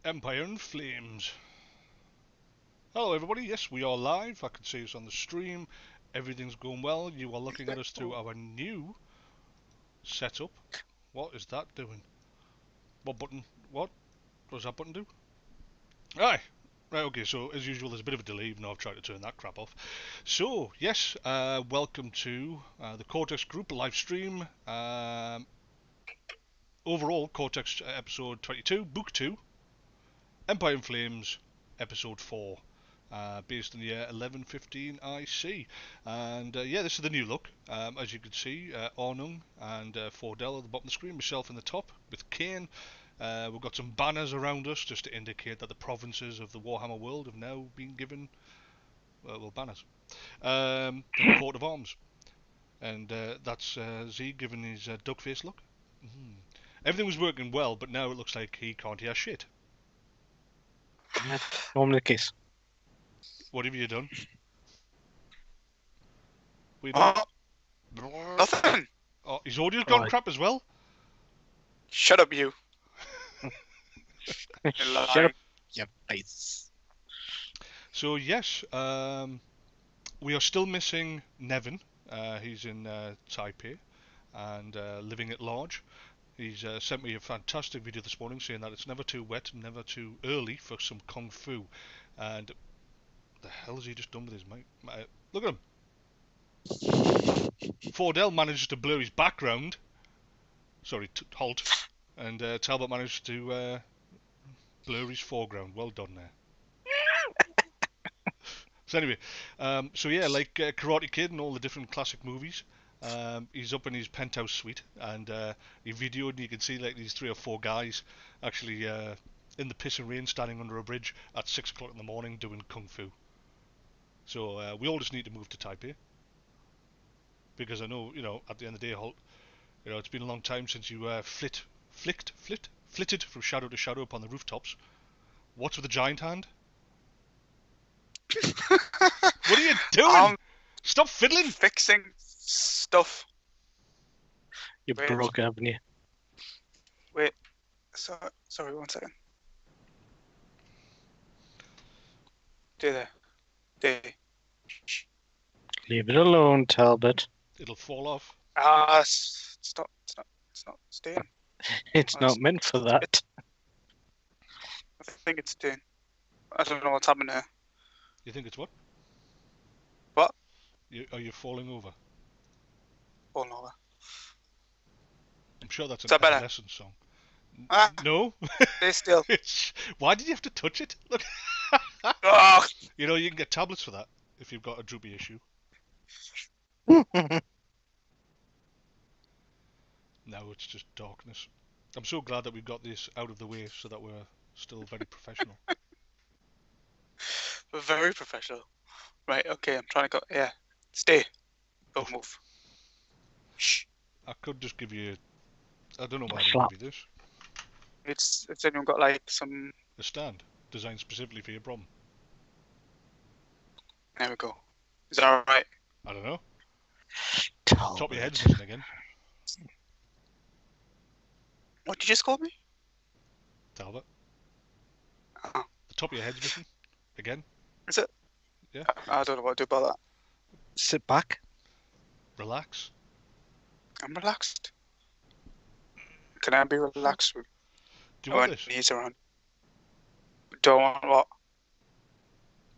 Empire in Flames. Hello everybody, yes we are live, I can see us on the stream, everything's going well, you are looking at us through our new setup. What is that doing? What button, what does that button do? Aye, right, okay, so as usual there's a bit of a delay even though I've tried to turn that crap off. So, yes, welcome to the Cortex Group live stream, overall Cortex episode 22, book 2, Empire in Flames, episode 4. Based in the year 1115 IC, and yeah, this is the new look. As you can see, Arnung and Fordel at the bottom of the screen, myself in the top with Kane. We've got some banners around us just to indicate that the provinces of the Warhammer world have now been given, well, banners. The coat of arms, and that's Z giving his duck face look. Everything was working well, but now it looks like he can't hear shit. Normally the case. What have you done? What have you done? Nothing. Oh, his audio's gone crap as well? Shut up, you. Shut up, your face. So yes, we are still missing Nevin. He's in Taipei and living at large. He's sent me a fantastic video this morning saying that it's never too wet, never too early for some kung fu. And the hell has he just done with his mic? Look at him. Fordel managed to blur his background. Sorry, halt. And Talbot managed to blur his foreground. Well done there. So anyway, so yeah, like Karate Kid and all the different classic movies, he's up in his penthouse suite, and he videoed, and you can see like these 3 or 4 guys actually in the piss and rain standing under a bridge at 6 o'clock in the morning doing kung fu. So we all just need to move to Taipei, because I know, you know, at the end of the day, Holt, you know, it's been a long time since you flitted from shadow to shadow upon the rooftops. What's with the giant hand? What are you doing? Stop fiddling! Fixing stuff. You broke, haven't you? Wait. Sorry, 1 second. There. Shh. Leave it alone, Talbot. It'll fall off. Stop. It's not staying. It's not meant for that. I think it's staying. I don't know what's happening here. You think it's what? What? Are you falling over? Falling over. I'm sure that's an better? Adolescence song. Ah. No? Stay still. Why did you have to touch it? Look. Oh. You know, you can get tablets for that if you've got a droopy issue. Now it's just darkness. I'm so glad that we've got this out of the way so that we're still very professional. We're very professional. Right, okay, I'm trying to go. Yeah. Stay. Don't move. Shh. I could just give you... I don't know why Slap. I give you this. It's anyone got like some... A stand designed specifically for your problem. There we go. Is that alright? I don't know. Talbot. Top of your head's missing again. What did you just call me? Talbot. Oh. The top of your head's missing again. Is it? Yeah. I don't know what to do about that. Sit back. Relax. I'm relaxed. Can I be relaxed? Do you want this? Knees around. Don't want what?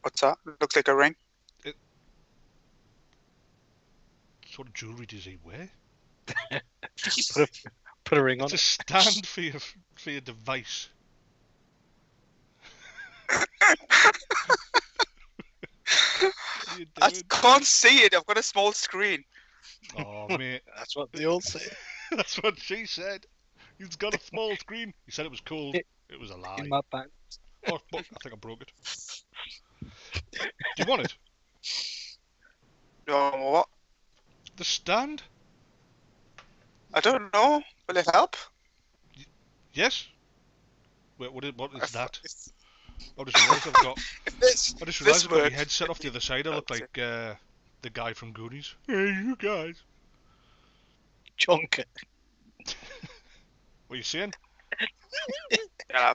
What's that? Looks like a ring. What sort of jewellery does he wear? Put a ring on It's a it. stand for your device. I can't see it. I've got a small screen. Oh, mate. That's what they all say. That's what she said. He's got a small screen. He said it was cool. It was a lie. In my bag. Oh, I think I broke it. Do you want it? No, what? The stand? I don't know. Will it help? Yes. Wait, what is that? It's- I just realised I've got. This, I just realised I've got my works. head set off the other side. I look like the guy from Goonies. Hey, you guys. Chunk it. What are you saying? Yeah,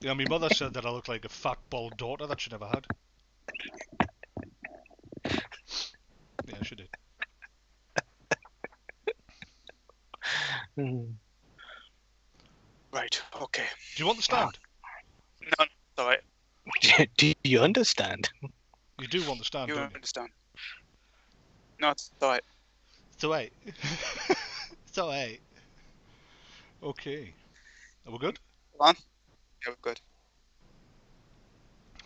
Yeah, my mother said that I look like a fat, bald daughter that she never had. Yeah, she did. Hmm. right. Okay. Do you want the stand? No, it's all right. Do you understand? You do want the stand, You don't you? understand? No, it's all right. It's alright. It's alright. Okay. Are we good? Come on. Yeah, we're good.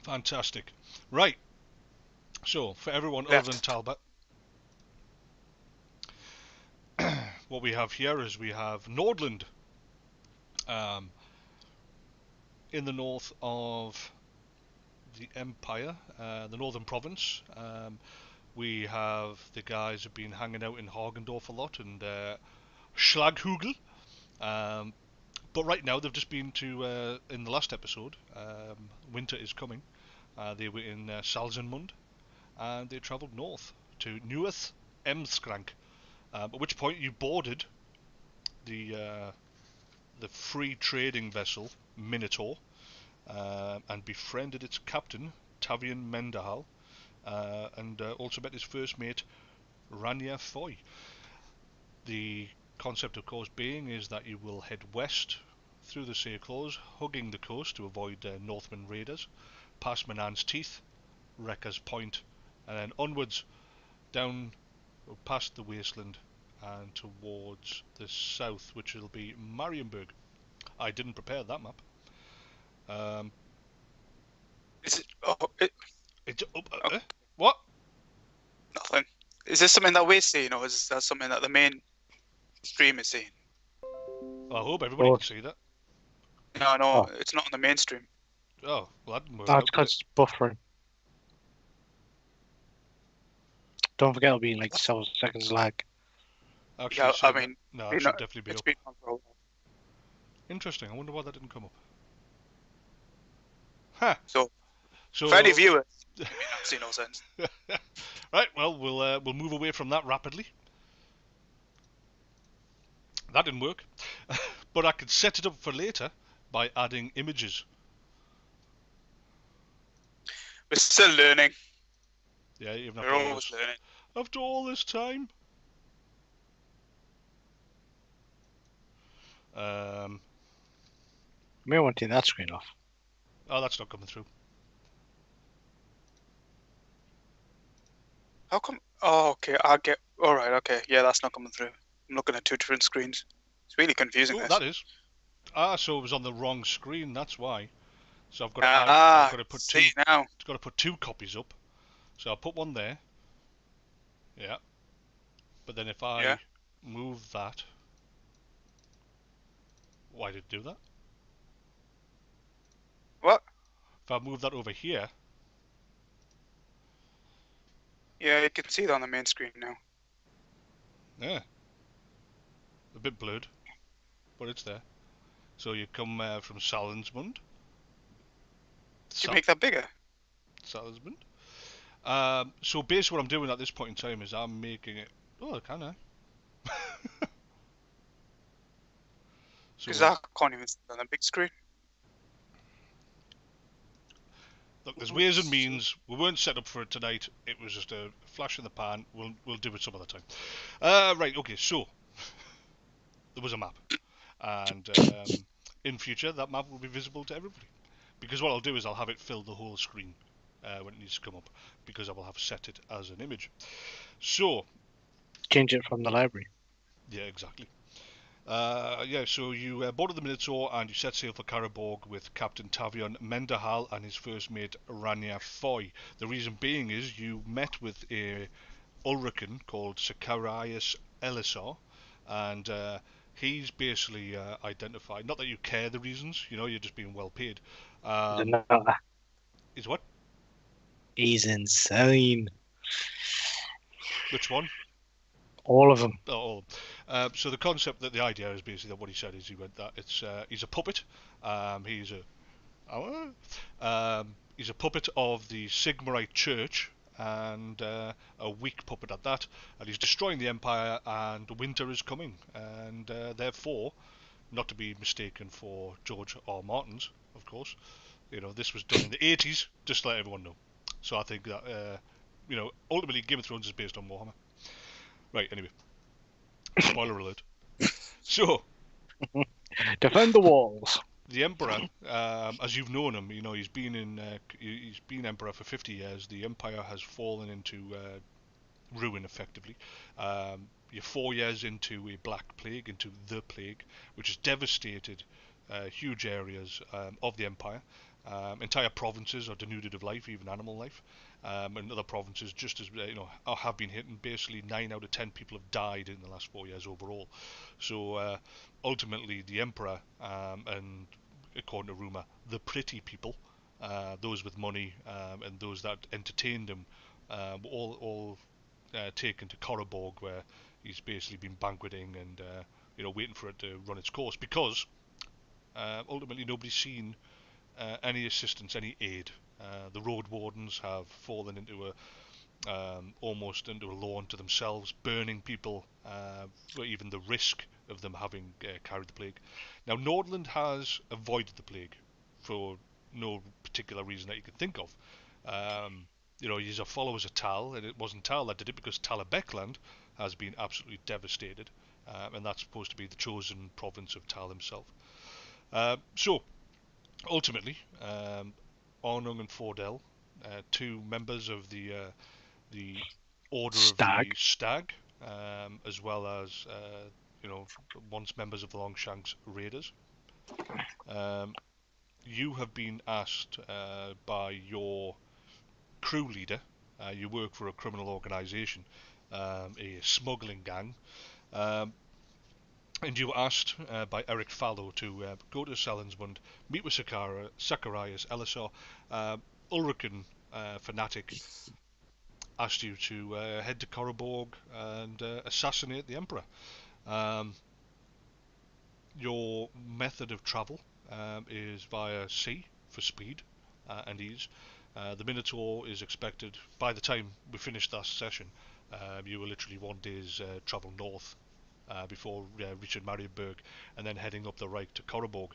Fantastic. Right. So, for everyone other than Left. Talbot, what we have here is we have Nordland, um, in the north of the Empire, the northern province. We have the guys who've been hanging out in Hagendorf a lot and Schlaghugel. But right now they've just been to, in the last episode, Winter is Coming. They were in Salzenmund and they travelled north to Neueth Emskrank. At which point you boarded the free trading vessel Minotaur and befriended its captain Tavian Mendahal and also met his first mate Rania Foy. The concept, of course, being is that you will head west through the Sea Claws, hugging the coast to avoid Northman raiders, past Manan's Teeth, Wrecker's Point, and then onwards down past the wasteland and towards the south, which will be Marienburg. I didn't prepare that map. Is it? Oh, It's oh, what? nothing. Is this something that we're seeing, or is that something that the main stream is seeing? I hope everybody can see that. No, Oh. it's not on the mainstream. Oh, well, that didn't work That's out, did because it's buffering. Don't forget it'll be in like 7 seconds lag. it? Actually, Yeah, I said mean, no, you it know, should definitely be it's up. been on for a while. Interesting. I wonder why that didn't come up. Huh. So, So, for any viewers, it may not see no sense. right. Well, we'll move away from that rapidly. That didn't work, but I could set it up for later by adding images. We're still learning. Yeah, even We're always learning. after all this time. You may want to take that screen off. Oh, that's not coming through. How come? Oh, okay. I get. All right. Okay. Yeah, that's not coming through. I'm looking at 2 different screens. It's really confusing. Oh, This. that is. So it was on the wrong screen. That's why. So I've got to put two. See now. I've got to put 2 copies up. So I'll put one there. Yeah. But then if I move that, why did it do that? What? If I move that over here, Yeah, you can see it on the main screen now. yeah, a bit blurred, but it's there. So you come from Salensmund. Did you make that bigger? Salensmund. So basically what I'm doing at this point in time is I'm making it... Oh, can I? Because So, I can't even see it on the big screen. look, there's ways and means. We weren't set up for it tonight. It was just a flash in the pan. We'll do it some other time. Right, okay, so there was a map. And in future, that map will be visible to everybody. Because what I'll do is I'll have it fill the whole screen when it needs to come up. Because I will have set it as an image. So, Change it from the library. yeah, exactly. So you boarded the Minotaur and you set sail for Carroburg with Captain Tavion Mendahal and his first mate Rania Foy. The reason being is you met with a Ulrican called Sicarius Elisar, and he's basically identified. Not that you care the reasons, you're just being well paid. Is what? He's insane. Which one? All of them. Oh, so the concept the idea is basically that what he said is he went that he's a puppet. He's a puppet of the Sigmarite Church and a weak puppet at that. And he's destroying the Empire and winter is coming. And therefore, not to be mistaken for George R. Martin's, of course. This was done in the 80s, just to let everyone know. So I think that, ultimately Game of Thrones is based on Warhammer. Right, anyway. Spoiler alert. So, Defend the walls. the Emperor, as you've known him, he's been Emperor for 50 years. The Empire has fallen into ruin, effectively. You're 4 years into a Black Plague, into the Plague, which has devastated huge areas of the Empire. Entire provinces are denuded of life, even animal life. And other provinces, just as have been hit, and basically 9 out of 10 people have died in the last 4 years overall. So ultimately, the Emperor, and according to rumour, the pretty people, those with money and those that entertained him, all taken to Carroburg, where he's basically been banqueting and waiting for it to run its course, because ultimately nobody's seen any assistance, any aid. The road wardens have fallen into almost into a law unto themselves, burning people, or even the risk of them having carried the plague. Now, Nordland has avoided the plague for no particular reason that you can think of. He's a followers of Tal, and it wasn't Tal that did it, because Tal-Beckland has been absolutely devastated, and that's supposed to be the chosen province of Tal himself. So, ultimately, Arnung and Fordel, two members of the Order of the Stag, as well as once members of the Longshanks Raiders. You have been asked by your crew leader. You work for a criminal organisation, a smuggling gang, and you were asked by Eric Fallow to go to Selinsmund, meet with Zacharias Elisar. Ulrican fanatic asked you to head to Carroburg and assassinate the Emperor. Your method of travel is via sea for speed and ease. The Minotaur is expected, by the time we finish that session, you will literally 1 day's travel north before reaching Marienburg, and then heading up the Reich to Carroburg.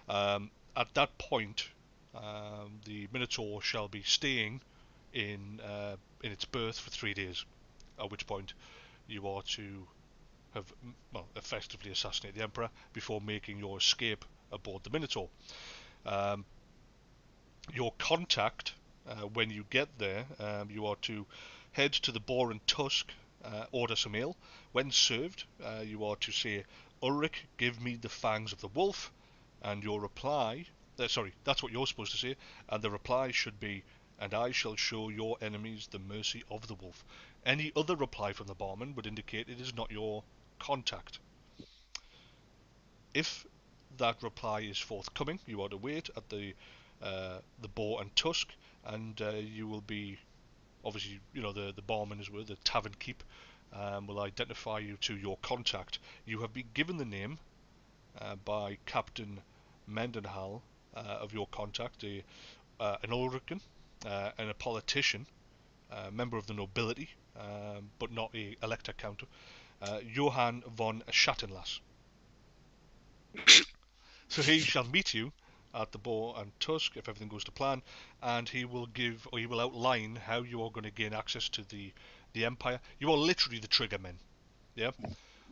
At that point, the Minotaur shall be staying in its berth for 3 days, at which point you are to have effectively assassinated the Emperor before making your escape aboard the Minotaur. Your contact, when you get there, you are to head to the Boar and Tusk, order some ale. When served, you are to say, "Ulric, give me the fangs of the wolf," and your reply, that's what you're supposed to say, and the reply should be, "And I shall show your enemies the mercy of the wolf." Any other reply from the barman would indicate it is not your contact. If that reply is forthcoming, you are to wait at the Boar and Tusk, and you will be, obviously, the barman is where the tavern keep will identify you to your contact. You have been given the name by Captain Mendenhall of your contact, an Ulrican and a politician, member of the nobility, but not a Elector Count, Johann von Schattenlass. So he shall meet you at the Boar and Tusk if everything goes to plan, and he will outline how you are going to gain access to the Empire. You are literally the trigger men. Yeah,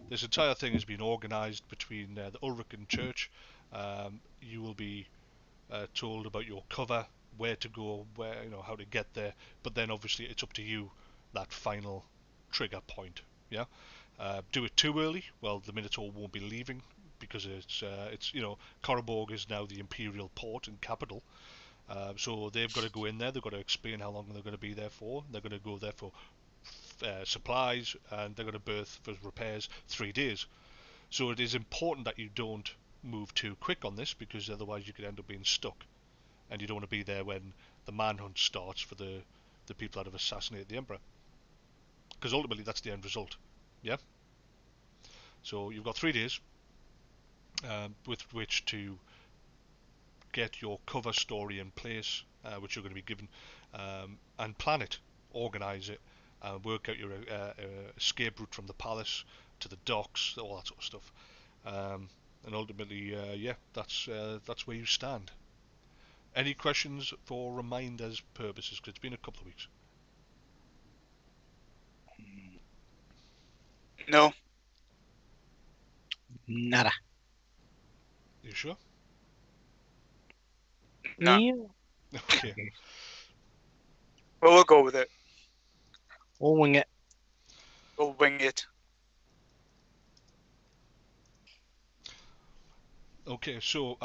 this entire thing has been organised between the Ulrican Church. You will be told about your cover, where to go, how to get there, but then obviously it's up to you, that final trigger point. Yeah, do it too early, well, the Minotaur won't be leaving, because it's Carroburg is now the imperial port and capital. So they've got to go in there. They've got to explain how long they're going to be there for. They're going to go there for supplies, and they're going to berth for repairs 3 days. So it is important that you don't move too quick on this, because otherwise you could end up being stuck, and you don't want to be there when the manhunt starts for the people that have assassinated the Emperor, because ultimately that's the end result. Yeah. So you've got 3 days with which to get your cover story in place, which you're going to be given, and plan it, organise it, work out your escape route from the palace to the docks, all that sort of stuff. and ultimately, that's where you stand. Any questions for reminders purposes? Because it's been a couple of weeks. No. Nada. You sure? No. Yeah. Okay. Well, we'll go with it. We'll wing it. We'll wing it. Okay, so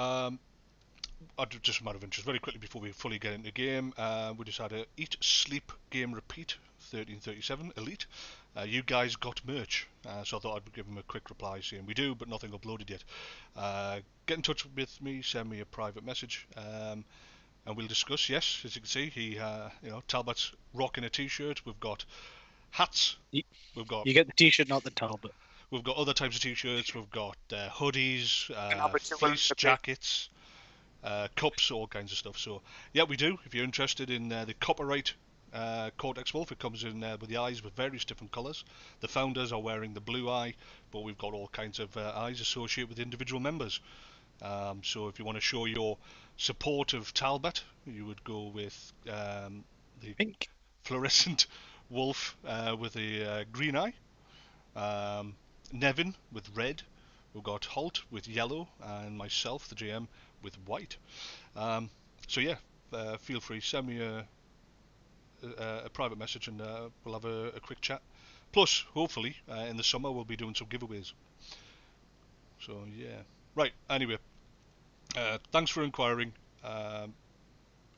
just a matter of interest, very quickly before we fully get into the game, we just had a Eat, Sleep, Game, Repeat 1337 Elite. You guys got merch, so I thought I'd give them a quick reply saying we do, but nothing uploaded yet. Get in touch with me, send me a private message, and we'll discuss. Yes, as you can see, Talbot's rocking a t-shirt. We've got hats. We've got You get the t-shirt, not the Talbot. We've got other types of t-shirts. We've got hoodies, Albert, fleece jackets, cups, all kinds of stuff. So yeah, we do. If you're interested in the copyright Cortex Wolf, it comes in with the eyes with various different colours. The founders are wearing the blue eye, but we've got all kinds of eyes associated with individual members. So if you want to show your support of Talbot, you would go with the Pink. fluorescent wolf with a green eye. Nevin with red. We've got Holt with yellow, and myself, the GM, with white. So yeah, feel free, send me a private message, and we'll have a quick chat. Plus, hopefully, in the summer we'll be doing some giveaways. So yeah, right. Anyway, thanks for inquiring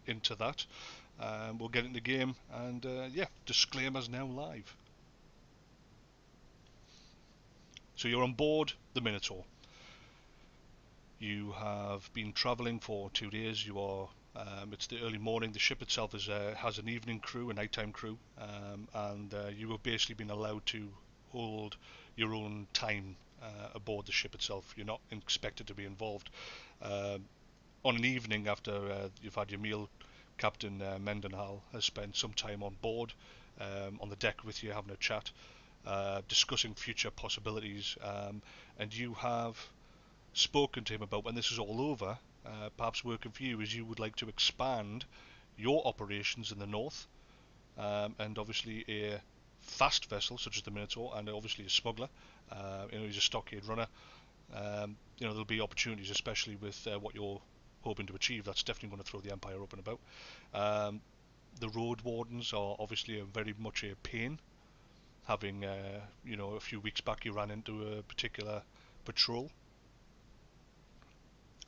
into that. We'll get into the game, and disclaimers now live. So you're on board the Minotaur. You have been travelling for 2 days. You are. It's the early morning. The ship itself has an evening crew, a nighttime crew, and you have basically been allowed to hold your own time aboard the ship itself. You're not expected to be involved. On an evening after you've had your meal, Captain Mendenhall has spent some time on board, on the deck with you, having a chat, discussing future possibilities, and you have spoken to him about when this is all over, perhaps working for you is you would like to expand your operations in the north, and obviously a fast vessel such as the Minotaur, and obviously a smuggler. He's a stockade runner. There'll be opportunities, especially with what you're hoping to achieve. That's definitely going to throw the Empire up and about. The road wardens are obviously very much a pain. Having a few weeks back you ran into a particular patrol.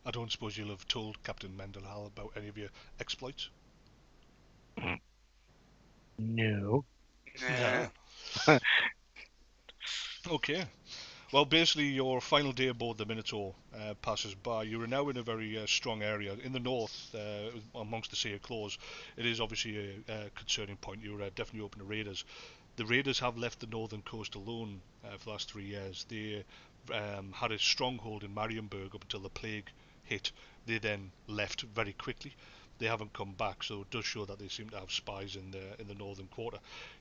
I don't suppose you'll have told Captain Mendenhall about any of your exploits? No. Yeah. Okay. Well, basically, your final day aboard the Minotaur passes by. You are now in a very strong area. In the north, amongst the Sea of Claws, it is obviously a concerning point. You're definitely open to raiders. The raiders have left the northern coast alone for the last 3 years. They had a stronghold in Marienburg up until the plague hit. They then left very quickly. They haven't come back, so it does show that they seem to have spies in the northern quarter.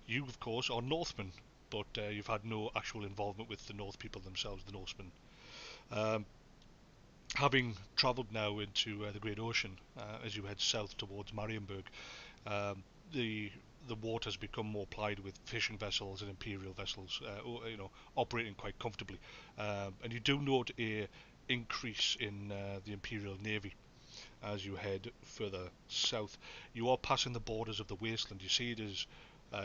You, of course, are Northmen, but you've had no actual involvement with the North people themselves, the Norsemen. Having travelled now into the Great Ocean, as you head south towards Marienburg, the water has become more plied with fishing vessels and imperial vessels, operating quite comfortably. And you do note a increase in the Imperial Navy as you head further south. You are passing the borders of the wasteland. You see it is,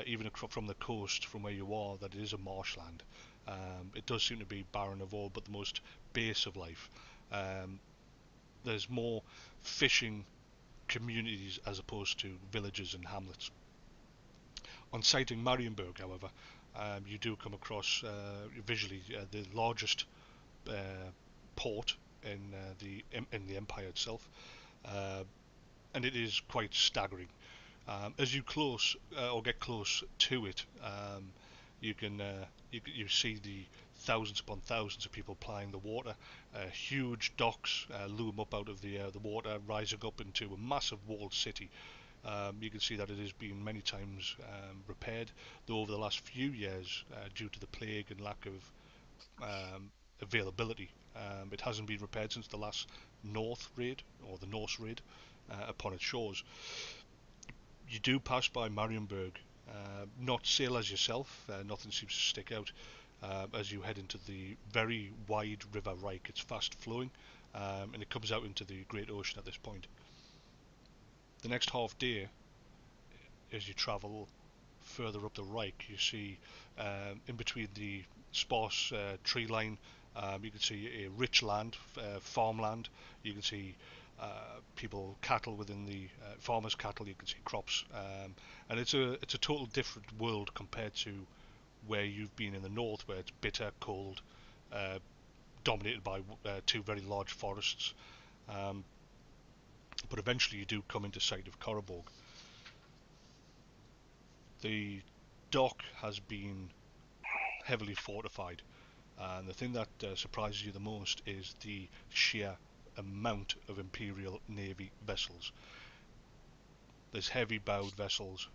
even from the coast, from where you are, that it is a marshland. It does seem to be barren of all but the most base of life. There's more fishing communities as opposed to villages and hamlets. On sighting Marienburg, however, you do come across visually the largest port in the empire itself, and it is quite staggering. As you get close to it, you see the thousands upon thousands of people plying the water. Huge docks loom up out of the water, rising up into a massive walled city. You can see that it has been many times repaired, though over the last few years, due to the plague and lack of availability. It hasn't been repaired since the last North raid, or the Norse raid, upon its shores. You do pass by Marienburg, not sailors yourself, nothing seems to stick out as you head into the very wide River Reich. It's fast flowing, and it comes out into the Great Ocean at this point. The next half day, as you travel further up the Reich, you see in between the sparse tree line, you can see a rich land, farmland. You can see cattle within the farmers' cattle. You can see crops, and it's a total different world compared to where you've been in the north, where it's bitter, cold, dominated by two very large forests. But eventually, you do come into sight of Carroburg. The dock has been heavily fortified, and the thing that surprises you the most is the sheer amount of Imperial Navy vessels. There's heavy bowed vessels,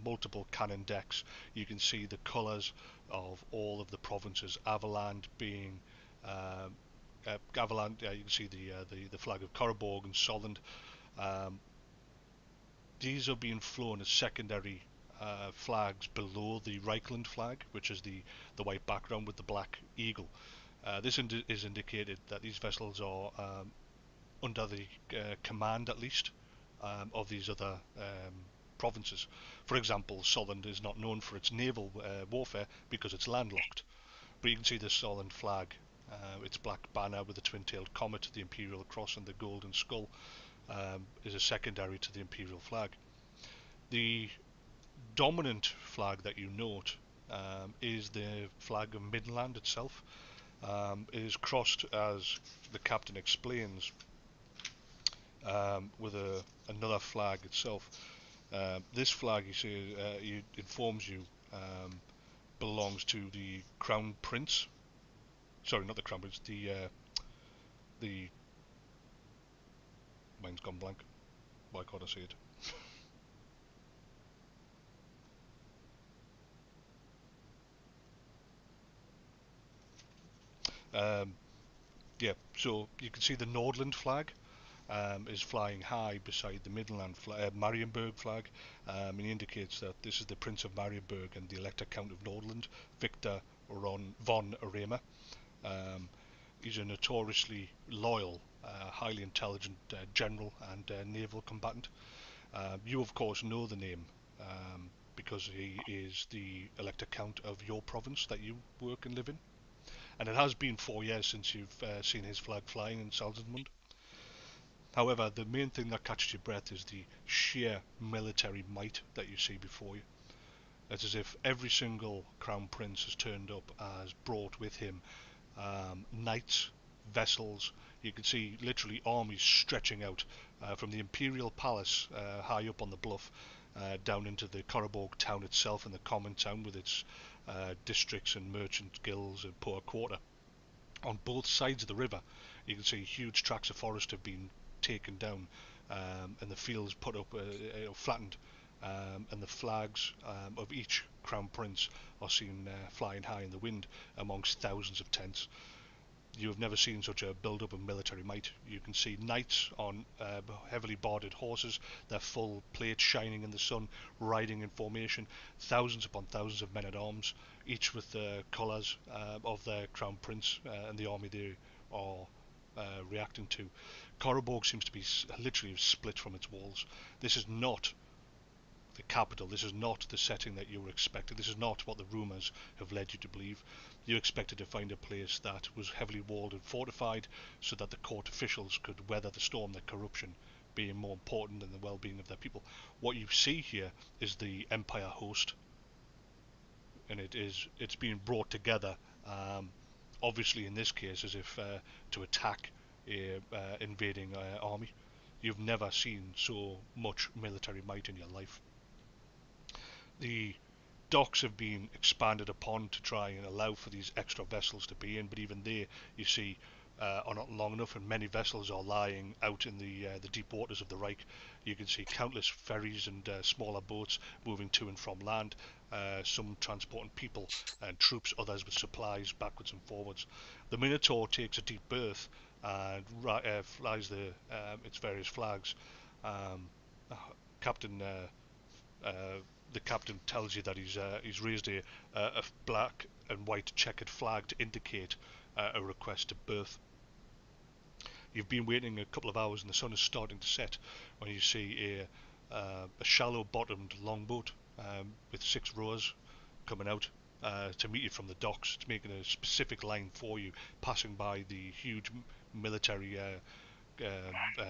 multiple cannon decks. You can see the colours of all of the provinces. Avaland being Avaland. You can see the flag of Carroburg and Solent. These are being flown as secondary flags below the Reichland flag, which is the white background with the black eagle. This is indicated that these vessels are under the command, at least, of these other provinces. For example, Solent is not known for its naval warfare because it's landlocked. But you can see the Solent flag, its black banner with the twin-tailed comet, the Imperial Cross and the golden skull, is a secondary to the Imperial flag. The dominant flag that you note is the flag of Midland itself. It is crossed, as the captain explains, with another flag itself. This flag, you see, informs you belongs to the Crown Prince. Sorry, not the Crown Prince. The mine's gone blank. Why can't I see it? Yeah, so you can see the Nordland flag is flying high beside the Marienburg flag, and he indicates that this is the Prince of Marienburg and the Elector Count of Nordland, Victor von Arema. He's a notoriously loyal, highly intelligent general and naval combatant. You, of course, know the name because he is the Elector Count of your province that you work and live in. And it has been 4 years since you've seen his flag flying in Salzmund. However, the main thing that catches your breath is the sheer military might that you see before you. It's as if every single Crown Prince has turned up, has brought with him knights, vessels. You can see literally armies stretching out from the Imperial Palace high up on the bluff down into the Carroburg town itself and the common town with its districts and merchant guilds and poor quarter. On both sides of the river, you can see huge tracts of forest have been taken down and the fields put up, flattened, and the flags of each Crown Prince are seen flying high in the wind amongst thousands of tents. You have never seen such a build-up of military might. You can see knights on heavily barded horses, their full plates shining in the sun, riding in formation, thousands upon thousands of men-at-arms, each with the colours of their Crown Prince and the army they are reacting to. Carroburg seems to be literally split from its walls. This is not the capital. This is not the setting that you were expecting. This is not what the rumours have led you to believe. You expected to find a place that was heavily walled and fortified so that the court officials could weather the storm, their corruption being more important than the well-being of their people. What you see here is the Empire host, and it's being brought together, obviously in this case as if to attack a invading army. You've never seen so much military might in your life. The docks have been expanded upon to try and allow for these extra vessels to be in, but even there you see are not long enough, and many vessels are lying out in the deep waters of the Reich. You can see countless ferries and smaller boats moving to and from land, some transporting people and troops, others with supplies backwards and forwards. The Minotaur takes a deep berth and flies its various flags. Uh, Captain the captain tells you that he's raised a black and white checkered flag to indicate a request to berth. You've been waiting a couple of hours and the sun is starting to set when you see a shallow-bottomed longboat with 6 rowers coming out to meet you from the docks. It's making a specific line for you, passing by the huge military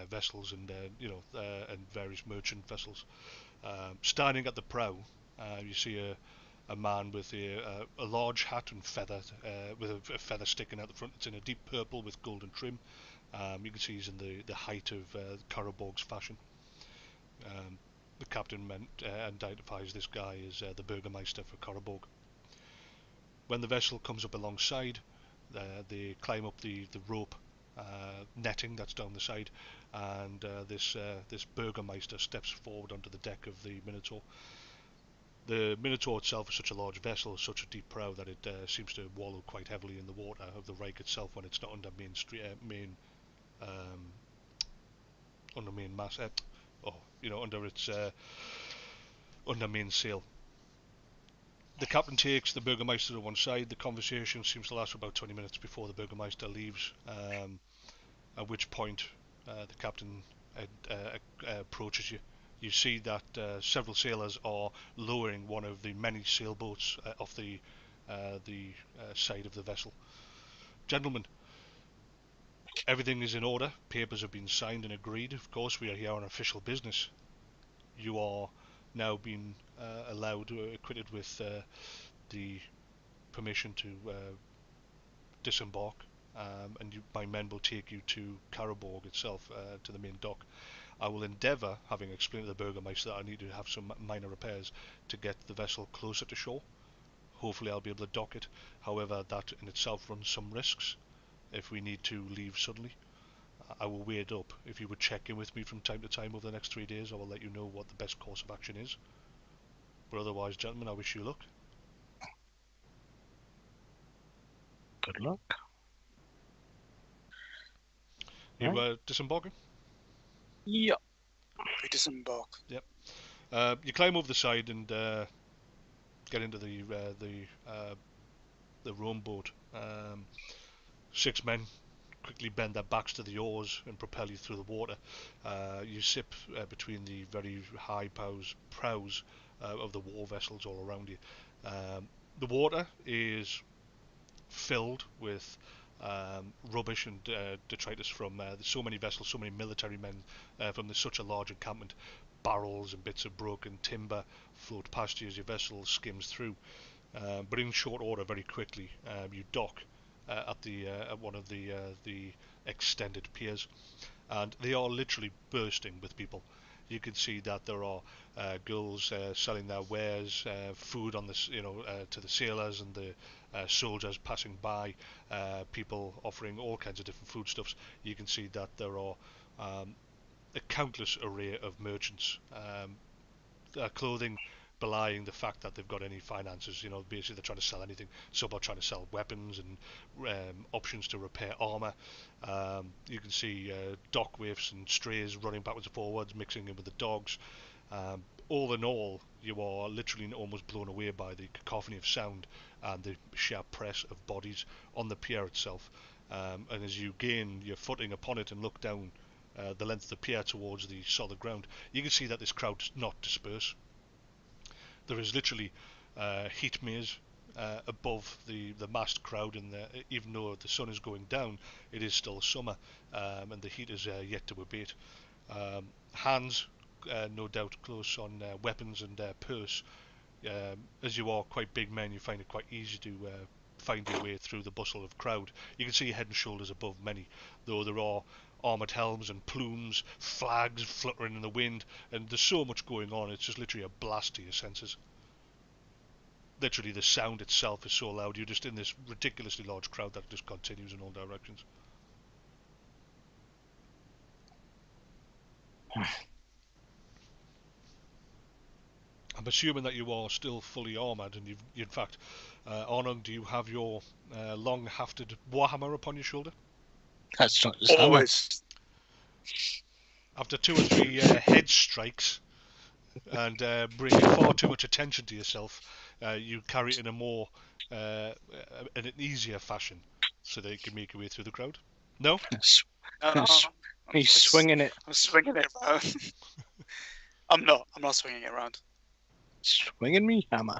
vessels and and various merchant vessels. Standing at the prow, you see a man with a large hat and feather, with a feather sticking out the front. It's in a deep purple with golden trim. You can see he's in the height of Carroburg's fashion. The captain identifies this guy as the Burgermeister for Carroburg. When the vessel comes up alongside, they climb up the rope netting that's down the side, and this Burgermeister steps forward onto the deck of the Minotaur. The Minotaur itself is such a large vessel, such a deep prow, that it seems to wallow quite heavily in the water of the Reich itself when it's not under under main mast, under main sail. The captain takes the Burgermeister to one side. The conversation seems to last for about 20 minutes before the Burgermeister leaves, at which point the captain approaches you. You see that several sailors are lowering one of the many sailboats off the side of the vessel. Gentlemen, everything is in order. Papers have been signed and agreed. Of course, we are here on official business. You are now being acquitted with the permission to disembark, and my men will take you to Carroburg itself, to the main dock. I will endeavour, having explained to the Burgermeister that I need to have some minor repairs, to get the vessel closer to shore. Hopefully I'll be able to dock it. However, that in itself runs some risks if we need to leave suddenly. I will weigh it up. If you would check in with me from time to time over the next 3 days, I will let you know what the best course of action is. But otherwise, gentlemen, I wish you luck. Good luck. You disembarking? Yeah. We disembark. Yep. You climb over the side and get into the rowing boat. 6 men quickly bend their backs to the oars and propel you through the water. You sip between the very high prows of the war vessels all around you. The water is filled with rubbish and detritus from so many vessels, so many military men from such a large encampment. Barrels and bits of broken timber float past you as your vessel skims through. But in short order, very quickly, you dock at one of the extended piers, and they are literally bursting with people. You can see that there are girls selling their wares, food on to the sailors and the soldiers passing by, people offering all kinds of different foodstuffs. You can see that there are a countless array of merchants, clothing belying the fact that they've got any finances. Basically they're trying to sell anything. Some are trying to sell weapons and options to repair armour. You can see dock waifs and strays running backwards and forwards, mixing in with the dogs. All in all, you are literally almost blown away by the cacophony of sound and the sheer press of bodies on the pier itself. And as you gain your footing upon it and look down the length of the pier towards the solid ground, you can see that this crowd does not disperse. There is literally heat maze above the massed crowd, and even though the sun is going down, it is still summer, and the heat is yet to abate. Hands, no doubt, close on weapons and purse. As you are quite big men, you find it quite easy to find your way through the bustle of crowd. You can see your head and shoulders above many, though there are armoured helms and plumes, flags fluttering in the wind, and there's so much going on, it's just literally a blast to your senses. Literally, the sound itself is so loud, you're just in this ridiculously large crowd that just continues in all directions. I'm assuming that you are still fully armoured, and you've, in fact, Arnung, do you have your long-hafted warhammer upon your shoulder? That's not his hammer. Always. After 2 or 3 head strikes, and bringing far too much attention to yourself, you carry it in a more, in an easier fashion, so that you can make your way through the crowd. No? No. He's swinging it. I'm swinging it around. I'm not swinging it around. Swinging me hammer.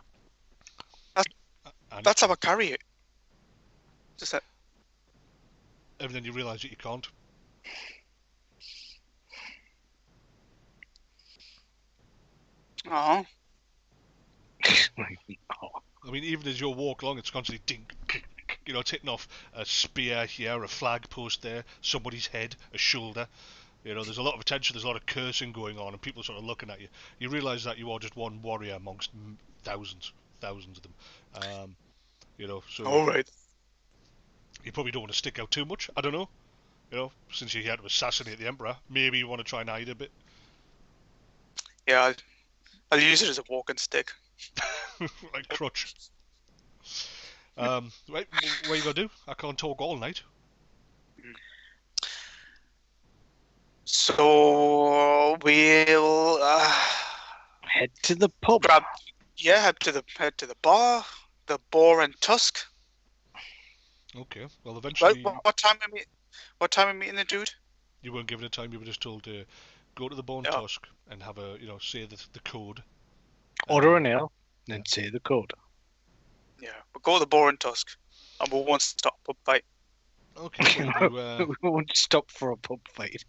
That's how I carry it. Just that. And then you realise that you can't. Oh. I mean, even as you walk along, it's constantly ding, you know, it's hitting off a spear here, a flag post there, somebody's head, a shoulder. You know, there's a lot of attention, there's a lot of cursing going on, and people are sort of looking at you. You realise that you are just one warrior amongst thousands of them. You know, so All right. you probably don't want to stick out too much. I don't know. You know, since you had to assassinate the Emperor, maybe you want to try and hide a bit. Yeah, I'll use it as a walking stick. Like crutch. Right, what are you gonna do? I can't talk all night. So we'll Head to the pub. head to the bar, the Boar and Tusk. Okay. Well, eventually. Right, what time are we meeting the dude? You weren't given a time. You were just told to go to the Bone Tusk and have a, say the code. Order an ale, then say the code. Yeah, but go to the Boar and Tusk, and we won't stop pub fight. Okay. Well, We won't stop for a pub fight.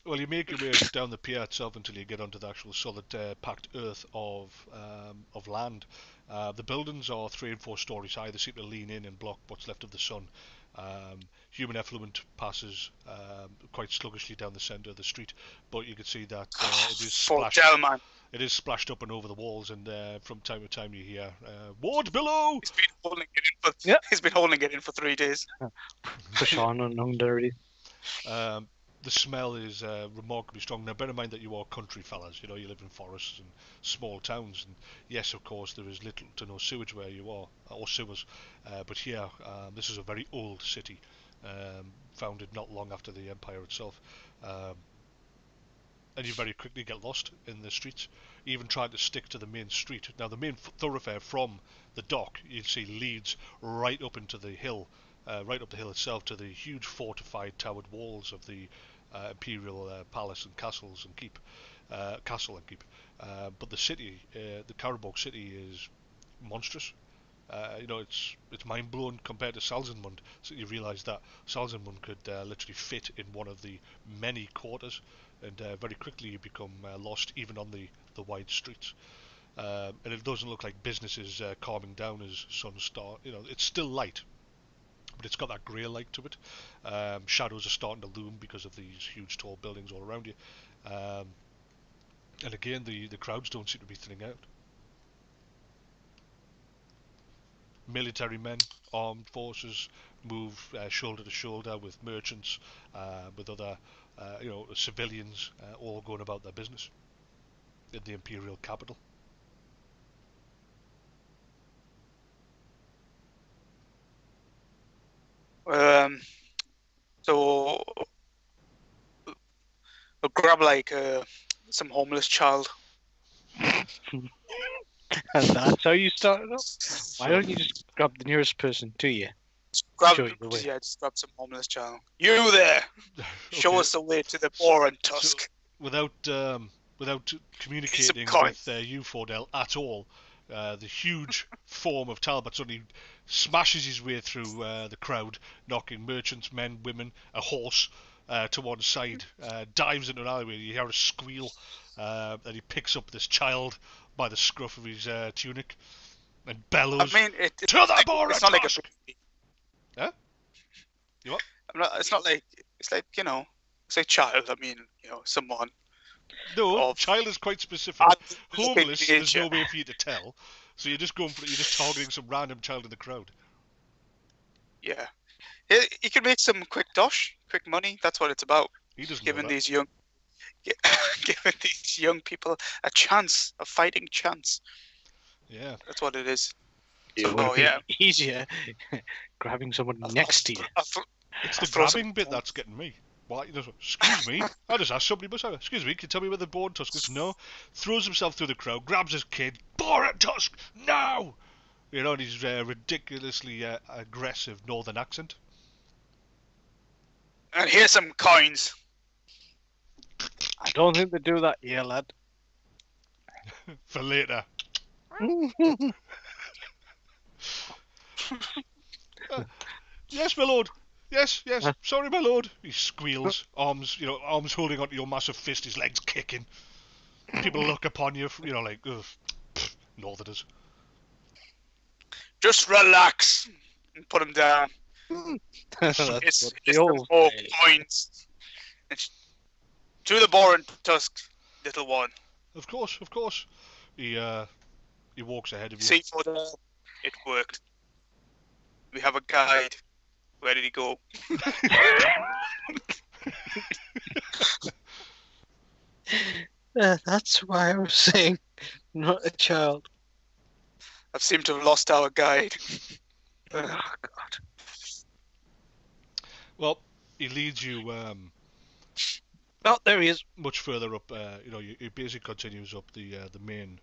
well, you make your way down the pier itself until you get onto the actual solid packed earth of land. The buildings are 3 and 4 stories high. They seem to lean in and block what's left of the sun. Human effluent passes quite sluggishly down the centre of the street, but you can see that it is splashed. Fordel, man. It is splashed up and over the walls, and from time to time you hear "Ward below." He's been holding it in for 3 days. Push on and dirty. The smell is remarkably strong. Now, bear in mind that you are country fellas. You know, you live in forests and small towns, and yes, of course, there is little to no sewage where you are, or sewers. But here, this is a very old city, founded not long after the empire itself. And you very quickly get lost in the streets, even trying to stick to the main street. Now, the main thoroughfare from the dock, you see, leads right up into the hill, right up the hill itself to the huge fortified towered walls of the imperial palace and castles and keep, castle and keep. But the city, the Carroburg city, is monstrous. You know, it's mind-blowing compared to Salzenmund. So you realise that Salzenmund could literally fit in one of the many quarters, and very quickly you become lost even on the wide streets. And it doesn't look like business is calming down as sun start. You know, it's still light, but it's got that grey light to it. Shadows are starting to loom because of these huge tall buildings all around you. And again, the crowds don't seem to be thinning out. Military men, armed forces move shoulder to shoulder with merchants, with other civilians, all going about their business in the imperial capital. So we'll grab like some homeless child. And that's how you started up? Why don't you just grab the nearest person to you? Just grab some homeless child. You there! Show us the way to the Boar and Tusk. So, without communicating with you, Fordel, at all, the huge form of Talbot suddenly smashes his way through the crowd, knocking merchants, men, women, a horse to one side, dives into an alleyway. You hear a squeal, then he picks up this child by the scruff of his tunic and bellows, I mean, to the Boar and Tusk! Like huh? You what? It's like, you know, say child. I mean, you know, someone. No, child is quite specific. Homeless, there's no way for you to tell. So you're just targeting some random child in the crowd. Yeah. He can make some quick money. That's what it's about. He doesn't giving know these giving these young people a chance, a fighting chance. Yeah. That's what it is. It So, would be yeah. easier grabbing someone next to you. It's I'll the throw grabbing some bit stones. that's getting me. Why? Excuse me. I just asked somebody beside her. Excuse me, can you tell me where the boar and tusk is? No. Throws himself through the crowd, grabs his kid. Boar and tusk! No! You know, and his ridiculously aggressive northern accent. And here's some coins. I don't think they do that here, lad. For later. Yes, my lord. Yes, yes. Sorry, my lord. He squeals, arms holding onto your massive fist, his legs kicking. People look upon you, like, ugh, northerners. Just relax and put him down. That's It's what just the old more say. coins. To the boar and tusk, little one. Of course, of course. He walks ahead of you. See for that. It worked. We have a guide. Where did he go? That's why I was saying, not a child. I seem to have lost our guide. Oh God! Well, he leads you Oh, there he is. much further up. He basically continues up the main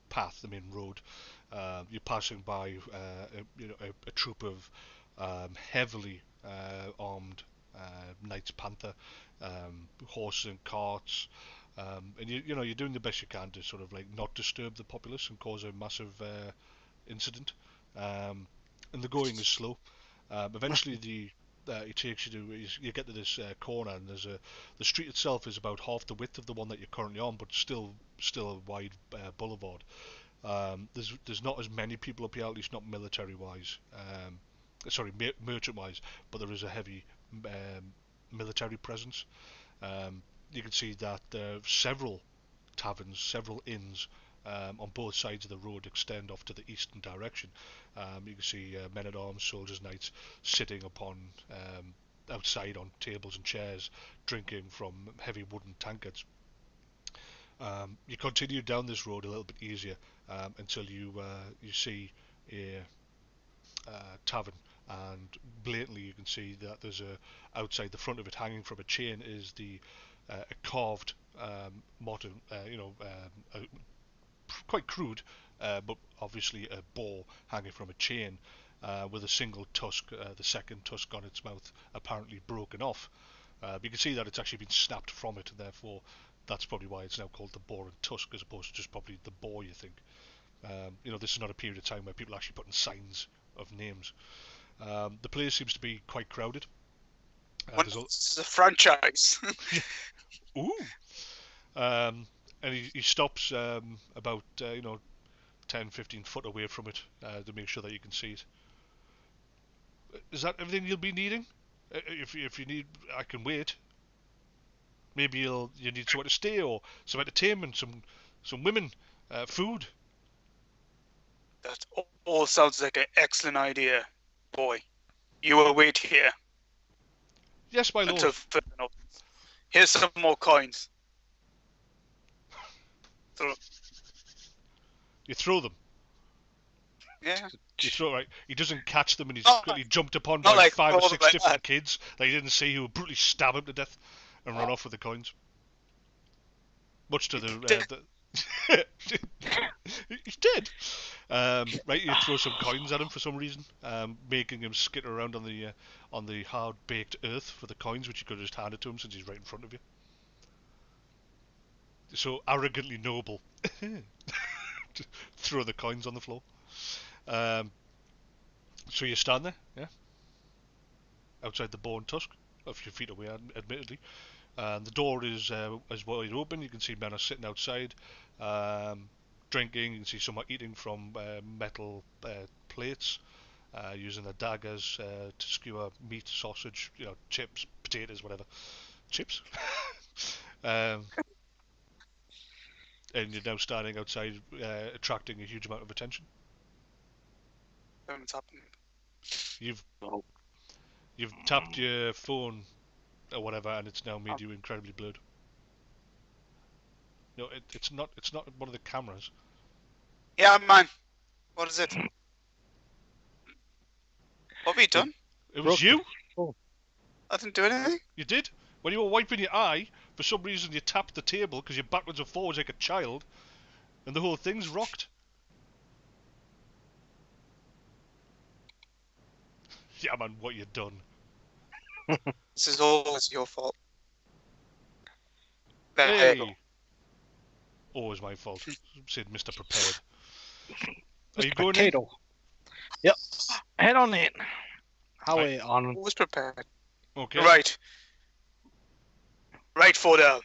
path, the main road. You're passing by a troop of heavily armed Knights Panther, horses and carts, and you're doing the best you can to sort of like not disturb the populace and cause a massive incident. And the going is slow. Eventually, it takes you to you get to this corner, and the street itself is about half the width of the one that you're currently on, but still a wide boulevard. There's not as many people up here, at least not military wise. Merchant wise, but there is a heavy military presence. You can see that several taverns, several inns on both sides of the road extend off to the eastern direction. You can see men-at-arms, soldiers, knights sitting upon outside on tables and chairs, drinking from heavy wooden tankards. You continue down this road a little bit easier until you see a tavern, and blatantly you can see that there's outside the front of it, hanging from a chain, is the a carved motto, quite crude, but obviously a boar hanging from a chain with a single tusk, the second tusk on its mouth, apparently broken off. You can see that it's actually been snapped from it, and therefore that's probably why it's now called the boar and tusk, as opposed to just probably the boar, you think. This is not a period of time where people are actually putting signs of names. The place seems to be quite crowded. This is a franchise. Ooh. And he stops about 10-15 foot away from it to make sure that you can see it. Is that everything you'll be needing? If you need, I can wait. Maybe you need somewhere to stay, or some entertainment, some women, food. That all sounds like an excellent idea, boy. You will wait here Yes, my lord. until further notice. Here's some more coins. You throw them. Yeah. You throw, right. He doesn't catch them, and he's Oh, quickly jumped upon not by like 5 or all 6 like different that. kids that he didn't see, who would brutally stab him to death and run off with the coins. Much to the he's dead. Right, you throw some coins at him for some reason, making him skitter around on the hard baked earth for the coins, which you could have just handed to him since he's right in front of you. So arrogantly noble. Throw the coins on the floor. So you stand there, yeah, outside the boar and tusk, a few feet away, admittedly. The door is wide open. You can see men are sitting outside, drinking. You can see some are eating from metal plates, using their daggers to skewer meat, sausage, chips, potatoes, whatever. Chips. And you're now standing outside, attracting a huge amount of attention. What's happening? You've tapped your phone or whatever, and it's now made you incredibly blurred. No, it's not. It's not one of the cameras. Yeah, man. What is it? What have you done? It was you. I didn't do anything. You did. When you were wiping your eye, for some reason you tapped the table because you're backwards and forwards like a child, and the whole thing's rocked. Yeah, man, what you done? This is always your fault. There you go. Hey! Always my fault. Said Mr. Prepared. Are Mr. you going in? Potato. Yep. Head on in. How Right. are you on? Who was prepared? Okay. Right. Right, Fordel.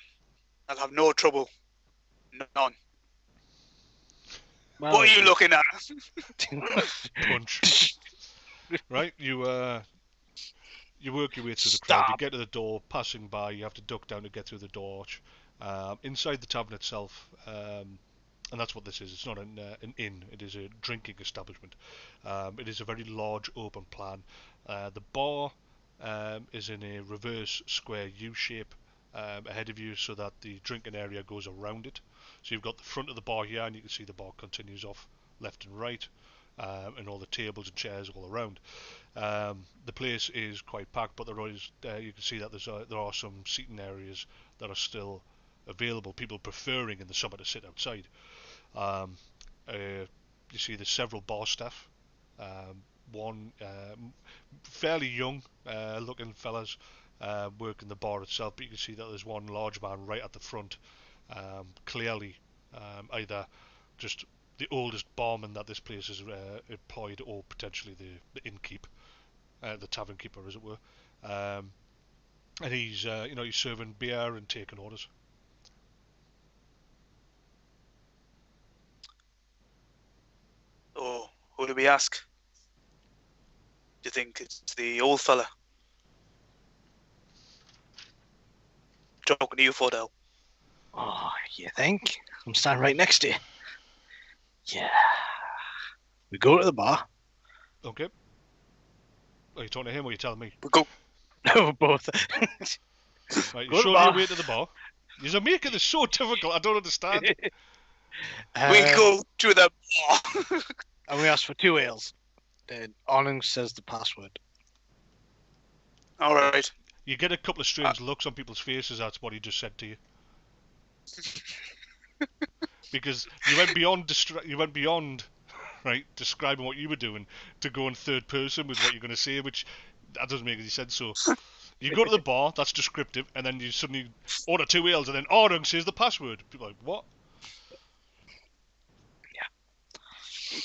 I'll have no trouble. None. Well, What are you looking at? Punch. Right, you work your way through the crowd. You Stop. get to the door, passing by. You have to duck down to get through the door arch. Inside the tavern itself, and that's what this is. It's not an inn. It is a drinking establishment. It is a very large open plan. The bar is in a reverse square U shape ahead of you, so that the drinking area goes around it. So you've got the front of the bar here, and you can see the bar continues off left and right, and all the tables and chairs all around. The place is quite packed, but there is you can see that there are some seating areas that are still available. People preferring in the summer to sit outside. You see there's several bar staff. One fairly young looking fellas working the bar itself, but you can see that there's one large man right at the front, clearly either just the oldest barman that this place has employed, or potentially the innkeep, the tavern keeper, as it were. And he's he's serving beer and taking orders. Oh, who do we ask? Do you think it's the old fella? Talking to you, Fordel. Oh, you think? I'm standing right next to you. Yeah. We go to the bar. Okay. Are you talking to him or are you telling me? We go. No, both. Right, Go you to show the your bar. way to the bar. You're making this so difficult. I don't understand. We go to the bar. And we ask for 2 ales. Then Arnung says the password. All right. You get a couple of strange looks on people's faces. That's what he just said to you. Because you went beyond, right, describing what you were doing to go in third person with what you're going to say, which that doesn't make any sense. So you go to the bar, that's descriptive, and then you suddenly order 2 ales, and then Arnung says the password. People are like, what?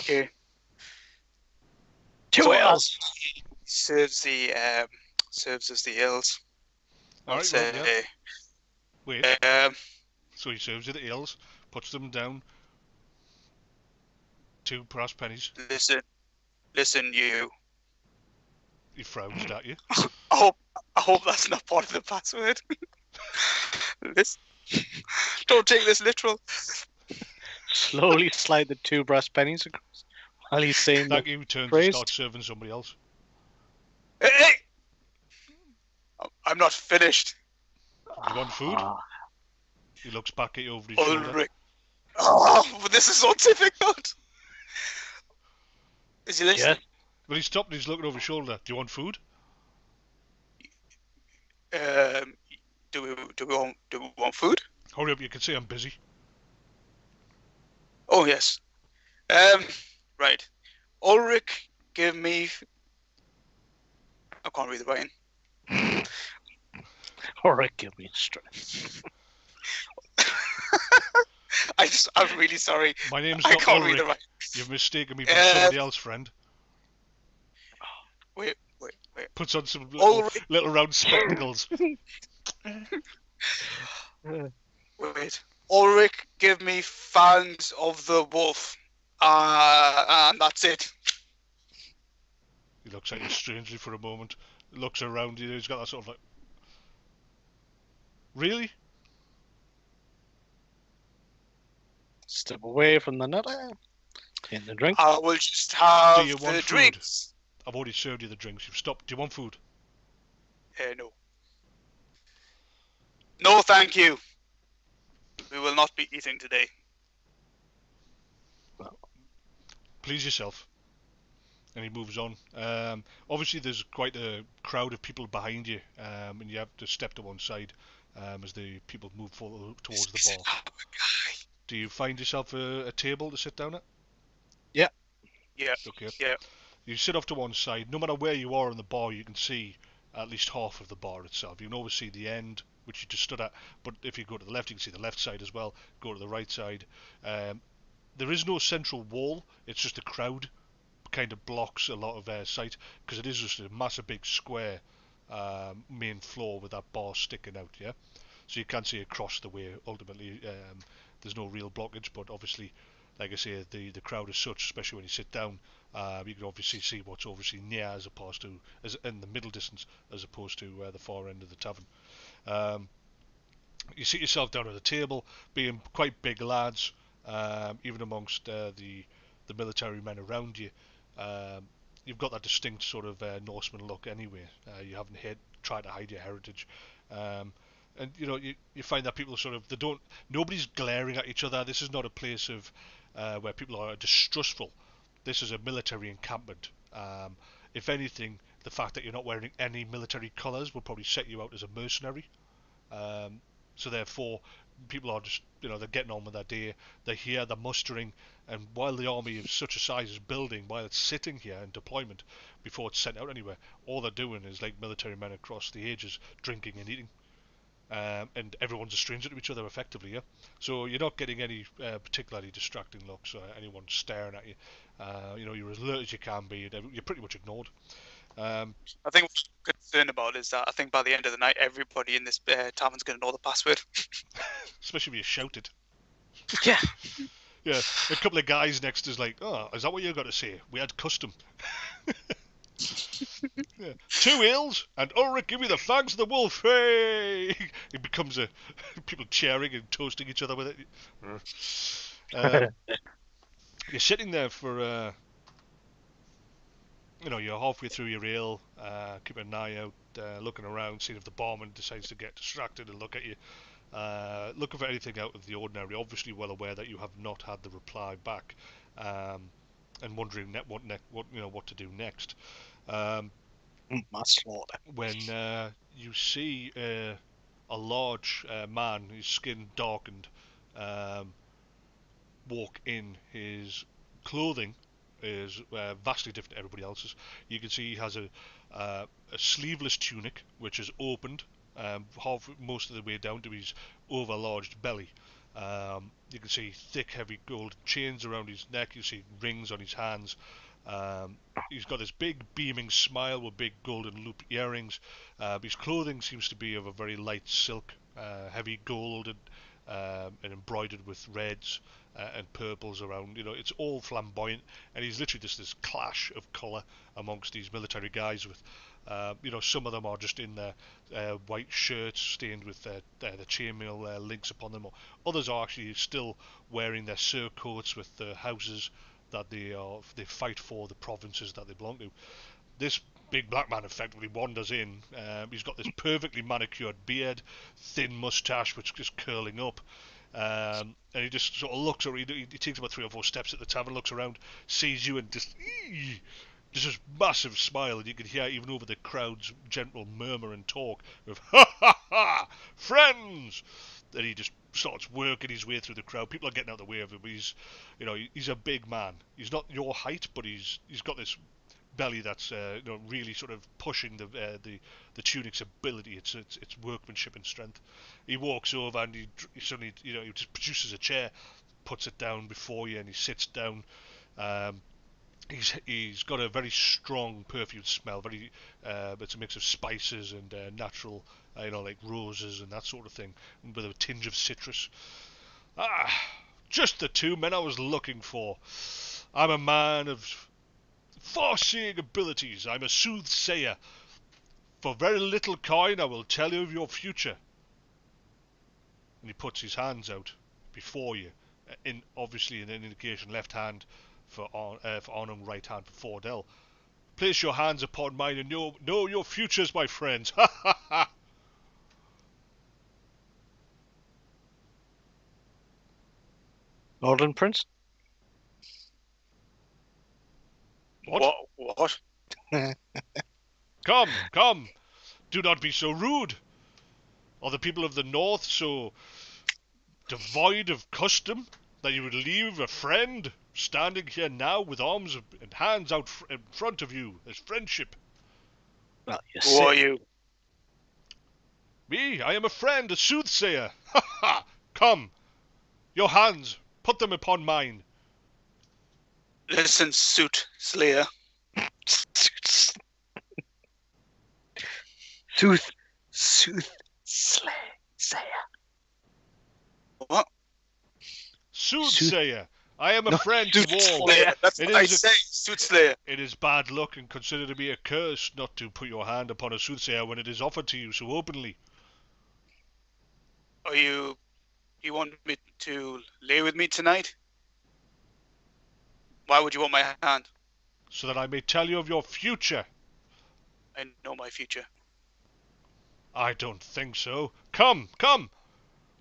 Okay. 2 So ales. Serves us the ales. All I'll right, say. well, yeah. Wait. Um, So he serves you the ales, puts them down. 2 brass pennies. listen, you. He frowns at you. I hope that's not part of the password. Listen, don't take this literal. Slowly slide the 2 brass pennies across while he's saying Thank the you. Turns phrase. and starts serving somebody else. Hey! I'm not finished. You want food? Ah, He looks back at you over his shoulder. Ulric. Oh, but this is so difficult. Is he listening? yes. Well, he stopped and he's looking over his shoulder. Do you want food? Do we want food? Hurry up, you can say I'm busy. Oh yes. Right. Ulric, give me. I can't read the writing. Or give me strength. I'm really sorry. My name's I not can't read the Ulric. writing. You've mistaken me for somebody else, friend. Wait. Puts on some Ulric. little round spectacles. Wait. Ulric, give me fangs of the wolf. And that's it. He looks at you strangely for a moment. Looks around you. He's got that sort of like... Really? Step away from the nutter. In the drink. I will just have Do you want the food? drinks. I've already served you the drinks. You've stopped. Do you want food? No. No, thank you. We will not be eating today. Please yourself. And he moves on. Obviously, there's quite a crowd of people behind you, and you have to step to one side as the people move forward towards the bar. Do you find yourself a table to sit down at? Yeah. Yeah. Okay. Yeah. You sit off to one side. No matter where you are in the bar, you can see at least half of the bar itself. You can always see the end, which you just stood at. But if you go to the left, you can see the left side as well. Go to the right side. There is no central wall. It's just a crowd kind of blocks a lot of sight because it is just a massive big square main floor with that bar sticking out. Yeah, so you can see across the way. Ultimately, there's no real blockage, but obviously, like I say, the crowd is such, especially when you sit down, you can obviously see what's obviously near as opposed to as in the middle distance as opposed to the far end of the tavern. Um, you sit yourself down at a table, being quite big lads, even amongst the military men around you. Um, you've got that distinct sort of Norseman look anyway. You haven't tried to hide your heritage. Um, and you find that people sort of nobody's glaring at each other. This is not a place of where people are distrustful. This is a military encampment. If anything, the fact that you're not wearing any military colours will probably set you out as a mercenary. Um, so therefore, people are just, they're getting on with their day. They're here, they're mustering, and while the army of such a size is building, while it's sitting here in deployment before it's sent out anywhere, all they're doing is like military men across the ages, drinking and eating. And everyone's a stranger to each other effectively, yeah. So you're not getting any particularly distracting looks or anyone staring at you. You're as alert as you can be. You're pretty much ignored. I think what I'm concerned about is that I think by the end of the night, everybody in this tavern's going to know the password. Especially if you shout it. Yeah. Yeah, a couple of guys next is like, oh, is that what you got to say? We had custom. Yeah. 2 ales and Ulric, give me the fangs of the wolf. Hey! It becomes people cheering and toasting each other with it. You're sitting there for you're halfway through your ale, keeping an eye out, looking around, seeing if the barman decides to get distracted and look at you. Looking for anything out of the ordinary. Obviously, well aware that you have not had the reply back, and wondering what to do next. My slaughter. When you see a large man, his skin darkened, walk in, his clothing is vastly different to everybody else's. You can see he has a sleeveless tunic which is opened most of the way down to his overlarged belly. You can see thick, heavy gold chains around his neck. You see rings on his hands. He's got this big, beaming smile with big golden loop earrings. His clothing seems to be of a very light silk, heavy gold and embroidered with reds and purples around. It's all flamboyant, and he's literally just this clash of colour amongst these military guys with. Some of them are just in their white shirts stained with the chainmail links upon them, or others are actually still wearing their surcoats with the houses that they fight for, the provinces that they belong to. This big black man effectively wanders in. He's got this perfectly manicured beard, thin moustache which is curling up. And he just sort of looks, or he takes about 3 or 4 steps at the tavern, looks around, sees you, and just this massive smile, and you can hear even over the crowd's gentle murmur and talk of "Ha ha ha, friends!" And he just starts working his way through the crowd. People are getting out of the way of him. He's a big man. He's not your height, but he's got this belly that's really sort of pushing the tunic's ability, its workmanship and strength. He walks over and he suddenly he just produces a chair, puts it down before you, and he sits down. Um, he's got a very strong perfume smell. It's a mix of spices and natural, like roses and that sort of thing, with a tinge of citrus. Ah, just the 2 men I was looking for. I'm a man of far-seeing abilities. I'm a soothsayer. For very little coin I will tell you of your future. And he puts his hands out before you, obviously an indication left hand for Arnung, right hand for Fordel. Place your hands upon mine and know your futures, my friends. Ha ha ha! Northern Prince? What? Come, come. Do not be so rude. Are the people of the north so devoid of custom that you would leave a friend standing here now with arms and hands out in front of you as friendship? Well, you Who are say. you? Me, I am a friend, a soothsayer. Ha ha! Come, your hands, put them upon mine. Listen, Suit Slayer. Slayer. What? Soothsayer, I am a No, friend to all. Slayer. That's It what I is a- say, Suit Slayer. It is bad luck and considered to be a curse not to put your hand upon a soothsayer when it is offered to you so openly. Are you want me to lay with me tonight? Why would you want my hand? So that I may tell you of your future. I know my future. I don't think so. Come, come.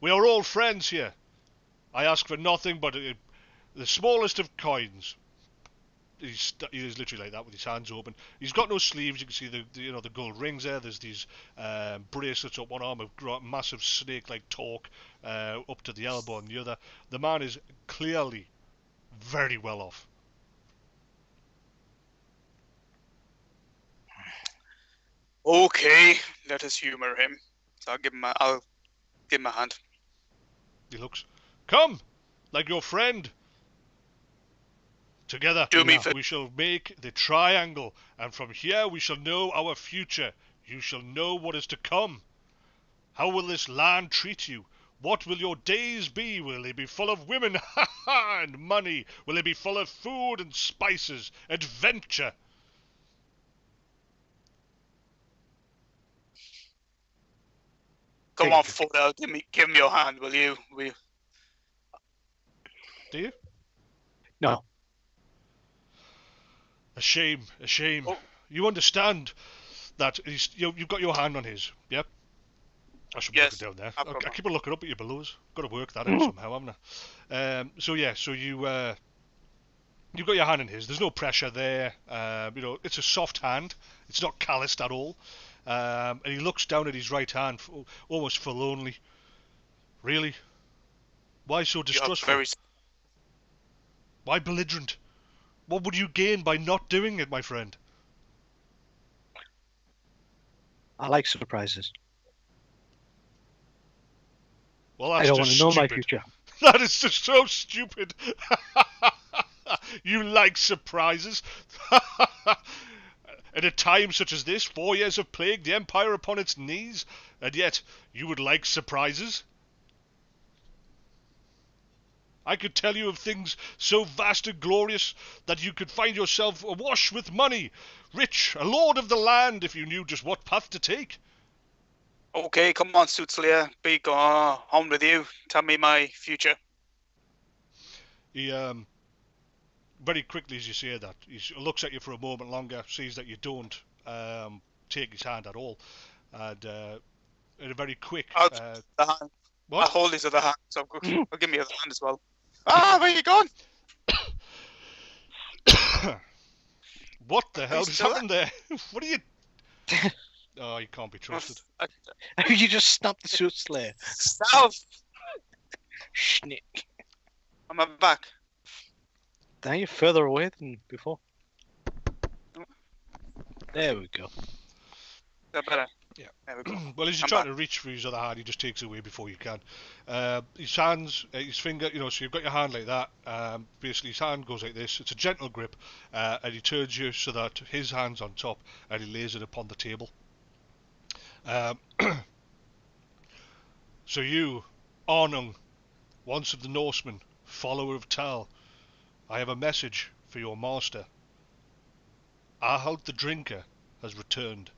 We are all friends here. I ask for nothing but the smallest of coins. He is literally like that with his hands open. He's got no sleeves. You can see the gold rings there. There's these bracelets up one arm, a massive snake-like torque up to the elbow on the other. The man is clearly very well off. Okay, let us humor him. So I'll give him a hand. He looks. Come, like your friend. Together we shall make the triangle, and from here we shall know our future. You shall know what is to come. How will this land treat you? What will your days be? Will they be full of women and money? Will they be full of food and spices, adventure? Come on, Fordel, give me your hand, will you? Do you? No. A shame, a shame. Oh. You understand that you've got your hand on his, yep? I should Yes, look it down there. I've got I mine. keep on looking up at your belows. Got to work that out somehow, haven't I? So you've got your hand in his. There's no pressure there. It's a soft hand. It's not calloused at all. And he looks down at his right hand, almost forlornly. Really? Why so distrustful? Why belligerent? What would you gain by not doing it, my friend? I like surprises. Well, that's I don't just want to know my stupid. future. That is just so stupid. You like surprises. At a time such as this, 4 years have plagued the Empire upon its knees, and yet you would like surprises? I could tell you of things so vast and glorious that you could find yourself awash with money, rich, a lord of the land, if you knew just what path to take. Okay, come on, Suit Slayer. Be on with you. Tell me my future. He, very quickly as you say that, he looks at you for a moment longer, sees that you don't take his hand at all, and in a very quick... The hand. What? I'll hold his other hand, so I'll give me the other hand as well. Ah, where are you going? What the hell you just still happened there? What are you... Oh, you can't be trusted. You just snapped the suit slayer. South! Schnick. I'm back. Now you're further away than before. There we go. Is that better? Yeah. There we go. Well, as you're I'm trying back. to reach for his other hand, he just takes it away before you can. His hands, his finger, so you've got your hand like that. Basically, his hand goes like this. It's a gentle grip, and he turns you so that his hand's on top, and he lays it upon the table. So you, Arnung, once of the Norsemen, follower of Tal, I have a message for your master. Ahalt the Drinker has returned.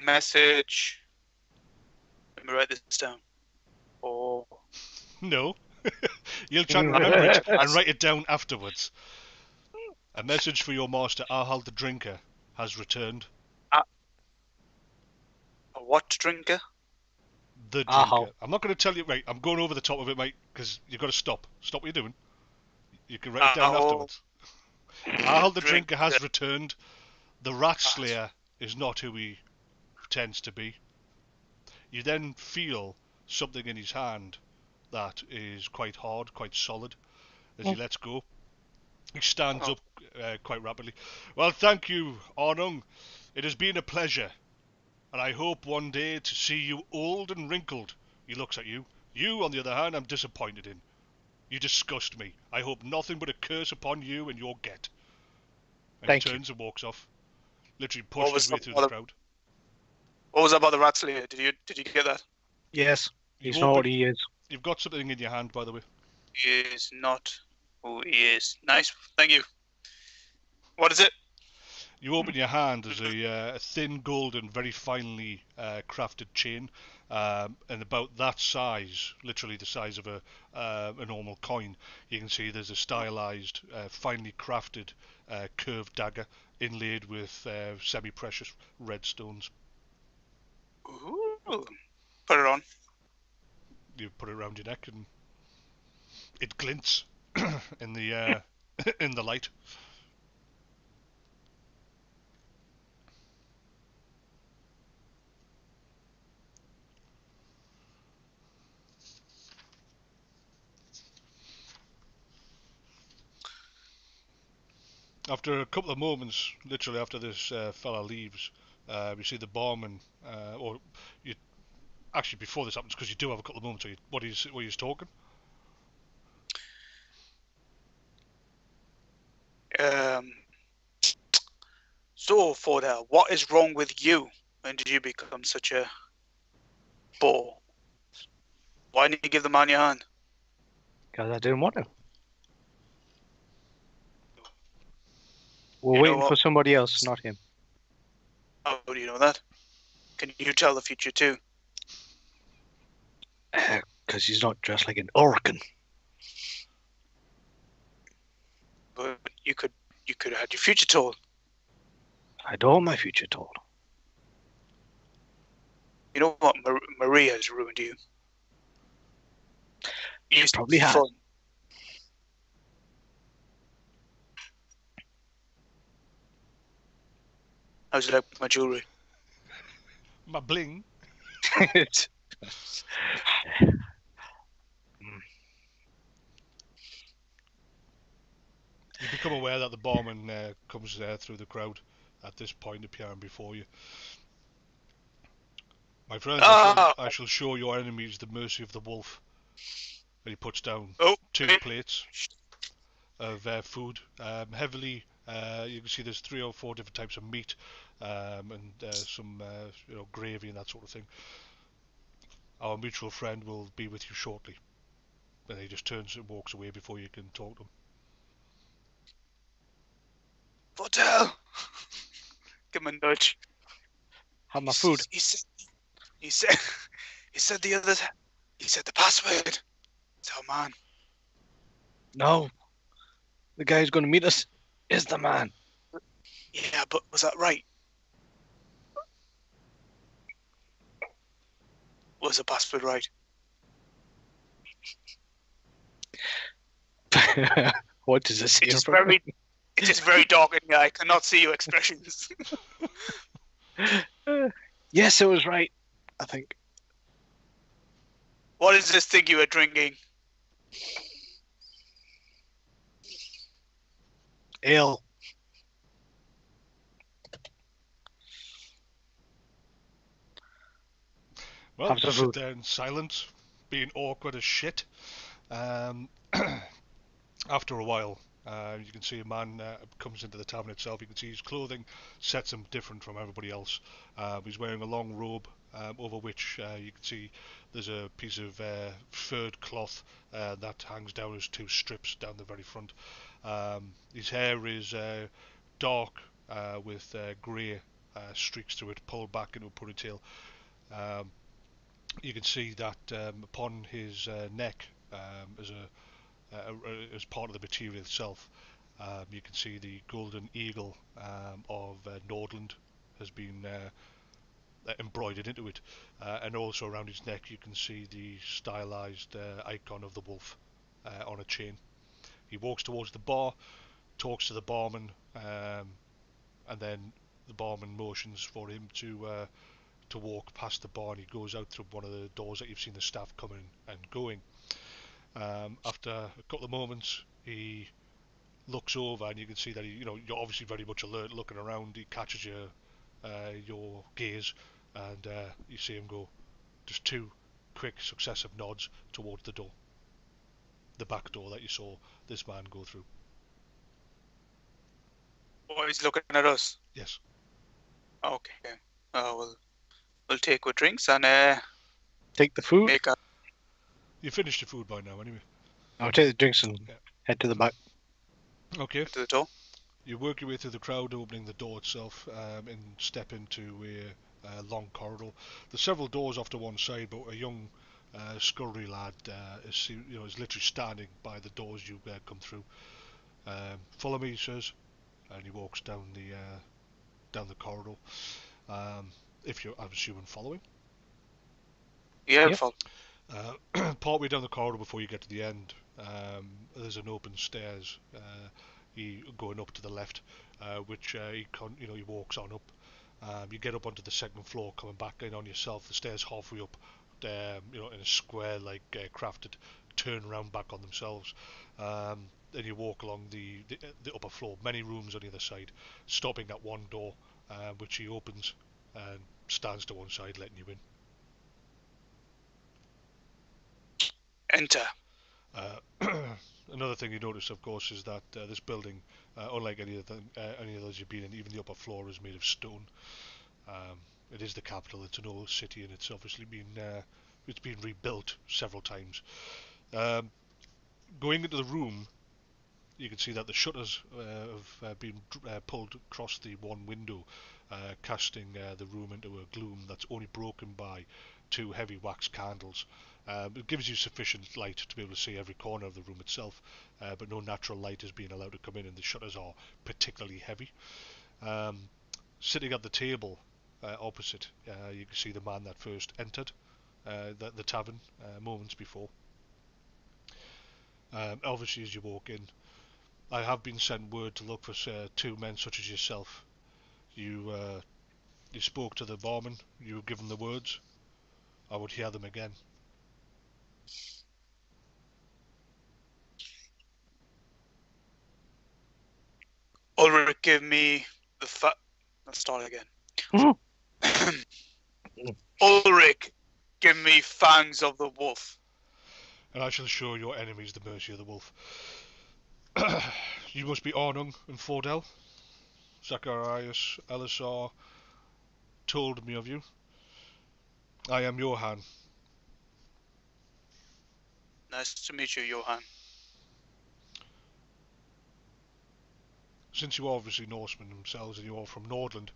Message. Let me write this down. Oh. No. You'll try to remember it and write it down afterwards. A message for your master, Ahalt the Drinker, has returned. what drinker? The Aho. drinker. I'm not going to tell you. Right, I'm going over the top of it, mate, because you've got to stop. Stop what you're doing. You can write it down Aho. afterwards. Ahal the drinker has Drinker. returned. The rat slayer is not who he pretends to be. You then feel something in his hand that is quite hard, quite solid, as he lets go. He stands up quite rapidly. Well, thank you, Arnung. It has been a pleasure, and I hope one day to see you old and wrinkled. He looks at you. You, on the other hand, I'm disappointed in. You disgust me. I hope nothing but a curse upon you and your get. And Thank he you. turns and walks off. Literally What pushed was his way the through other- the crowd. What was that about the rat slayer? Did you get that? Yes, You he's not open- what he is. You've got something in your hand, by the way. He is not who he is. Nice. Thank you. What is it? You open your hand, there's a thin golden, very finely crafted chain, and about that size, literally the size of a normal coin. You can see there's a stylized, finely crafted curved dagger inlaid with semi-precious red stones. Ooh. Put it on. You put it around your neck and it glints in the in the light. After a couple of moments, literally after this fella leaves, you see the barman, or you actually before this happens, because you do have a couple of moments. What he's talking. Um. So, Fordel, what is wrong with you? When did you become such a bore? Why didn't you give the man your hand? Because I didn't want to. We're You know waiting for what? somebody else, not him. How do you know that? Can you tell the future too? Because he's not dressed like an Ulrican. But you could have had your future told. I don't want my future told. You know what? Maria has ruined you. You used to probably be has. fun. How's it like my jewelry? My bling. You become aware that the barman comes through the crowd at this point, appearing before you. My friends, I shall show your enemies the mercy of the wolf. And he puts down Oh, 2 plates of food, heavily. You can see there's 3 or 4 different types of meat, and some gravy and that sort of thing. Our mutual friend will be with you shortly. And he just turns and walks away before you can talk to him. Fordel! Give him a nudge. Have my food. He said the others. He said the password. Tell man. No. The guy who's going to meet us is the man. Yeah, but was that right? Was the password right? What does it say? It is very dark in here. I cannot see your expressions. Yes, it was right. I think. What is this thing you are drinking? Ale. Well, Have you some sit food. there in silence, being awkward as shit. After a while, you can see a man comes into the tavern itself. You can see his clothing sets him different from everybody else. He's wearing a long robe over which you can see there's a piece of furred cloth that hangs down as 2 strips down the very front. His hair is dark with grey streaks through it, pulled back into a ponytail. You can see that upon his neck, as part of the material itself, you can see the golden eagle of Nordland has been embroidered into it, and also around his neck you can see the stylized icon of the wolf on a chain. He walks towards the bar, talks to the barman, and then the barman motions for him to walk past the bar, and he goes out through one of the doors that you've seen the staff coming and going. After a couple of moments, he looks over, and you can see that you're obviously very much alert, looking around. He catches your gaze, and you see him go just two quick successive nods towards the door, the back door that you saw this man go through. Oh, he's looking at us. Yes. Okay. We'll take our drinks and Take the food. make a. You finished your food by now, anyway. I'll take the drinks and head to the back. Okay. To the door. You work your way through the crowd, opening the door itself, and step into a long corridor. There's several doors off to one side, but a young scurry lad is literally standing by the doors you come through. Follow me, he says, and he walks down the corridor. If you're, I'm assuming, following. Yeah, Yep. follow. Partway down the corridor before you get to the end, there's an open stairs. Going up to the left, which he walks on up. You get up onto the second floor, coming back in on yourself. The stairs halfway up, in a square like crafted, turn around back on themselves. Then you walk along the upper floor, many rooms on the other side, stopping at one door, which he opens and stands to one side, letting you in. Enter. Another thing you notice, of course, is that this building, unlike any others you've been in, even the upper floor is made of stone. It is the capital. It's an old city, and it's obviously been rebuilt several times. Going into the room, you can see that the shutters have been pulled across the one window, casting the room into a gloom that's only broken by two heavy wax candles. It gives you sufficient light to be able to see every corner of the room itself, but no natural light is being allowed to come in, and the shutters are particularly heavy. Sitting at the table opposite, you can see the man that first entered the tavern moments before. Obviously, as you walk in, I have been sent word to look for two men such as yourself. You spoke to the barman. You were given the words. I would hear them again. Ulric, give me the Let's start again. Ulric, give me fangs of the wolf. And I shall show your enemies the mercy of the wolf. You must be Arnung and Fordel. Zacharias Elisar told me of you. I am Johann. Nice to meet you, Johann. Since you are obviously Norsemen themselves and you are from Nordland,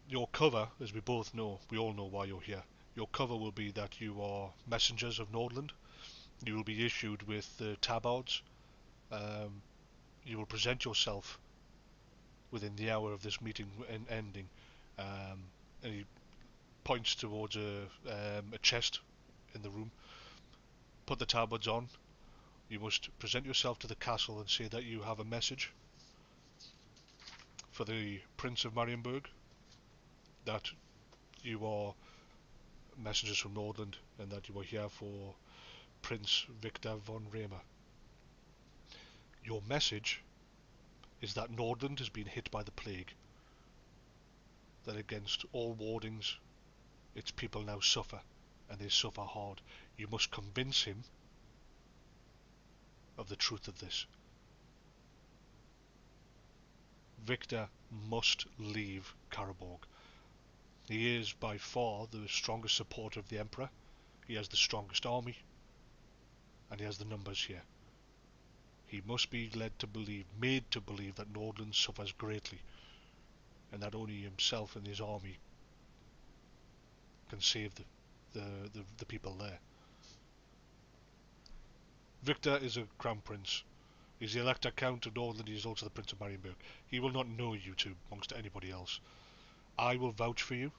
your cover, as we both know, we all know why you're here. Your cover will be that you are messengers of Nordland. You will be issued with tabards. You will present yourself within the hour of this meeting ending. And he points towards a chest in the room. Put the tabards on. You must present yourself to the castle and say that you have a message for the Prince of Marienburg, that you are messengers from Nordland and that you are here for Prince Victor von Rhamer. Your message is that Nordland has been hit by the plague, that against all wardings its people now suffer, and they suffer hard. You must convince him of the truth of this. Victor must leave Carroburg. He is by far the strongest supporter of the Emperor. He has the strongest army, and he has the numbers here. He must be made to believe that Nordland suffers greatly, and that only himself and his army can save the people there. Victor is a crown prince. He's the Elector Count of Nordland. He is also the Prince of Marienburg. He will not know you two amongst anybody else. I will vouch for you,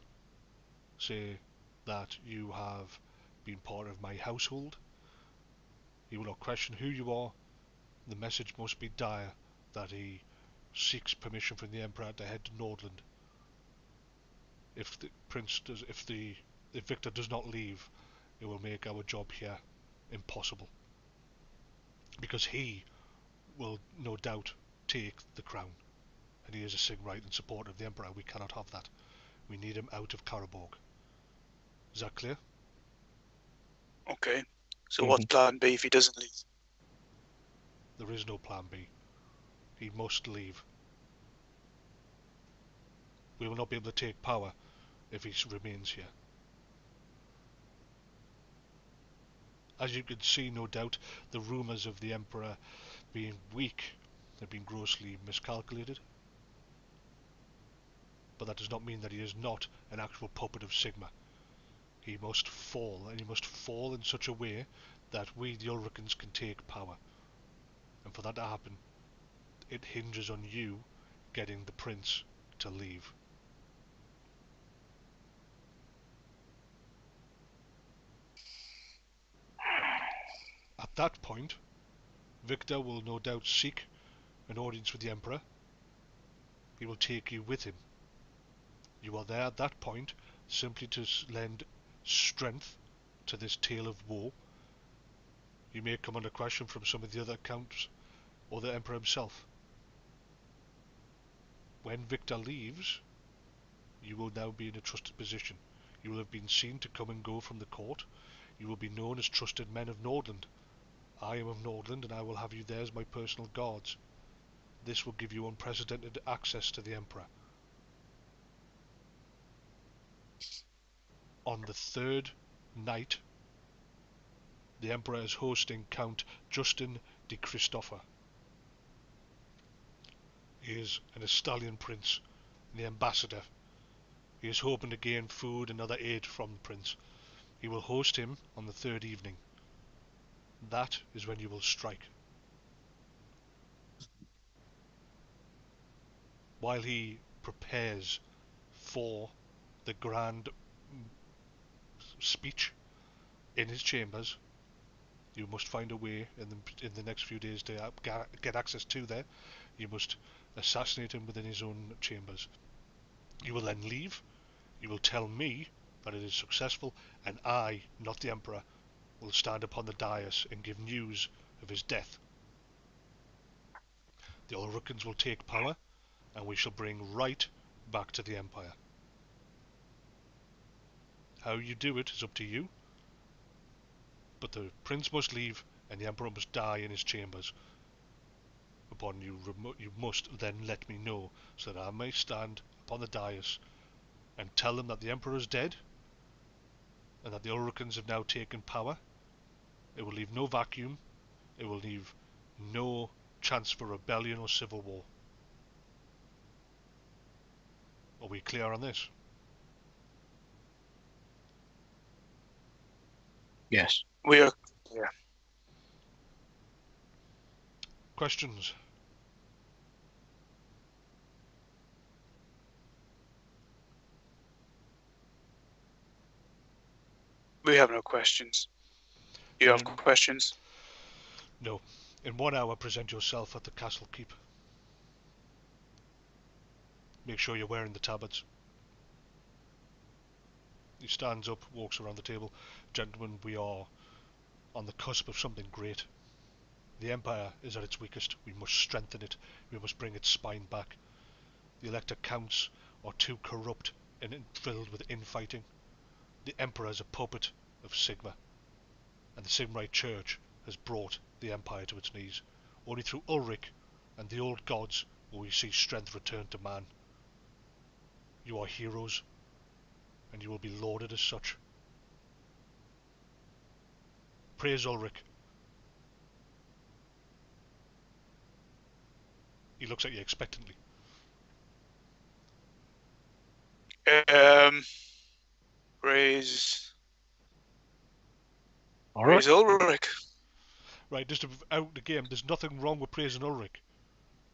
say that you have been part of my household. He will not question who you are. The message must be dire that he seeks permission from the Emperor to head to Nordland. If Victor does not leave, it will make our job here impossible. Because he will no doubt take the crown, and he is a Sigmrite and supporter of the Emperor. We cannot have that. We need him out of Carroburg. Is that clear? Okay. So what's plan B if he doesn't leave? There is no plan B. He must leave. We will not be able to take power if he remains here. As you can see, no doubt, the rumours of the Emperor being weak have been grossly miscalculated. But that does not mean that he is not an actual puppet of Sigma. He must fall, and he must fall in such a way that we, the Ulricans, can take power. And for that to happen, it hinges on you getting the prince to leave. At that point, Victor will no doubt seek an audience with the Emperor. He will take you with him. You are there at that point simply to lend strength to this tale of woe. You may come under question from some of the other counts or the Emperor himself. When Victor leaves, you will now be in a trusted position. You will have been seen to come and go from the court. You will be known as trusted men of Nordland. I am of Nordland, and I will have you there as my personal guards. This will give you unprecedented access to the Emperor. On the third night, the Emperor is hosting Count Justin de Christopher. He is an Estalian prince, and the ambassador. He is hoping to gain food and other aid from the prince. He will host him on the third evening. That is when you will strike. While he prepares for the grand speech in his chambers, you must find a way in the next few days to get access to there. You must assassinate him within his own chambers. You will then leave. You will tell me that it is successful, and I, not the Emperor, will stand upon the dais and give news of his death. The Ulricans will take power, and we shall bring right back to the Empire. How you do it is up to you, but the prince must leave, and the Emperor must die in his chambers. Upon you must then let me know, so that I may stand upon the dais and tell them that the Emperor is dead, and that the Ulricans have now taken power. It will leave no vacuum. It will leave no chance for rebellion or civil war. Are we clear on this? Yes. We are. Yeah. Questions? We have no questions. You have Mm. questions? No. In 1 hour, present yourself at the castle keep. Make sure you're wearing the tabards. He stands up, walks around the table. Gentlemen, we are on the cusp of something great. The Empire is at its weakest. We must strengthen it. We must bring its spine back. The Elector Counts are too corrupt and filled with infighting. The Emperor is a puppet of Sigma, and the Sigmarite Church has brought the Empire to its knees. Only through Ulric and the old gods will we see strength return to man. You are heroes, and you will be lauded as such. Praise Ulric. He looks at you expectantly. Praise Alright. Ulric. Right, just to out the game, there's nothing wrong with praising Ulric.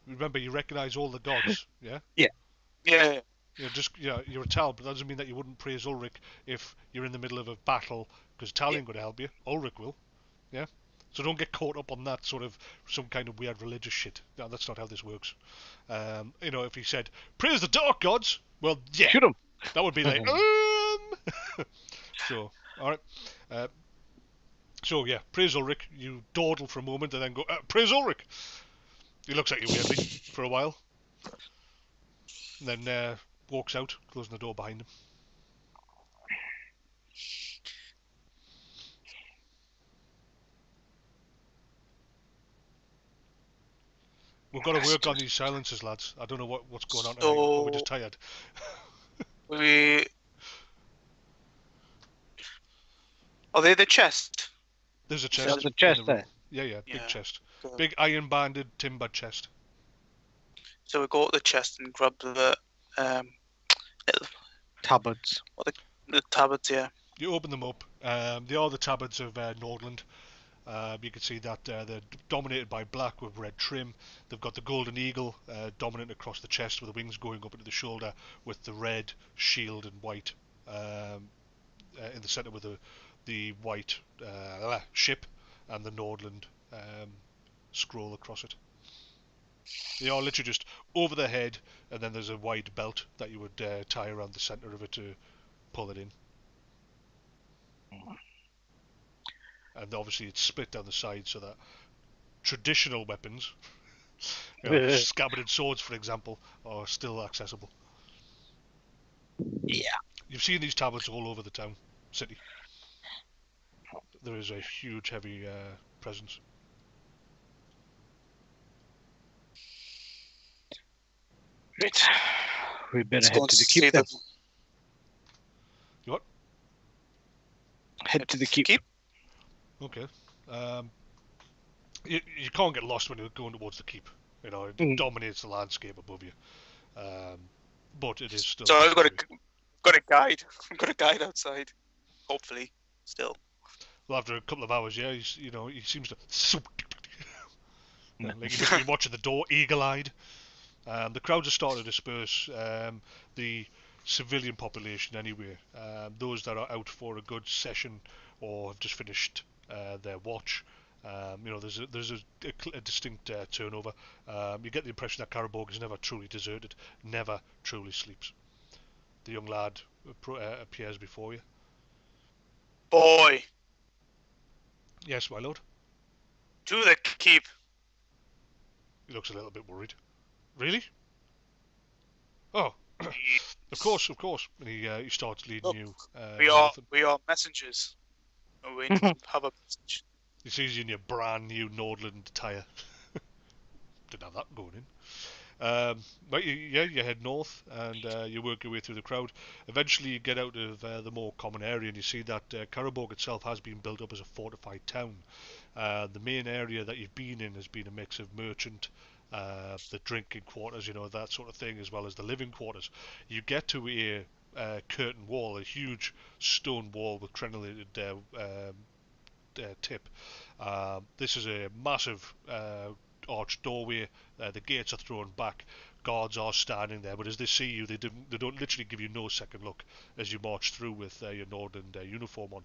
Remember, you recognise all the gods, yeah? Yeah. Yeah. You're a Tal, but that doesn't mean that you wouldn't praise Ulric if you're in the middle of a battle, because Tal ain't going to help you. Ulric will. Yeah. So don't get caught up on that sort of some kind of weird religious shit. No, that's not how this works. If he said praise the dark gods, well, yeah, Shoot him. that would be like So, all right. So yeah, praise Ulric. You dawdle for a moment and then go praise Ulric. He looks at you weirdly for a while, and then walks out, closing the door behind him. We've got to work on these silences, lads. I don't know what's going on tonight, but we're just tired. Are they the chest? There's a chest. There's a chest in the room. there. Yeah, big chest. Good. Big iron-banded, timbered chest. So we go to the chest and grab the little Tabards. the tablets, yeah. You open them up. They are the tabards of Nordland. You can see that they're dominated by black with red trim. They've got the golden eagle dominant across the chest with the wings going up into the shoulder, with the red shield and white in the centre with the white ship and the Nordland scroll across it. They are literally just over the head, and then there's a wide belt that you would tie around the centre of it to pull it in. And obviously it's split down the side so that traditional weapons, scabbarded swords for example, are still accessible. Yeah. You've seen these tablets all over the town, city. There is a huge heavy presence. Right. We better Let's head go to the and see keep then. You what? Head to the keep. Okay. You can't get lost when you're going towards the keep. It dominates the landscape above you. But it is still. So I've got a guide. I've got a guide outside. Hopefully, still. Well, after a couple of hours, yeah, he seems to. Like he must be watching the door, eagle-eyed. The crowds are starting to disperse. The civilian population, anyway, those that are out for a good session or have just finished their watch. There's a distinct turnover. You get the impression that Carroburg is never truly deserted, never truly sleeps. The young lad appears before you. Boy, Yes, my lord. to the keep. He looks a little bit worried. Really? Oh, of course. And he starts leading you. We are messengers. We have a message. He sees you in your brand new Nordland attire. Didn't have that going in. But you head north and you work your way through the crowd. Eventually you get out of the more common area and you see that Carroburg itself has been built up as a fortified town. The main area that you've been in has been a mix of merchant, the drinking quarters, that sort of thing, as well as the living quarters. You get to a curtain wall, a huge stone wall with crenellated tip. This is a massive arched doorway. The gates are thrown back. Guards are standing there, but as they see you, they don't literally give you no second look as you march through with your Nordland uniform on.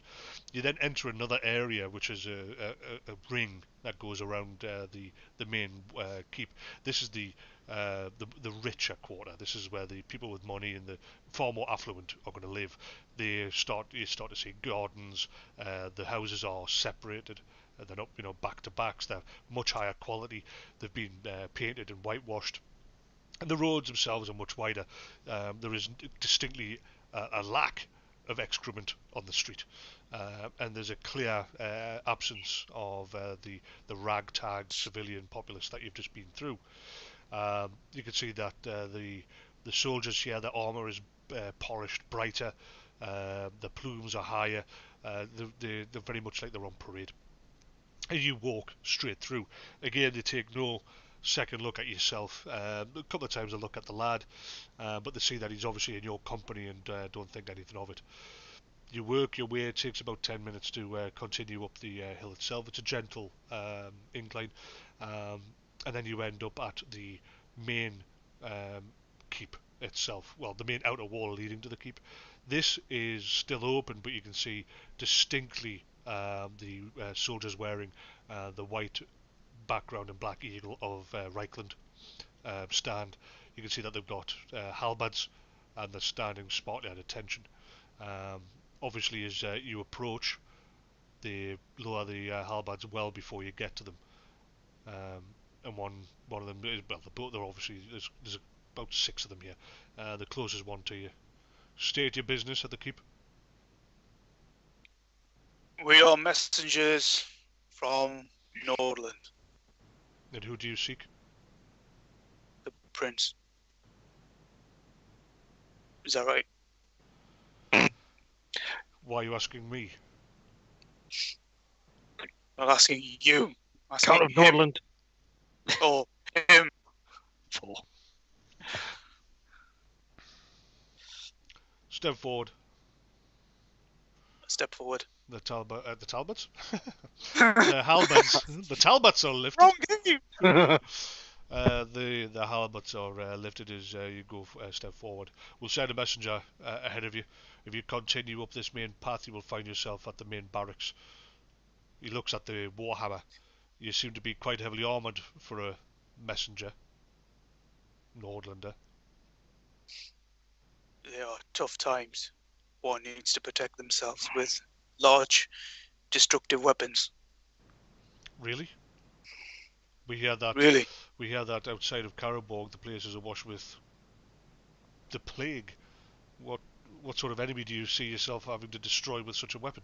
You then enter another area, which is a ring that goes around the main keep. This is the richer quarter. This is where the people with money and the far more affluent are going to live. You start to see gardens. The houses are separated. They're not, back to backs. They're much higher quality. They've been painted and whitewashed. And the roads themselves are much wider. There is distinctly a lack of excrement on the street, and there's a clear absence of the ragtag civilian populace that you've just been through. You can see that the soldiers here, their armour is polished, brighter. The plumes are higher. They're very much like they're on parade. And you walk straight through. Again, they take no second look at yourself. A couple of times they look at the lad, but they see that he's obviously in your company and don't think anything of it. You work your way. It takes about 10 minutes to continue up the hill itself. It's a gentle incline, and then you end up at the main keep itself. Well, the main outer wall leading to the keep. This is still open, but you can see distinctly the soldiers wearing the white background and black eagle of Reichland stand. You can see that they've got halberds and they're standing smartly at attention. Obviously, as you approach, they lower the halberds well before you get to them. And one of them is, well, they're obviously, there's about 6 of them here. The closest one to you. State your business at the keep. We are messengers from Nordland, And who do you seek? the prince. Is that right? Why are you asking me? I'm asking you. I'm asking Count of him. Nordland. Oh, him. 4. Step forward. Step forward. The Talbots? The halberds. The Talbots are lifted. Wrong game. The halberds are lifted as you go a step forward. We'll send a messenger ahead of you. If you continue up this main path, you will find yourself at the main barracks. He looks at the warhammer. You seem to be quite heavily armoured for a messenger. Nordlander. They are tough times. One needs to protect themselves with large, destructive weapons. Really? We hear that. Really? We hear that outside of Carroburg, the place is awash with the plague. What sort of enemy do you see yourself having to destroy with such a weapon?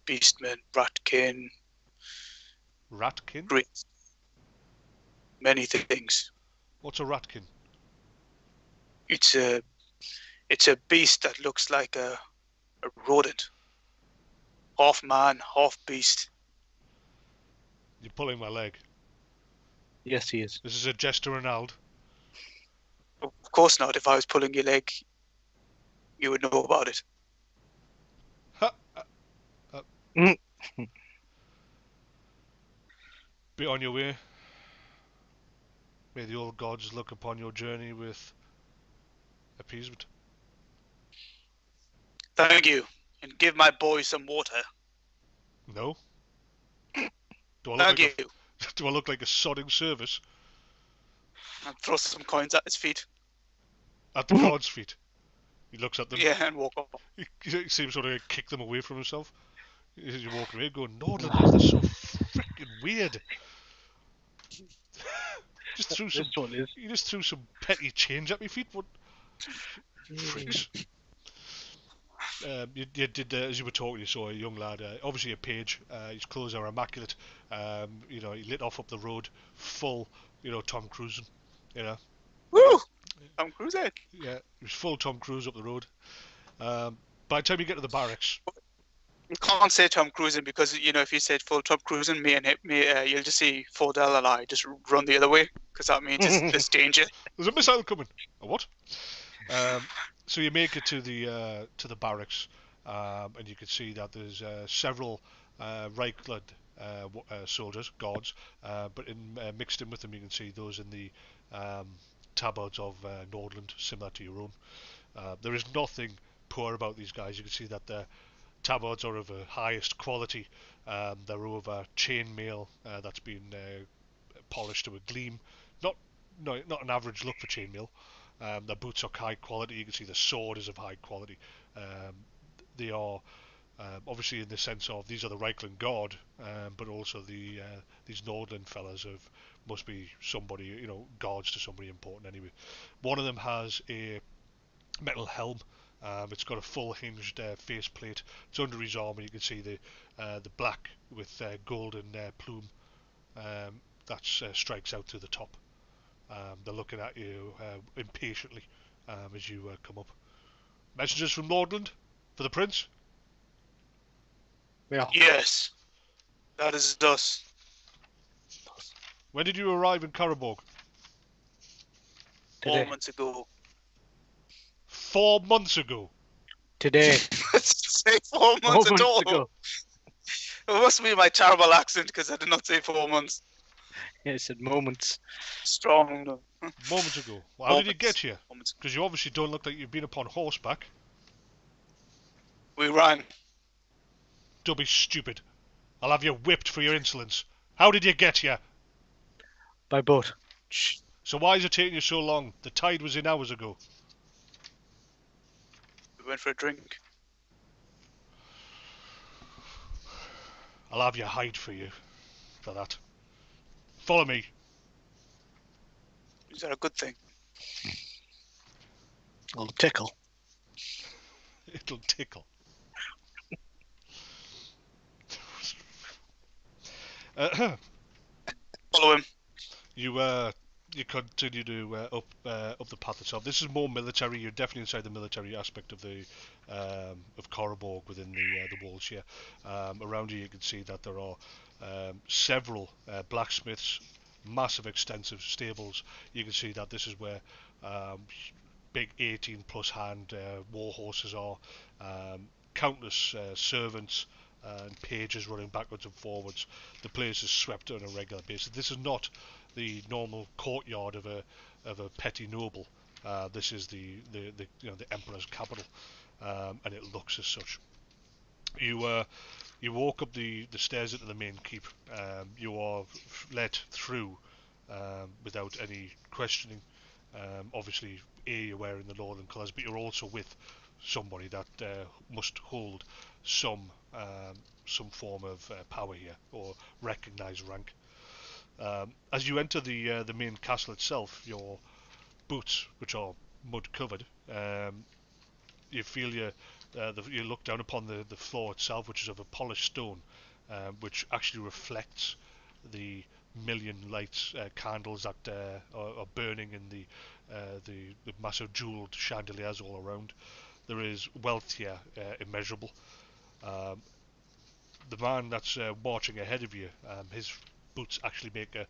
Beastmen, ratkin, Ratkin? great, many things. What's a ratkin? It's a beast that looks like a rodent. Half man, half beast. You're pulling my leg. Yes, he is. This is a Jester Ronald. Of course not. If I was pulling your leg, you would know about it. Be on your way. May the old gods look upon your journey with appeasement. Thank you. And give my boy some water. No? Do I look Thank like you. do I look like a sodding service? And throw some coins at his feet. At the god's feet. He looks at them. Yeah, and walk off. He seems sort of kick them away from himself. As you walk away, going, Nordlanders, they're so freaking weird. Just threw some. This one is. You just threw some petty change at my feet. What? Freaks. You did, as you were talking, you saw a young lad, obviously a page. His clothes are immaculate. He lit off up the road, full, Tom Cruising. Woo! I'm cruising. Yeah, he was full Tom Cruise up the road. By the time you get to the barracks, You can't say Tom Cruising because if you said full Tom Cruising, you'll just see Fordel and I just run the other way because that means there's danger. there's a missile coming. A what? So you make it to the barracks, and you can see that there's several Reichland soldiers, guards, but mixed in with them you can see those in the tabards of Nordland, similar to your own. There is nothing poor about these guys. You can see that their tabards are of the highest quality. They're over chainmail that's been polished to a gleam. Not an average look for chainmail. Their boots are high quality. You can see the sword is of high quality. They are obviously in the sense of these are the Reichland Guard, but also these Nordland fellas must be somebody, guards to somebody important anyway. One of them has a metal helm. It's got a full hinged faceplate. It's under his arm, and you can see the black with golden plume that strikes out to the top. They're looking at you impatiently as you come up. Messengers from Nordland for the prince? Yeah. Yes, that is us. When did you arrive in Carroburg? 4 Today. months ago. 4 months ago. Today. Let's say 4 months at all. ago. It must be my terrible accent because I did not say 4 months. Yeah, it said moments. Strong. Moments ago. Well, how did you get here? Moments. Because you obviously don't look like you've been upon horseback. We ran. Don't be stupid. I'll have you whipped for your insolence. How did you get here? By boat. Shh. So why is it taking you so long? The tide was in hours ago. We went for a drink. I'll have you hide for you. For that. Follow me. Is that a good thing? A little tickle. It'll tickle. Follow him. You continue to up the path itself. This is more military. You're definitely inside the military aspect of the of Carroburg within the walls here. Around you can see that there are several blacksmiths, massive extensive stables. You can see that this is where big 18 plus hand war horses are. Countless servants and pages running backwards and forwards. The place is swept on a regular basis. This is not the normal courtyard of a petty noble. This is the emperor's capital, and it looks as such. You walk up the stairs into the main keep. You are let through without any questioning. Obviously, you're wearing the northern colours, but you're also with somebody that must hold some form of power here or recognised rank. As you enter the main castle itself, your boots, which are mud covered, you feel you look down upon the floor itself, which is of a polished stone, which actually reflects the million lights candles that are burning in the massive jeweled chandeliers all around. There is wealth here, immeasurable. The man that's marching ahead of you, his boots actually make a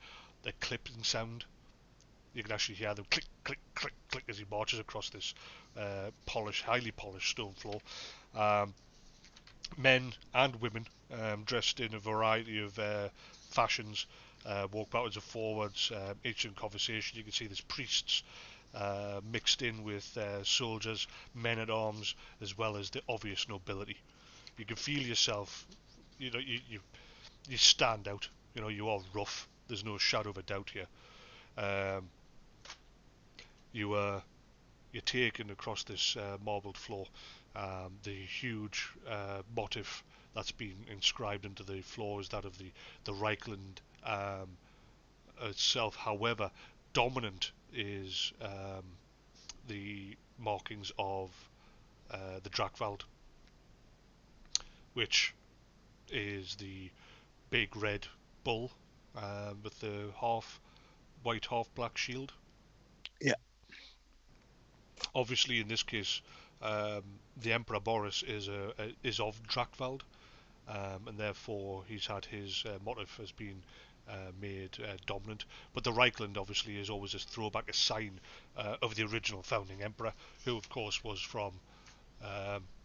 clipping sound. You can actually hear them click, click, click, click as he marches across this highly polished stone floor. Men and women, dressed in a variety of fashions, walk backwards and forwards, each in conversation. You can see there's priests mixed in with soldiers, men at arms, as well as the obvious nobility. You can feel yourself, you stand out. You are rough. There's no shadow of a doubt here. You're taken across this marbled floor. The huge motif that's been inscribed into the floor is that of the Reichland itself. However, dominant is the markings of the Drakwald, which is the big red bull with the half white, half black shield. Yeah. Obviously, in this case, the Emperor Boris is of Drakwald, and therefore he's had his motif has been made dominant. But the Reichland obviously is always a throwback, a sign of the original founding emperor, who of course was from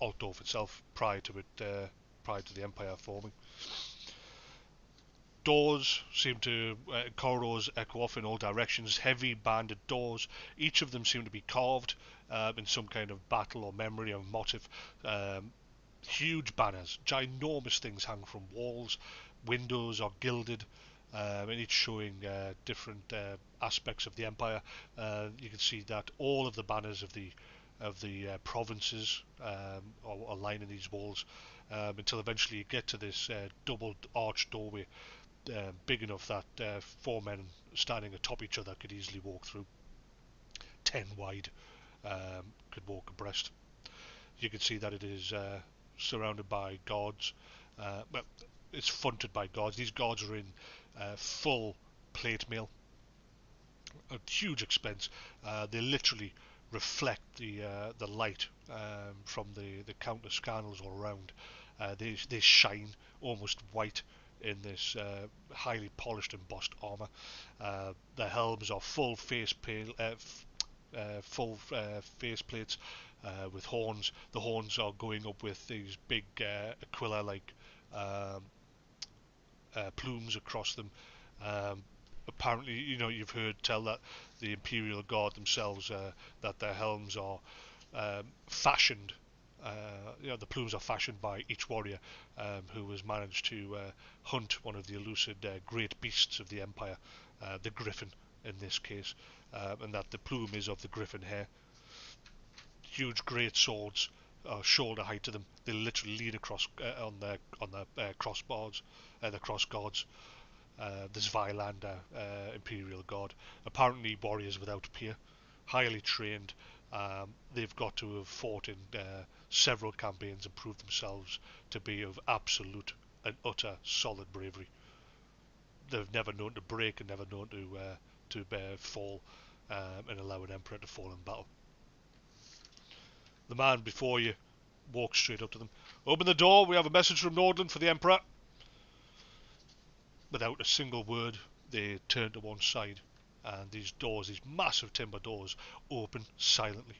Altdorf itself prior to the empire forming. Doors seem to corridors echo off in all directions. Heavy banded doors. Each of them seem to be carved in some kind of battle or memory or motive. Huge banners, ginormous things hang from walls. Windows are gilded, and each showing different aspects of the empire. You can see that all of the banners of the provinces are lining these walls until eventually you get to this double arched doorway. Big enough that 4 men standing atop each other could easily walk through. 10 wide could walk abreast. You can see that it is surrounded by guards. Well, it's fronted by guards. These guards are in full plate mail, a huge expense. They literally reflect the light from the countless candles all around. They shine almost white in this highly polished embossed armour. The helms are full face plates with horns. The horns are going up with these big aquila-like plumes across them. apparently, you've heard tell that the Imperial Guard themselves, that their helms are fashioned. The plumes are fashioned by each warrior who has managed to hunt one of the elusive great beasts of the Empire, the Griffin in this case, and that the plume is of the Griffin hair. Huge great swords, shoulder height to them. They literally lean across on their crossbars, the cross guards. The Zweilander Imperial Guard, apparently warriors without peer, highly trained. They've got to have fought in several campaigns and proved themselves to be of absolute and utter solid bravery. They've never known to break and never known to fall and allow an emperor to fall in battle. The man before you walks straight up to them. Open the door, we have a message from Nordland for the Emperor. Without a single word, they turn to one side, and these massive timber doors, open silently.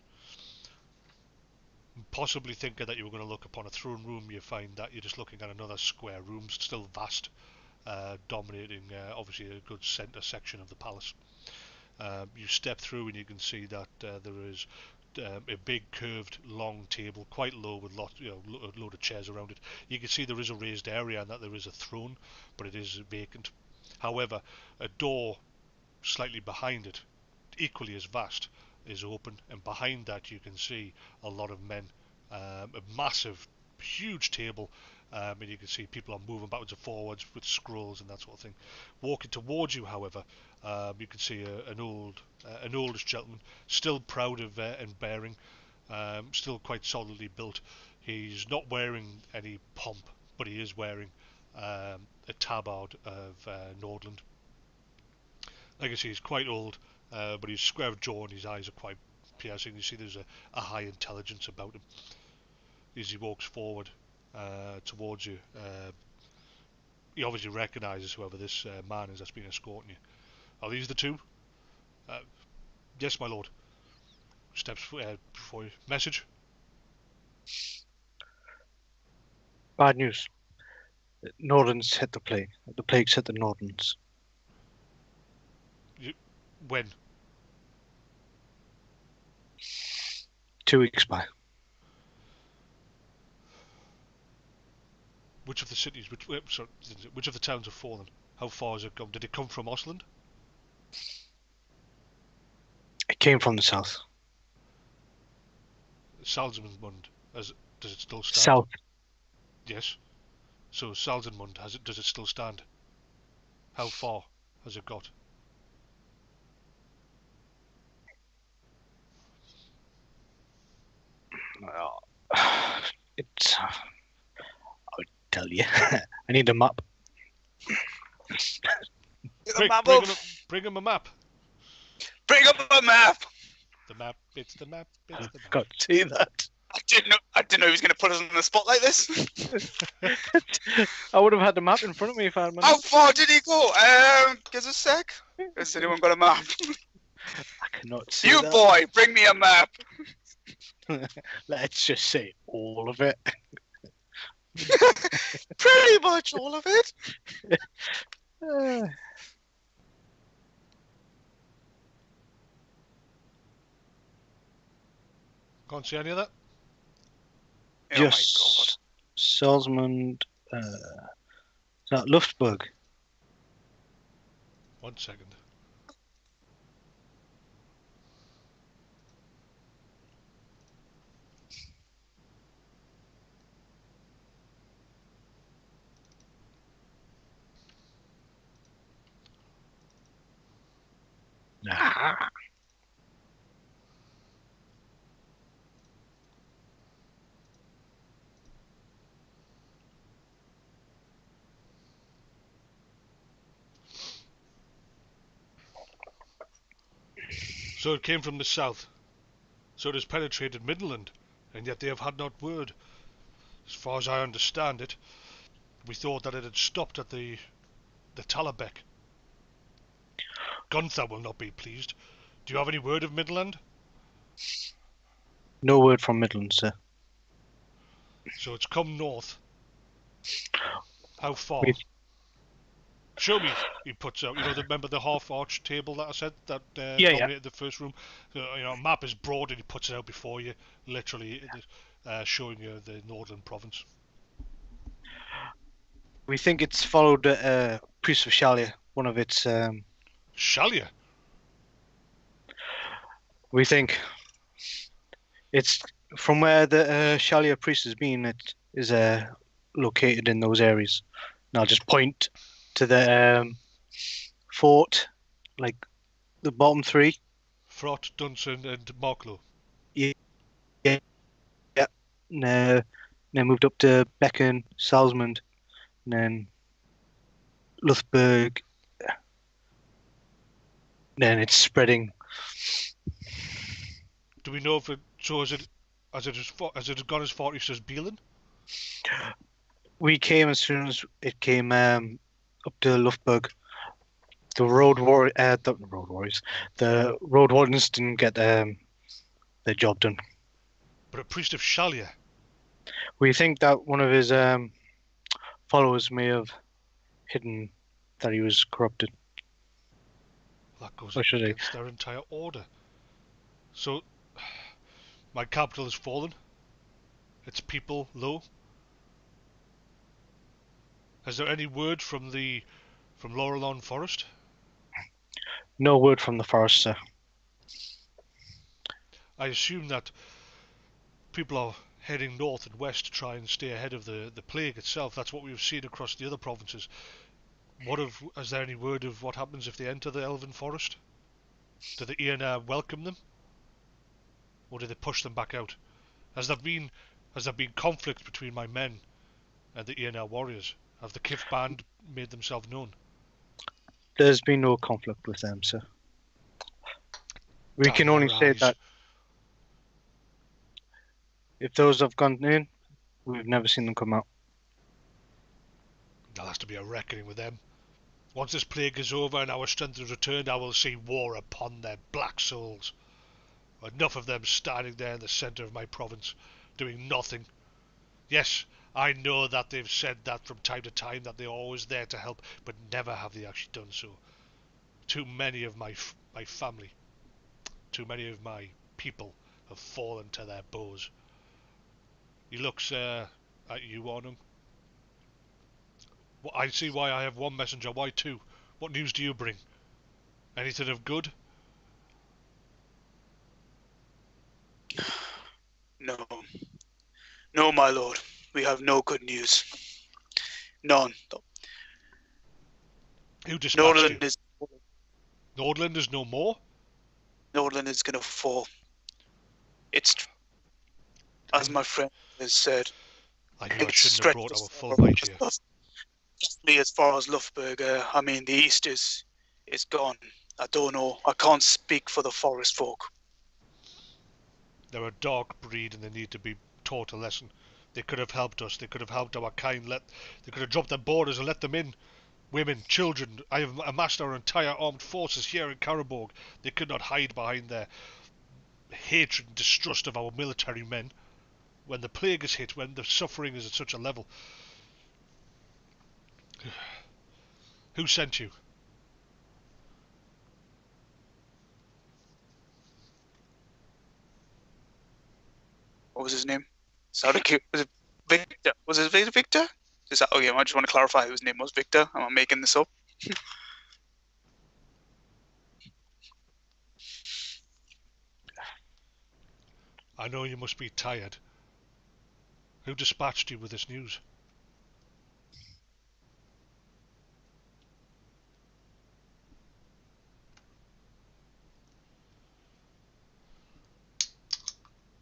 Possibly thinking that you were going to look upon a throne room, you find that you're just looking at another square room, still vast, dominating obviously a good centre section of the palace. You step through and you can see that there is a big curved long table, quite low, with a load of chairs around it. You can see there is a raised area and that there is a throne, but it is vacant. However, a door slightly behind it, equally as vast, is open, and behind that you can see a lot of men, a massive, huge table, and you can see people are moving backwards and forwards with scrolls and that sort of thing. Walking towards you, however, you can see an oldish gentleman, still proud of and bearing, still quite solidly built. He's not wearing any pomp, but he is wearing a tabard of Nordland. Like I say, he's quite old, but he's square of jaw and his eyes are quite piercing. You see there's a high intelligence about him. As he walks forward towards you, he obviously recognises whoever this man is that's been escorting you. Are these the two? Yes, my lord. Steps before you. Message? Bad news. Nordens hit the plague. The plague's hit the Nordens. When? 2 weeks by. Which of the cities, which of the towns have fallen? How far has it come? Did it come from Ostland? It came from the south. Salzmund, does it still stand? South. Yes. So Salzmund, does it still stand? How far has it got? Well, it's. I would tell you. I need a map. Bring him a map. Bring up a map. The map. It's the map. It's the map. Can't see that. I didn't know he was going to put us on the spot like this. I would have had the map in front of me if I had my. How far did he go? Give us a sec. Has anyone got a map? I cannot see You that. boy, bring me a map. Let's just say all of it. Pretty much all of it. Can't see any of that. Just Salzmund. Is that Luftburg? 1 second. Nah. So it came from the south. So it has penetrated Midland, and yet they have had not word. As far as I understand it, we thought that it had stopped at the Talabek. Gunther will not be pleased. Do you have any word of Midland? No word from Midland, sir. So it's come north. How far? Show me. He puts out. Remember the half-arch table that I said that Yeah. dominated the first room. So, map is broad and he puts it out before you, literally showing you the northern province. We think it's followed Priest of Shalia, one of its. Shalia. We think it's from where the Shalia priest has been. It is located in those areas. And I'll just point to the fort, like the bottom three. Frot, Dunson, and Marklow. Yeah. And, then moved up to Becken, Salzmund, and then Luthberg. Then it's spreading. Do we know if it? So has it gone as far east as Beelen? We came as soon as it came up to Luthberg. The road warriors, the road wardens didn't get their job done. But a priest of Shalia. We think that one of his followers may have hidden that he was corrupted. That goes Or should I? against their entire order. So, my capital has fallen. Its people low. Is there any word from Laurelon Forest? No word from the forest, sir. I assume that people are heading north and west to try and stay ahead of the plague itself. That's what we've seen across the other provinces. Is there any word of what happens if they enter the Elven Forest? Do the Iana welcome them? Or do they push them back out? Has there been conflict between my men and the Iana warriors? Have the Kif band made themselves known? There's been no conflict with them, sir. We can only say that if those have gone in, we've never seen them come out. There'll have to be a reckoning with them. Once this plague is over and our strength is returned, I will see war upon their black souls. Enough of them standing there in the centre of my province, doing nothing. Yes, I know that they've said that from time to time, that they're always there to help, but never have they actually done so. Too many of my family, too many of my people have fallen to their bows. He looks at you, Arnung. Well, I see why I have one messenger. Why two? What news do you bring? Anything of good? No. No, my lord. We have no good news. None. Who dispatched Nordland you? Nordland is no more? Nordland is going to fall. It's, as my friend has said, I knew I shouldn't have brought our full might here. As far as Luthberg, I mean, the east is gone. I don't know. I can't speak for the forest folk. They're a dark breed and they need to be taught a lesson. They could have helped us. They could have helped our kind. They could have dropped their borders and let them in. Women, children. I have amassed our entire armed forces here in Carroburg. They could not hide behind their hatred and distrust of our military men. When the plague is hit, when the suffering is at such a level. Who sent you? What was his name? Sounded cute. Was it Victor? Was it Victor? Is that okay? I just want to clarify whose name was Victor. I'm not making this up. I know you must be tired. Who dispatched you with this news?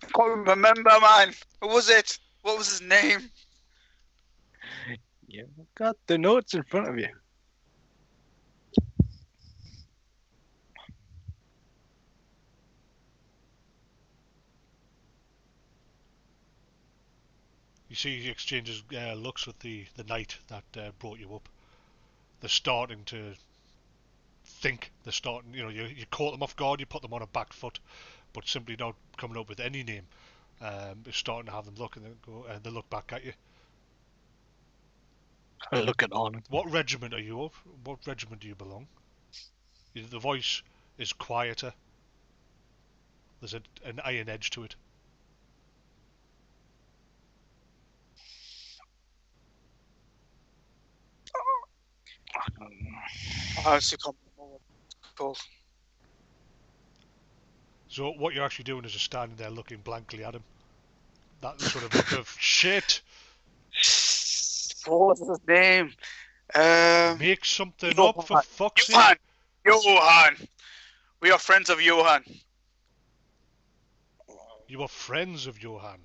I can't remember, man. Who was it? What was his name? Yeah, got the notes in front of you. You see he exchanges looks with the knight that brought you up. They're starting to think. They're starting, you caught them off guard, you put them on a back foot, but simply not coming up with any name. It's starting to have them look and then go, and they look back at you. I look at Arnung. What regiment are you of? What regiment do you belong? The voice is quieter. There's an iron edge to it. I honestly can't remember what it's called. So what you're actually doing is just standing there looking blankly at him. That sort of look of shit. What was his name? Make something Johan. up for fuck's sake. Johan! We are friends of Johan. You are friends of Johan.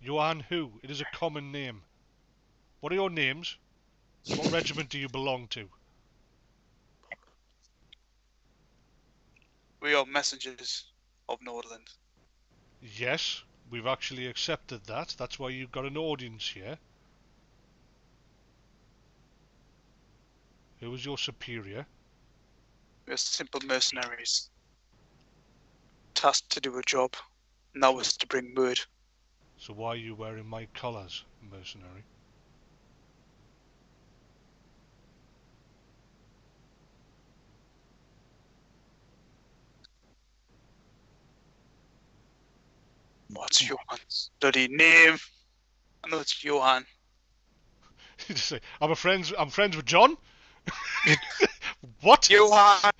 Johan who? It is a common name. What are your names? What regiment do you belong to? We are messengers of Nordland. Yes, we've actually accepted that. That's why you've got an audience here. Who is your superior? We are simple mercenaries. Tasked to do a job. And that was to bring word. So why are you wearing my colours, mercenary? What's Johan's bloody name? I know it's Johan. You just say, I'm friends with John? What? Johan!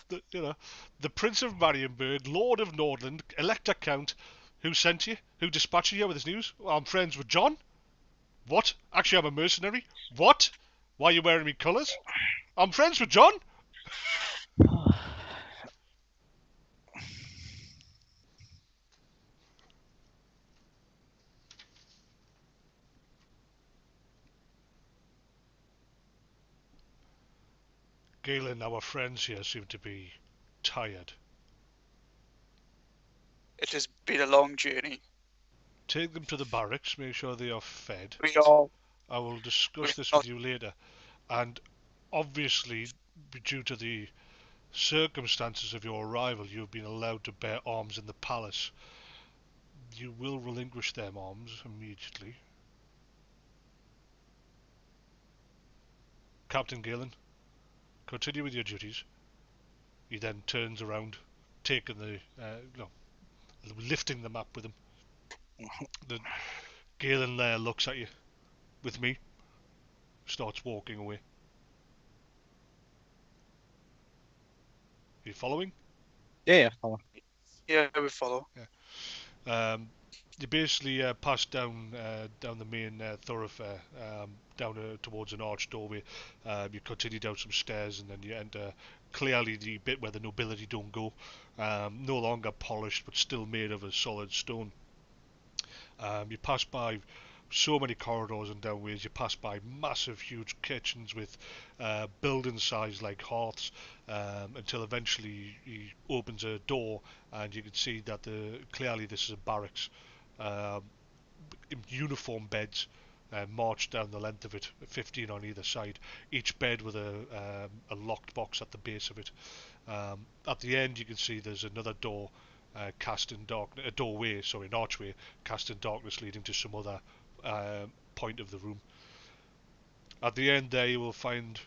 The Prince of Marienburg, Lord of Nordland, Elector Count, who sent you? Who dispatched you here with this news? Well, I'm friends with John. What? Actually, I'm a mercenary. What? Why are you wearing me colours? I'm friends with John. Galen, our friends here seem to be tired. It has been a long journey. Take them to the barracks, make sure they are fed. I will discuss this with you later. And obviously, due to the circumstances of your arrival, you have been allowed to bear arms in the palace. You will relinquish them arms immediately. Captain Galen, continue with your duties. He then turns around, taking lifting the map with him. The Galen there looks at you with me, starts walking away. Are you following? Yeah, follow. Yeah, we follow. Yeah. You basically pass down the main thoroughfare, down towards an arched doorway. You continue down some stairs, and then you enter clearly the bit where the nobility don't go. No longer polished, but still made of a solid stone. You pass by so many corridors and downways. You pass by massive, huge kitchens with building size like hearths, until eventually he opens a door, and you can see that clearly this is a barracks. Uniform beds marched down the length of it, 15 on either side, each bed with a locked box at the base of it. At the end you can see there's another door cast in darkness, an archway cast in darkness leading to some other point of the room. At the end there you will find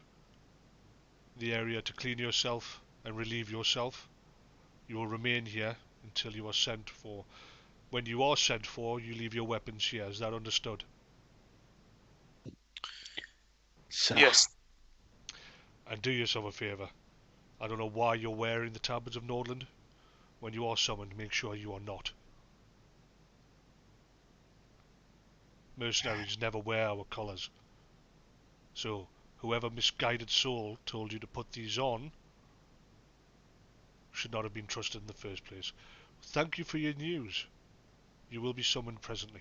the area to clean yourself and relieve yourself. You will remain here until you are sent for. When you are sent for, you leave your weapons here. Is that understood? Yes. And do yourself a favour. I don't know why you're wearing the tabards of Nordland. When you are summoned, make sure you are not. Mercenaries never wear our colours. So, whoever misguided soul told you to put these on should not have been trusted in the first place. Thank you for your news. You will be summoned presently.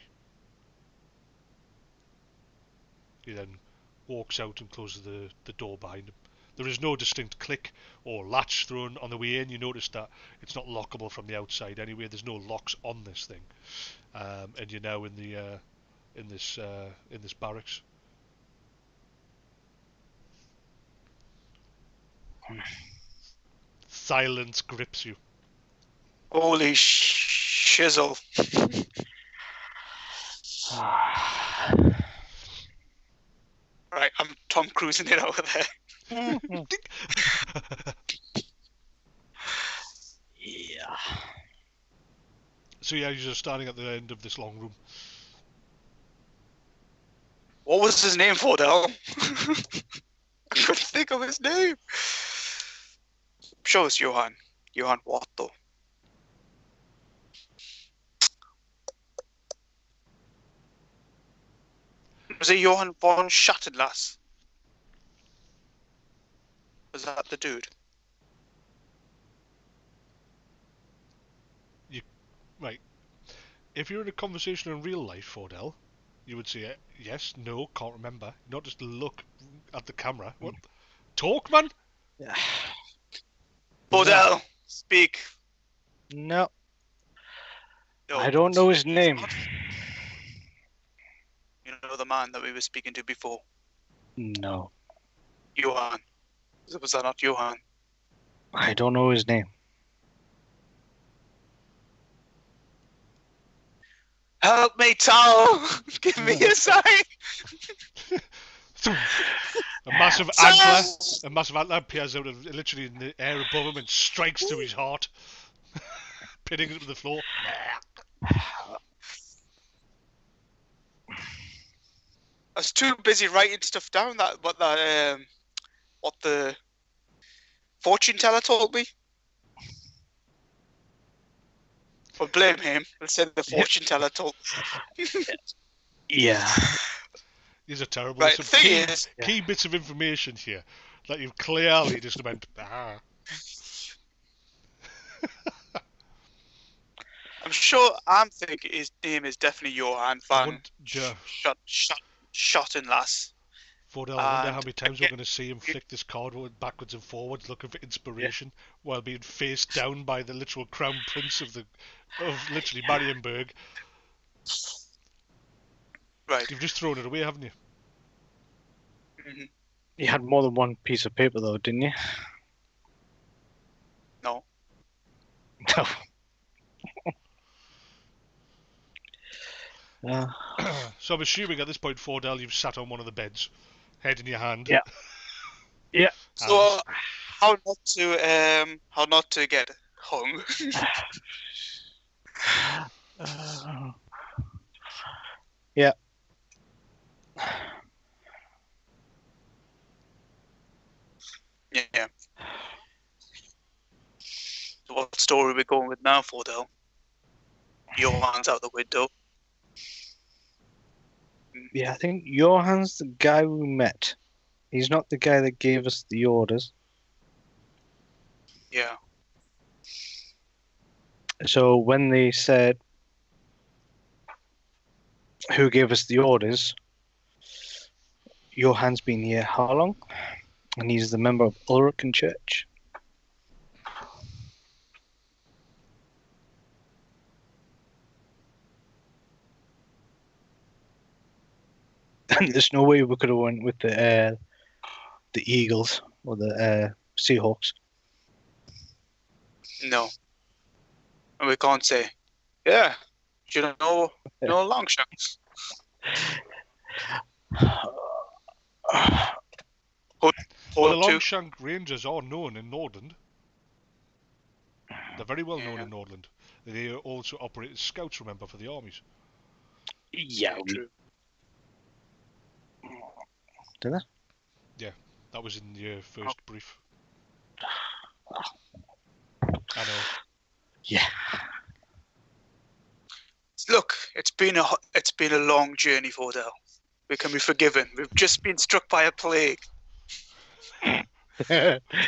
He then walks out and closes the door behind him. There is no distinct click or latch thrown on the way in. You notice that it's not lockable from the outside anyway. There's no locks on this thing, and you're now in this barracks. Silence grips you. Holy shizzle. I'm Tom Cruising it over there. Yeah. So yeah, you're just standing at the end of this long room. What was his name, Fordel? I couldn't think of his name. Show us Johann. Johann what though? Was it Johann von Schattenlass? Was that the dude? Right. If you're in a conversation in real life, Fordel, you would say yes, no, can't remember. Not just look at the camera. What? Talk, man. Yeah. Fordel, speak. No, No, I don't know his name. You know the man that we were speaking to before, No, Johann. Was that not Johann? I don't know his name. Help me, Tal! Give me a sign! A massive antler appears out of literally in the air above him and strikes to his heart, pinning him to the floor. I was too busy writing stuff down what the fortune teller told me. Well, blame him. Let's say the fortune teller told me. Yeah. These are terrible. Right, There's the thing is, key bits of information here that you've clearly just went, I'm thinking his name is definitely Johann van Schottenlass. Fordel, I wonder how many times we're going to see him flick this card backwards and forwards looking for inspiration while being faced down by the literal crown prince of literally Marienburg. Right. You've just thrown it away, haven't you? Mm-hmm. You had more than one piece of paper though, didn't you? No. No. So I'm assuming at this point, Fordel, you've sat on one of the beds, head in your hand. Yeah. Yeah. So how not to get hung? Yeah. Yeah. So what story are we going with now, Fordel? Johann's out the window. Yeah, I think Johann's the guy we met. He's not the guy that gave us the orders. Yeah. So when they said who gave us the orders, Johann's been here how long? And he's the member of Ulrican Church. And there's no way we could have went with the Eagles or the Seahawks. No. And we can't say, yeah, you know Longshanks. Well, the Longshank Rangers are known in Nordland. They're very well known in Nordland. They also operate as scouts, remember, for the armies. Yeah, true. Did they? Yeah, that was in your first brief. I know. Yeah. Look, it's been a long journey, Fordel. We can be forgiven. We've just been struck by a plague. I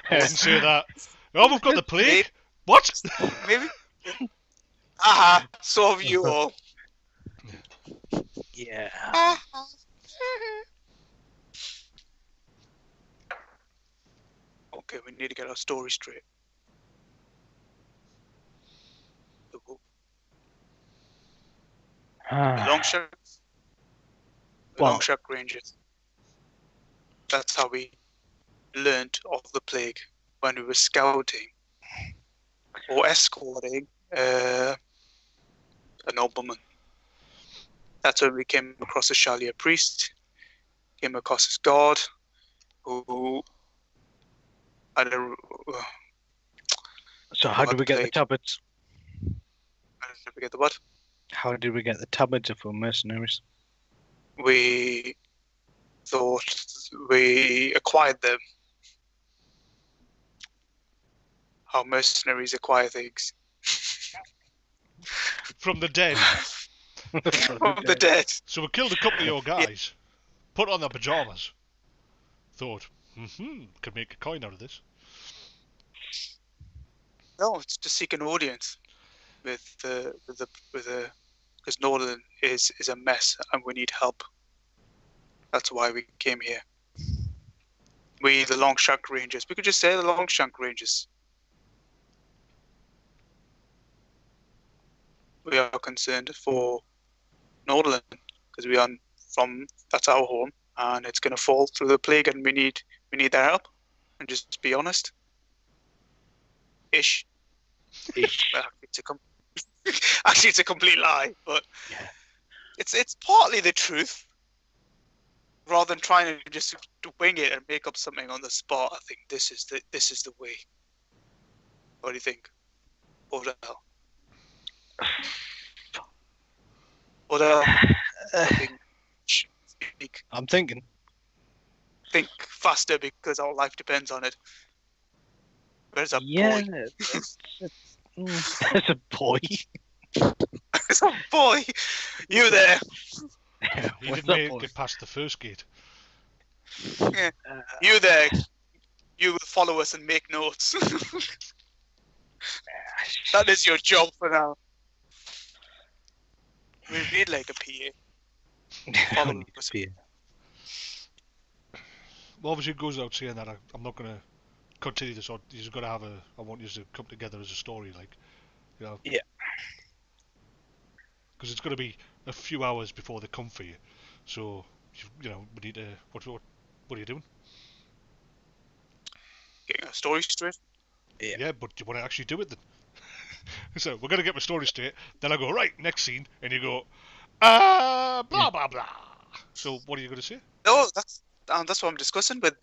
wouldn't say that. Oh, we've got the plague. What? Maybe. Aha! So have you all. Yeah. Okay, we need to get our story straight. The Longshank Rangers. That's how we learned of the plague when we were scouting or escorting a nobleman. That's when we came across a Shalier priest came across this god who had a. So how What did we get the plague? tablets? Did we get the what? How did we get the tablets if we're mercenaries? We thought we acquired them. How mercenaries acquire things. From the dead. From the dead. So we killed a couple of your guys, put on their pajamas, thought, could make a coin out of this. No, it's to seek an audience with the because Northern is a mess and we need help. That's why we came here. We, the Longshank Rangers. We could just say the Longshank Rangers. We are concerned for Northern because we are that's our home and it's going to fall through the plague and we need their help. And just be honest. Ish. Well, actually, it's a complete lie, but Yeah. it's partly the truth. Rather than trying to just wing it and make up something on the spot, I think this is the way. What do you think? Fordel? Fordel? I'm thinking. Think faster because our life depends on it. Where's a Yeah, boy? it's a boy. It's a boy. You there? He What's didn't up, make boy? it past the first gate. You there? You will follow us and make notes. That is your job for now. We need like a PA. Follow Only us. spear. Well, obviously it goes without saying that I'm not going to continue this, or you've got to have I want you to come together as a story, like, you know. Yeah. Because it's going to be a few hours before they come for you. So, you know, we need to, what are you doing? Getting a story straight. Yeah. But do you want to actually do it then? So, we're going to get my story straight, then I go, right, next scene, and you go, blah, blah, blah. So, what are you going to say? No, that's what I'm discussing with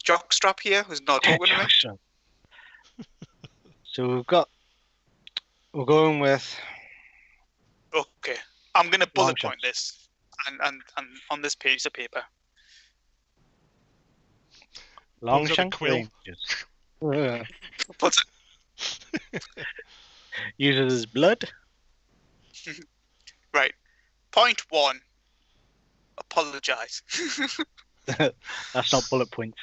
Jockstrap here, who's not talking to me. So we're going with Okay, I'm gonna bullet Longshanks. point this, and on this piece of paper. Longshank quill. Rangers. But Uses his blood. right, point 1. Apologize. That's not bullet points.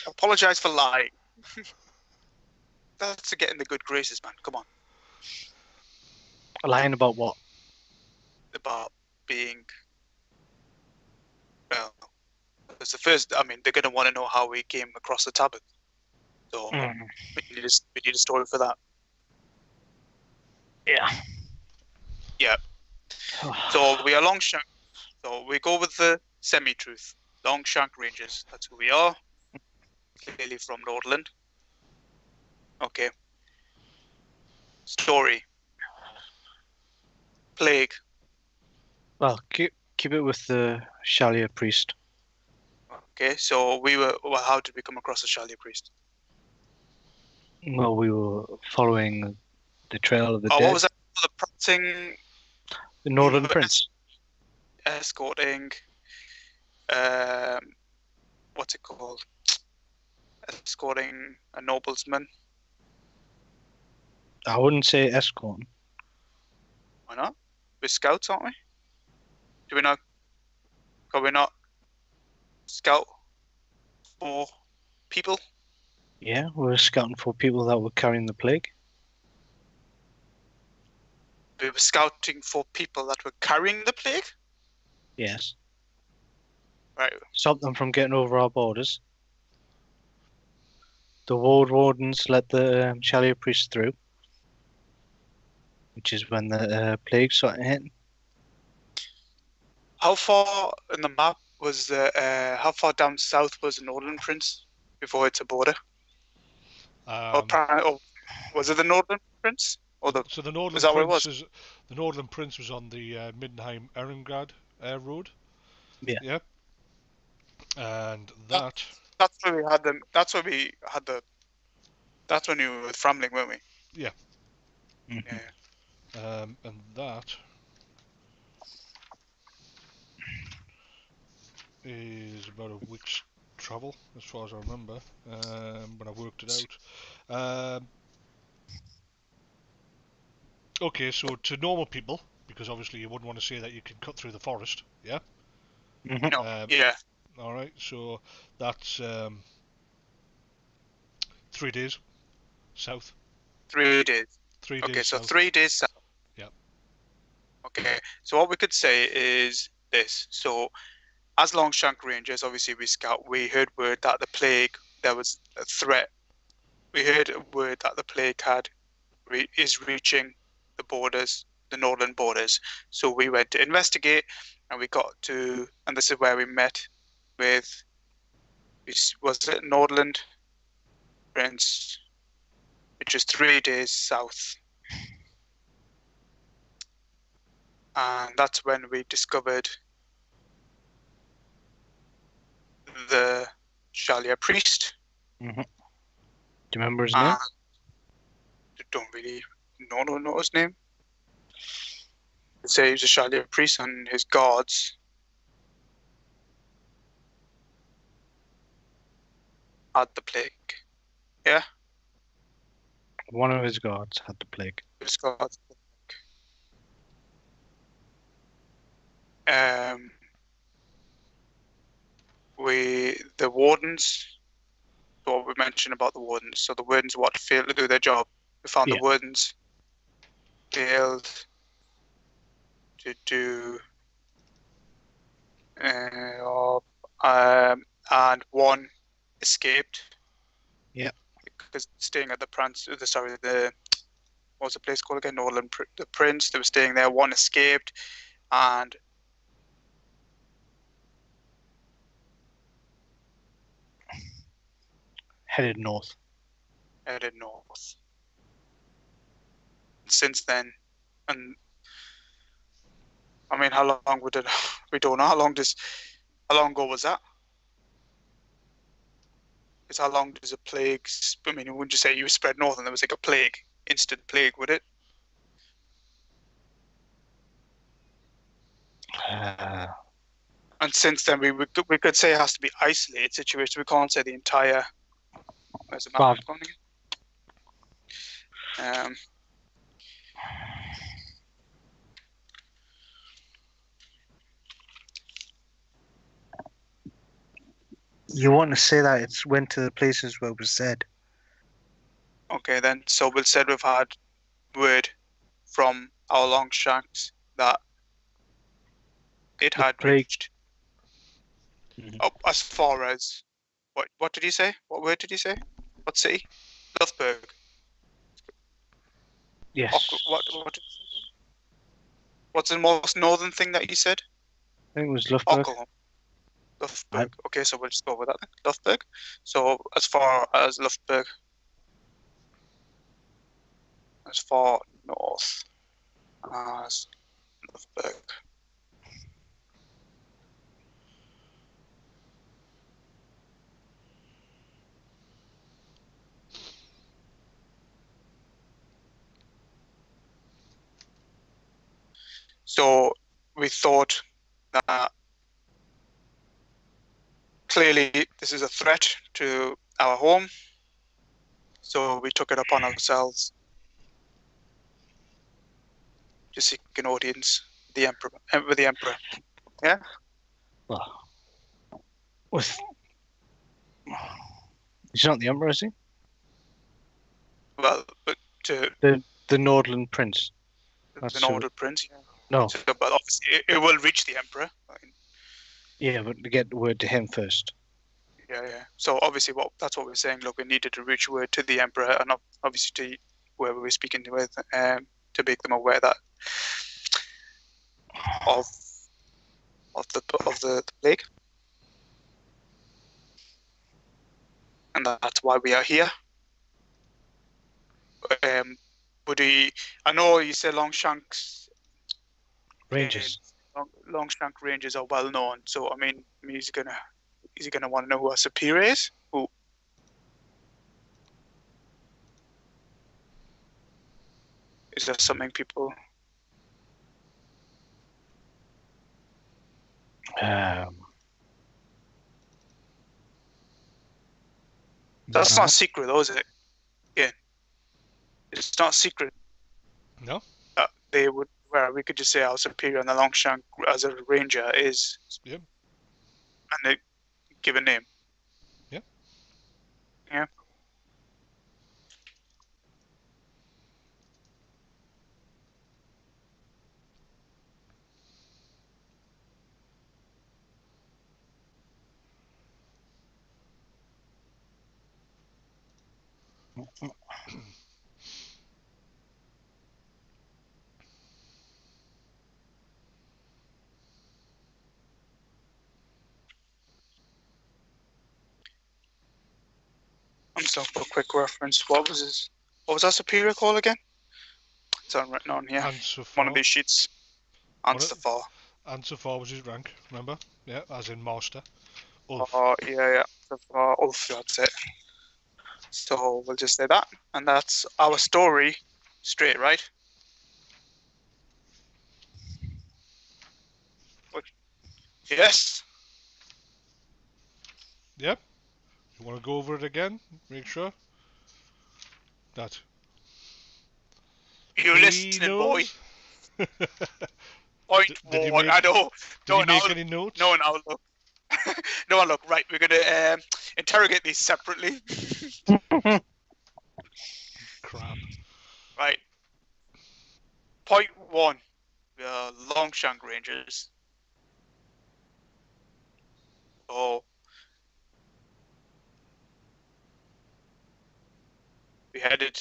Apologize for lying. That's to get in the good graces, man. Come on. Lying about what? About being. Well, it's the first. I mean, they're gonna want to know how we came across the tablet. So we need a story for that. Yeah. Yeah. So we are Longshank. So we go with the semi-truth. Longshank Rangers. That's who we are. Clearly from Nordland. Okay. Story. Plague. Well, keep it with the Shalia priest. Okay, so how did we come across the Shalia priest? Well, we were following the trail of the Oh, dead. what was that? The prancing, The Northern Prince. escorting, what's it called? Escorting a nobleman. I wouldn't say escort. Why not? We're scouts, aren't we? Can we not scout for people? Yeah, we were scouting for people that were carrying the plague. We were scouting for people that were carrying the plague? Yes. Right. Stop them from getting over our borders. The ward wardens let the Shalia priest through, which is when the plague started hitting. How far in the map was how far down south was the Northern Prince before it's a border? Or was it the Northern Prince? Or the So the Northern is that where it Prince was? the Northern Prince was on the Middenheim Ehrengrad road. Yeah. Yeah. And that. That's where we had them. That's where we had the. That's when you were with Framling, weren't we? Yeah. Mhm. Yeah. And that is about a week's travel, as far as I remember, when I worked it out. Okay, so to normal people, because obviously you wouldn't want to say that you can cut through the forest, yeah? Mhm. No. Yeah. Alright, so that's 3 days south. 3 days. 3 Okay, days so south. 3 days south. Yeah. Okay, so what we could say is this. So, as Longshank Rangers, obviously we heard word that the plague, there was a threat. We heard a word that the plague is reaching the borders, the northern borders. So we went to investigate, and we got to, and this is where we met with, was it Nordland Prince, which is 3 days south. And that's when we discovered the Shalia priest. Mhm. Do you remember his name? I don't really know his name. They say he was a Shalia priest and his gods had the plague. Yeah? One of his gods had the plague. His gods. Um, the wardens, what we mentioned about the wardens. So the wardens what failed to do their job. We found the Yeah. wardens failed to do, and one escaped. Yeah. Because staying at the what was the place called again? Northern the Prince. They were staying there. One escaped, and Headed north. headed north. Since then, and I mean, how long would it? We don't know. How long ago was that? Because how long does a plague? I mean, wouldn't you say you spread north and there was like a plague, instant plague, would it? Uh, And since then, we could say it has to be isolated situation. We can't say the entire. Where's the map well, gone again? you want to say that it went to the places where it was said. Okay, then. So we'll say we've had word from our Longshanks that it The had plague. reached Mhm. up as far as what did he say? What word did he say? What city? Loughburg. Yes. What did he say? What's the most northern thing that he said? I think it was Loughburg. Loughburg. Okay, so we'll just go with that then. Loughburg. So as far as Loughburg, as far north as Loughburg. So we thought that clearly this is a threat to our home. So we took it upon ourselves to seek an audience with the emperor. Yeah. Well, with he's not the emperor, is he? Well, but to The Nordland prince. That's the who- Northern Prince. Yeah. No. So, but obviously it will reach the emperor. Yeah, but to get the word to him first. Yeah. So obviously, that's what we're saying. Look, we needed to reach word to the emperor, and obviously to whoever we're speaking with, to make them aware that of the plague, and that's why we are here. I know you say Longshanks. Rangers. Longshank Rangers are well known, so I mean, he's gonna is he going to want to know who our superior is? Who? Is that something people? That's not secret, though, is it? Yeah, it's not secret. No. They would. Well, we could just say our superior on the Longshank as a ranger is. Yep. And they give a name. Yep. Yeah. I'm just for a quick reference. What was our superior called again? It's written on here. Answer One of for. these sheets. Answer for. Answer for was his rank. Remember? Yeah, as in master. Ulf. Oh yeah. Answer for Ulf. That's it. So we'll just say that, and that's our story. Straight, right? Yes. Yep. You want to go over it again? Make sure. That. You listening, boy? Point Did one. I know. Did he make any notes? No, now look. No, look. Right, we're gonna interrogate these separately. Crap. Right. Point one. We are Longshank Rangers. Oh. We headed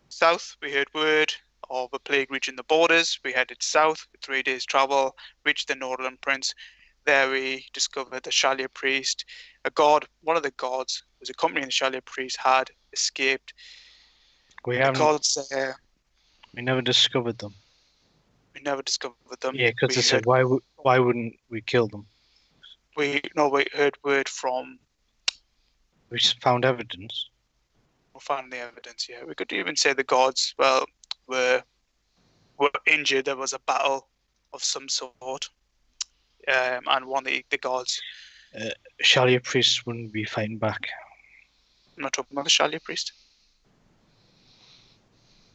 south. We heard word of a plague reaching the borders. We headed south for 3 days' travel, reached the Northern Prince. There we discovered the Shallya priest, a god. One of the gods who was accompanying the Shallya priest had escaped. We never discovered them. We never discovered them. Yeah, because they said, why wouldn't we kill them? We heard word from. We found evidence. We found the evidence. Yeah, we could even say the gods were injured. There was a battle of some sort, and one of the gods. Shallya priests wouldn't be fighting back. I'm not talking about the Shallya priest.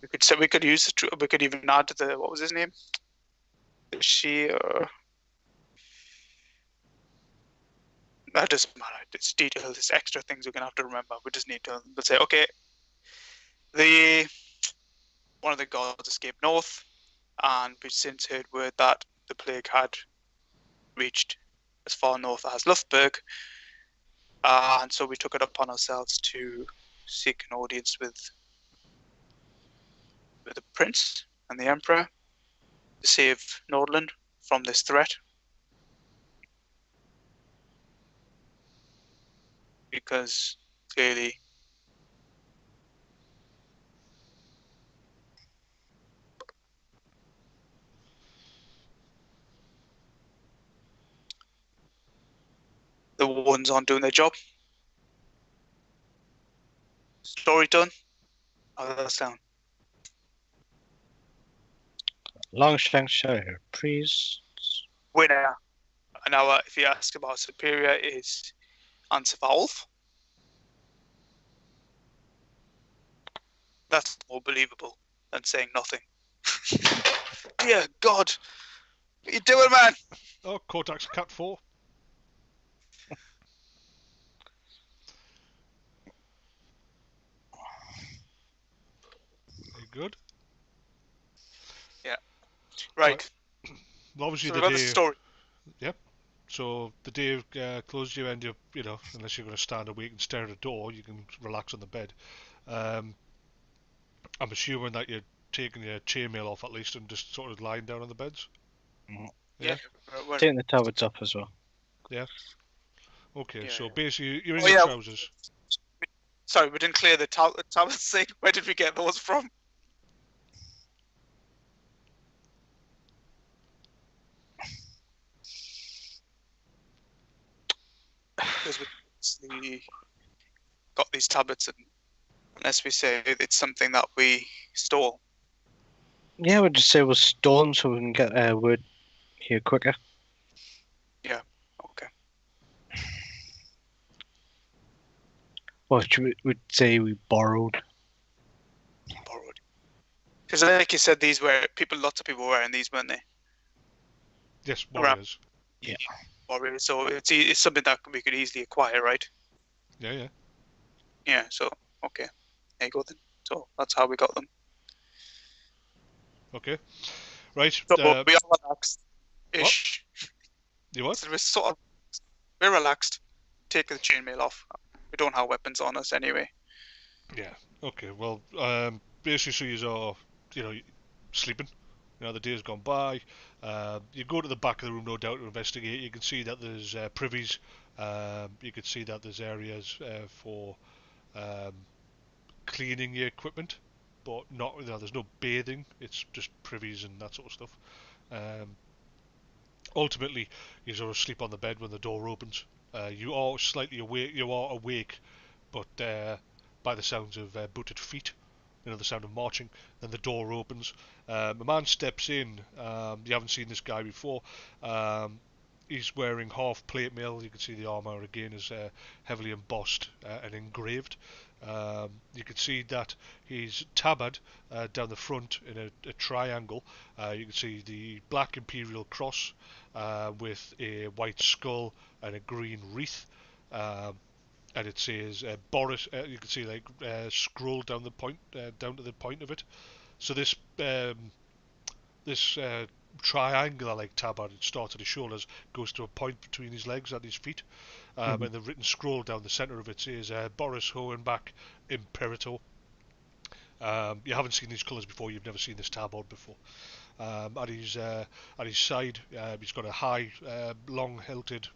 We could use we could even add to the, what was his name? That doesn't matter. It's details. It's extra things we're gonna have to remember. We just need to. Let's say, okay. One of the gods escaped north, and we've since heard word that the plague had reached as far north as Luftberg, and so we took it upon ourselves to seek an audience with the prince and the emperor to save Nordland from this threat. Because clearly the ones aren't doing their job. Story done. How does that sound? Longshankshire priests. Winner. And now, if you ask about superior, is answer for Ulf. That's more believable than saying nothing. Dear God. What you doing, man? Oh, Kodak's Cat 4. You good? Yeah. Right. Well, obviously So the we got day. the story. Yep. So the day closed you and unless you're going to stand awake and stare at a door, you can relax on the bed. I'm assuming that you're taking your chainmail off at least and just sort of lying down on the beds. Mm-hmm. Yeah. Taking the tablets up as well. Yeah. Okay, Yeah, so yeah. basically you're in your trousers. Sorry, we didn't clear the tablets thing. Where did we get those from? Because we obviously got these tablets, and unless we say it's something that we stole. Yeah, we'll just say it was stolen so we can get word here quicker. Okay. Or we'd say we borrowed. Borrowed. Because like you said, lots of people wearing these, weren't they? Yes, warriors. Warriors. So it's something that we could easily acquire, right? Yeah. Yeah. So okay, there you go then. So that's how we got them. Okay. Right. So we are relaxed-ish. You what? So we're relaxed. Take the chainmail off. We don't have weapons on us anyway. Yeah. Okay. Well, basically, so you are, sleeping. The day's gone by. You go to the back of the room, no doubt, to investigate. You can see that there's privies. You can see that there's areas for cleaning your equipment, but not. There's no bathing. It's just privies and that sort of stuff. Ultimately, you sort of sleep on the bed when the door opens. You are slightly awake. You are awake, but by the sounds of booted feet, the sound of marching. Then the door opens. A man steps in. You haven't seen this guy before. He's wearing half plate mail. You can see the armour again is heavily embossed and engraved. You can see that he's tabard down the front in a triangle. You can see the black imperial cross with a white skull and a green wreath. And it says Boris. You can see scroll down the point, down to the point of it. So this triangular like tabard, it starts at his shoulders, goes to a point between his legs and his feet, and the written scroll down the centre of it says Boris Hohenbach Imperator. You haven't seen these colours before. You've never seen this tabard before. At his side, he's got a high, long-hilted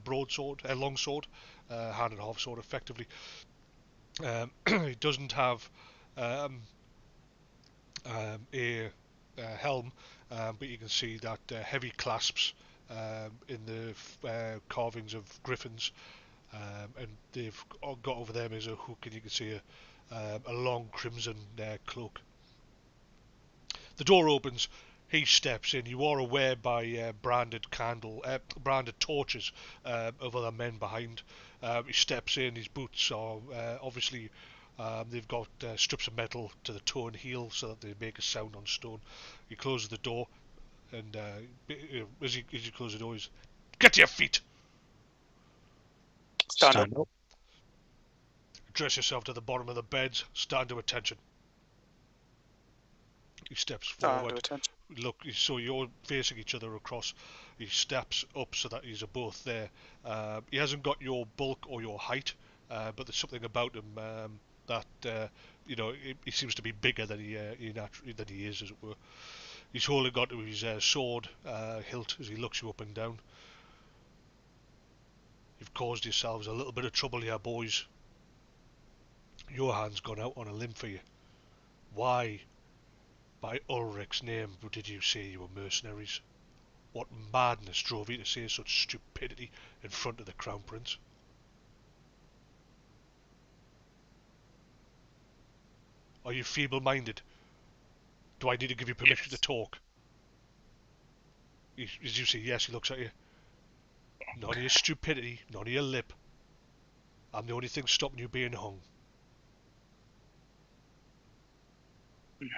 broadsword, long sword, hand and half sword, effectively. He doesn't have a helm, but you can see that heavy clasps in the carvings of griffins, and they've got over them is a hook, and you can see a long crimson cloak. The door opens. He steps in. You are aware by branded torches of other men behind. He steps in. His boots are obviously they've got strips of metal to the toe and heel so that they make a sound on stone. He closes the door, and as he closes the door, he's, "Get to your feet. Stand up. Dress yourself to the bottom of the beds. Stand to attention." He steps forward. Look, so you're facing each other across. He steps up so that he's both there. He hasn't got your bulk or your height, but there's something about him that he seems to be bigger than he is, as it were. He's holding onto his sword hilt as he looks you up and down. "You've caused yourselves a little bit of trouble here, boys. Your hand's gone out on a limb for you. Why, by Ulric's name, did you say you were mercenaries? What madness drove you to say such stupidity in front of the Crown Prince?" "Are you feeble-minded? Do I need to give you permission to talk?" As you say yes, he looks at you. "None of your stupidity, none of your lip. I'm the only thing stopping you being hung.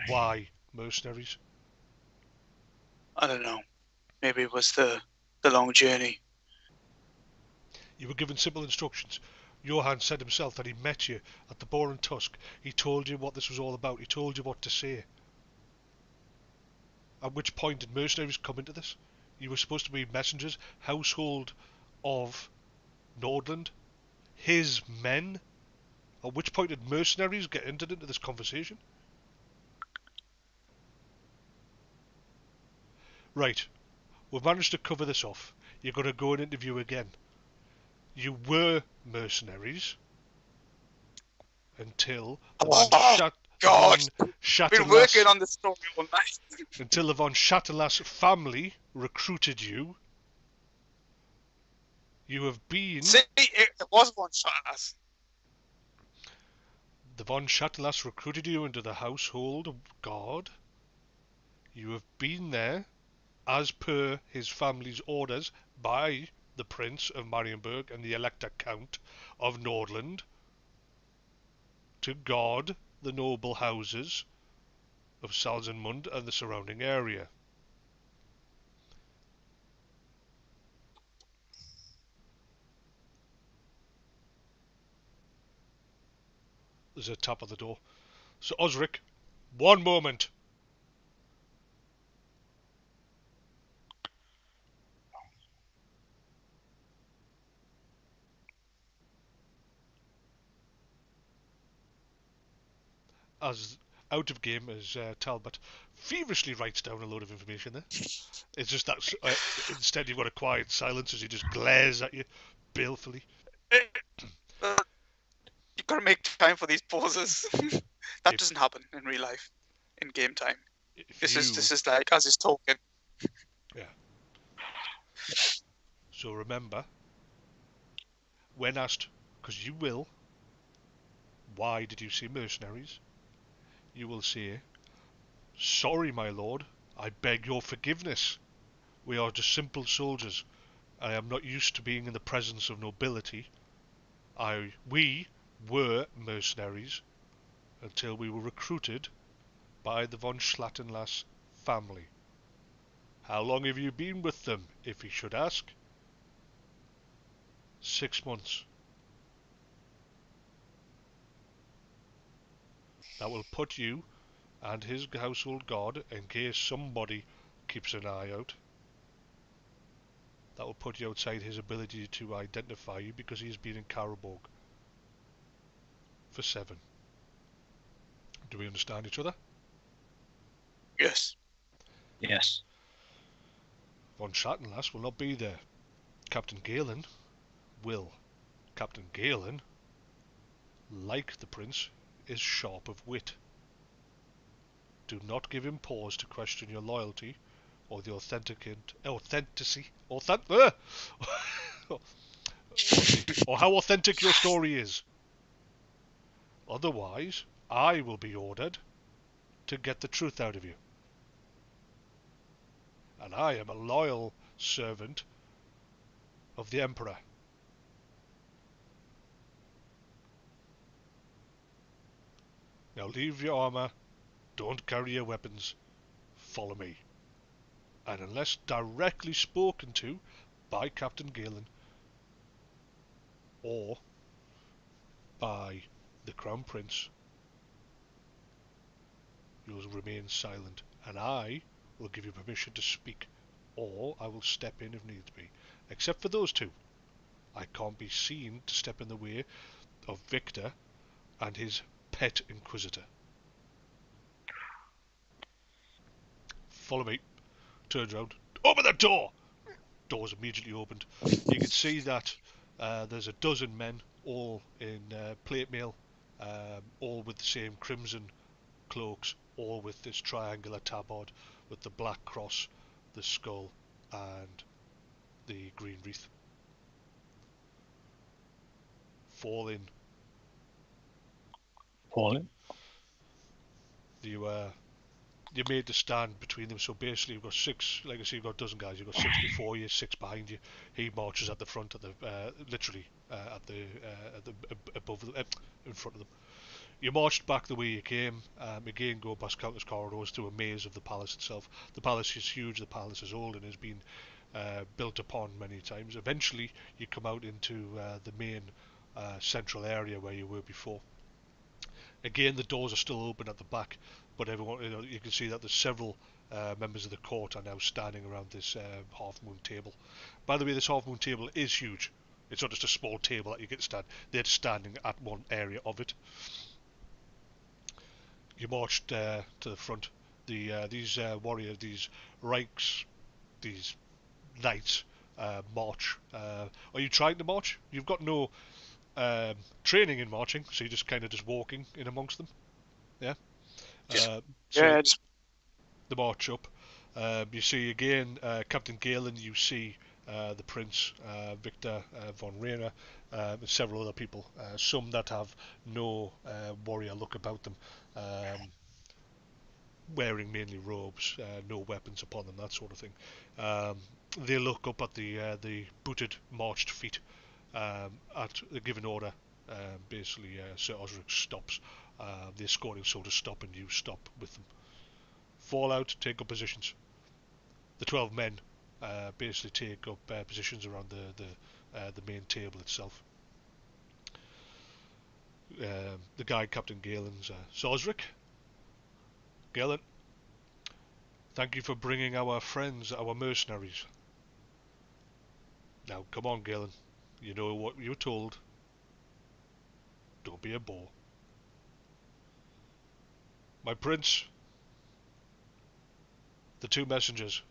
Why mercenaries?" I don't know. Maybe it was the long journey. "You were given simple instructions. Johann said himself that he met you at the Boar and Tusk. He told you what this was all about. He told you what to say. At which point did mercenaries come into this? You were supposed to be messengers, household of Nordland, his men. At which point did mercenaries get entered into this conversation?" "Right, we've managed to cover this off. You're going to go and interview again. You were mercenaries until the God! Been working on this story all night. Until the von Chattelas family recruited you. You have been... See, it was one shot at us. The von Chattelas recruited you into the household guard. You have been there, as per his family's orders, by the Prince of Marienburg and the Elector Count of Nordland, to guard the noble houses of Salzenmund and the surrounding area. There's a tap at the door. So Osric, one moment. As out of game as Talbot feverishly writes down a load of information there. It's just that instead you've got a quiet silence as he just glares at you balefully. You've got to make time for these pauses. That doesn't happen in real life, in game time. This is like as he's talking. Yeah. So remember, when asked, because you will, why did you see mercenaries? You will say, sorry, my lord, I beg your forgiveness. We are just simple soldiers. I am not used to being in the presence of nobility. We were mercenaries until we were recruited by the von Schlattenlass family. How long have you been with them, if he should ask? 6 months. That will put you and his household guard, in case somebody keeps an eye out, that will put you outside his ability to identify you, because he has been in Carroburg for 7. Do we understand each other? Yes. Yes. Von Schattenlass will not be there. Captain Galen will. Captain Galen, like the prince, is sharp of wit. Do not give him pause to question your loyalty or the or how authentic your story is. Otherwise, I will be ordered to get the truth out of you. And I am a loyal servant of the Emperor. Now leave your armour, don't carry your weapons, follow me. And unless directly spoken to by Captain Galen or by the Crown Prince, you will remain silent, and I will give you permission to speak, or I will step in if needs be. Except for those two. I can't be seen to step in the way of Victor and his pet Inquisitor. Follow me. Turns round. Open the door! Door's immediately opened. You can see that there's a dozen men, all in plate mail, all with the same crimson cloaks, all with this triangular tabard with the black cross, the skull, and the green wreath. Fall in. You made the stand between them, so basically you've got 6, like I say, you've got a dozen guys, you've got 6 before you, 6 behind you. He marches at the front, literally above them, in front of them. You marched back the way you came, again go past countless corridors through a maze of the palace itself. The palace is huge, the palace is old and has been built upon many times. Eventually you come out into the main central area where you were before. Again, the doors are still open at the back, but everyone, you can see that there's several members of the court are now standing around this half-moon table. By the way, this half-moon table is huge. It's not just a small table that you get to stand. They're standing at one area of it. You marched to the front. These warriors, these these knights, march. Are you trying to march? You've got no training in marching, so you're just kind of just walking in amongst them. Yeah. The march up. You see again Captain Galen. You see the Prince, Victor von Reiner, and several other people, some that have no warrior look about them, wearing mainly robes, no weapons upon them, that sort of thing. They look up at the booted, marched feet at a given order. Basically, Sir Osric stops. The escorting soldiers stop, and you stop with them. Fall out, take up positions. The 12 men basically take up positions around the main table itself. The guide, Captain Galen's, Sir Osric, Galen, thank you for bringing our friends, our mercenaries. Now, come on, Galen. You know what you're told. Don't be a bore. My prince, the two messengers,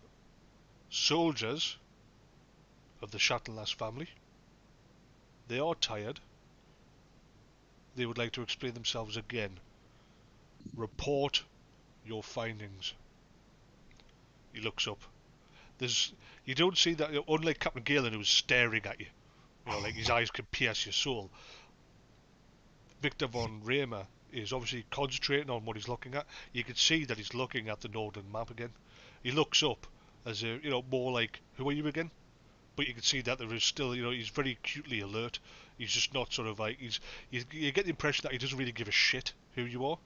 soldiers of the Chatelas family. They are tired. They would like to explain themselves again. Report your findings. He looks up. You don't see that, unlike Captain Galen, who's staring at you. Like his eyes can pierce your soul. Victor von Reimer is obviously concentrating on what he's looking at. You can see that he's looking at the northern map again. He looks up as a, more like, who are you again? But you can see that there is still, he's very acutely alert. He's just not sort of like, you get the impression that he doesn't really give a shit who you are.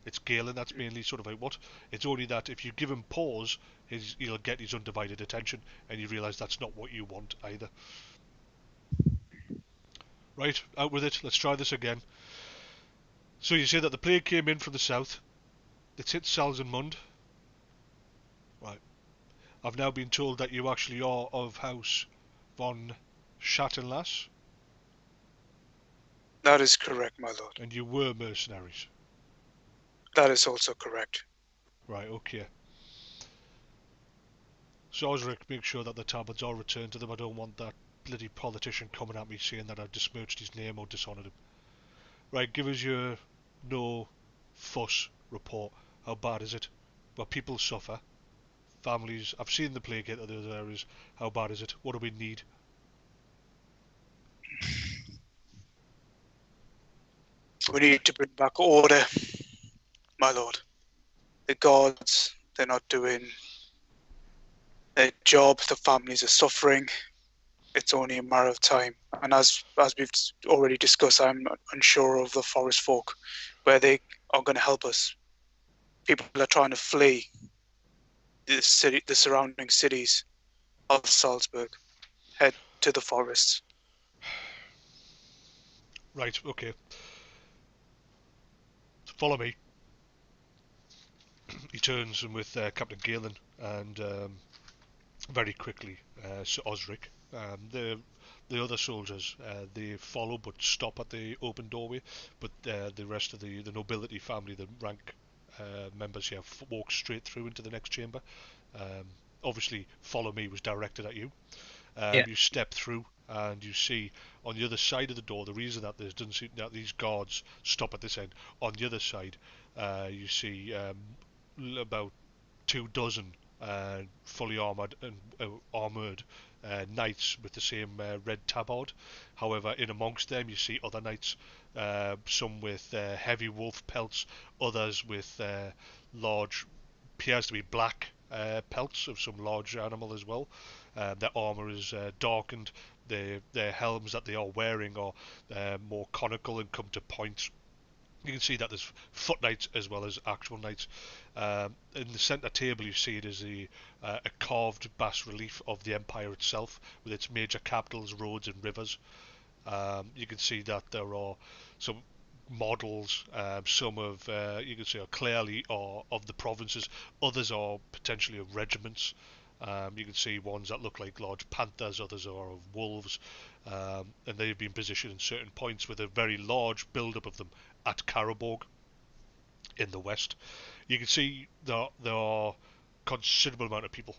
It's Galen, that's mainly sort of like what. It's only that if you give him pause, he'll get his undivided attention, and you realise that's not what you want either. Right, out with it, let's try this again. So you say that the plague came in from the south. It's hit Salzenmund. Right. I've now been told that you actually are of House von Schattenlass. That is correct, my lord. And you were mercenaries. That is also correct. Right, okay. So Osric, make sure that the tabards are returned to them. I don't want that bloody politician coming at me saying that I've besmirched his name or dishonoured him. Right, give us your no fuss report. How bad is it? Well, people suffer. Families, I've seen the plague hit other areas. How bad is it? What do we need? We need to bring back order, my lord. The guards, they're not doing their job. The families are suffering. It's only a matter of time. And as we've already discussed, I'm unsure of the forest folk, where they are going to help us. People are trying to flee the surrounding cities of Salzburg, head to the forests. Right, okay. Follow me. He turns and with Captain Galen and very quickly Sir Osric. The other soldiers, they follow but stop at the open doorway, but the rest of the nobility family, the rank members here, walk straight through into the next chamber. Obviously, follow me was directed at you. You step through and you see on the other side of the door, the reason that there doesn't seem that these guards stop at this end, on the other side you see about 24 fully armoured knights with the same red tabard. However, in amongst them you see other knights, some with heavy wolf pelts, others with large, appears to be black pelts of some large animal as well. Their armour is darkened. Their helms that they are wearing are more conical and come to points. You can see that there's foot knights as well as actual knights. In the centre table you see it is a carved bas-relief of the empire itself, with its major capitals, roads and rivers. You can see that there are some models, some of you can see are clearly are of the provinces, others are potentially of regiments. You can see ones that look like large panthers, others are of wolves, and they've been positioned in certain points with a very large build-up of them at Carroburg in the west. You can see there are considerable amount of people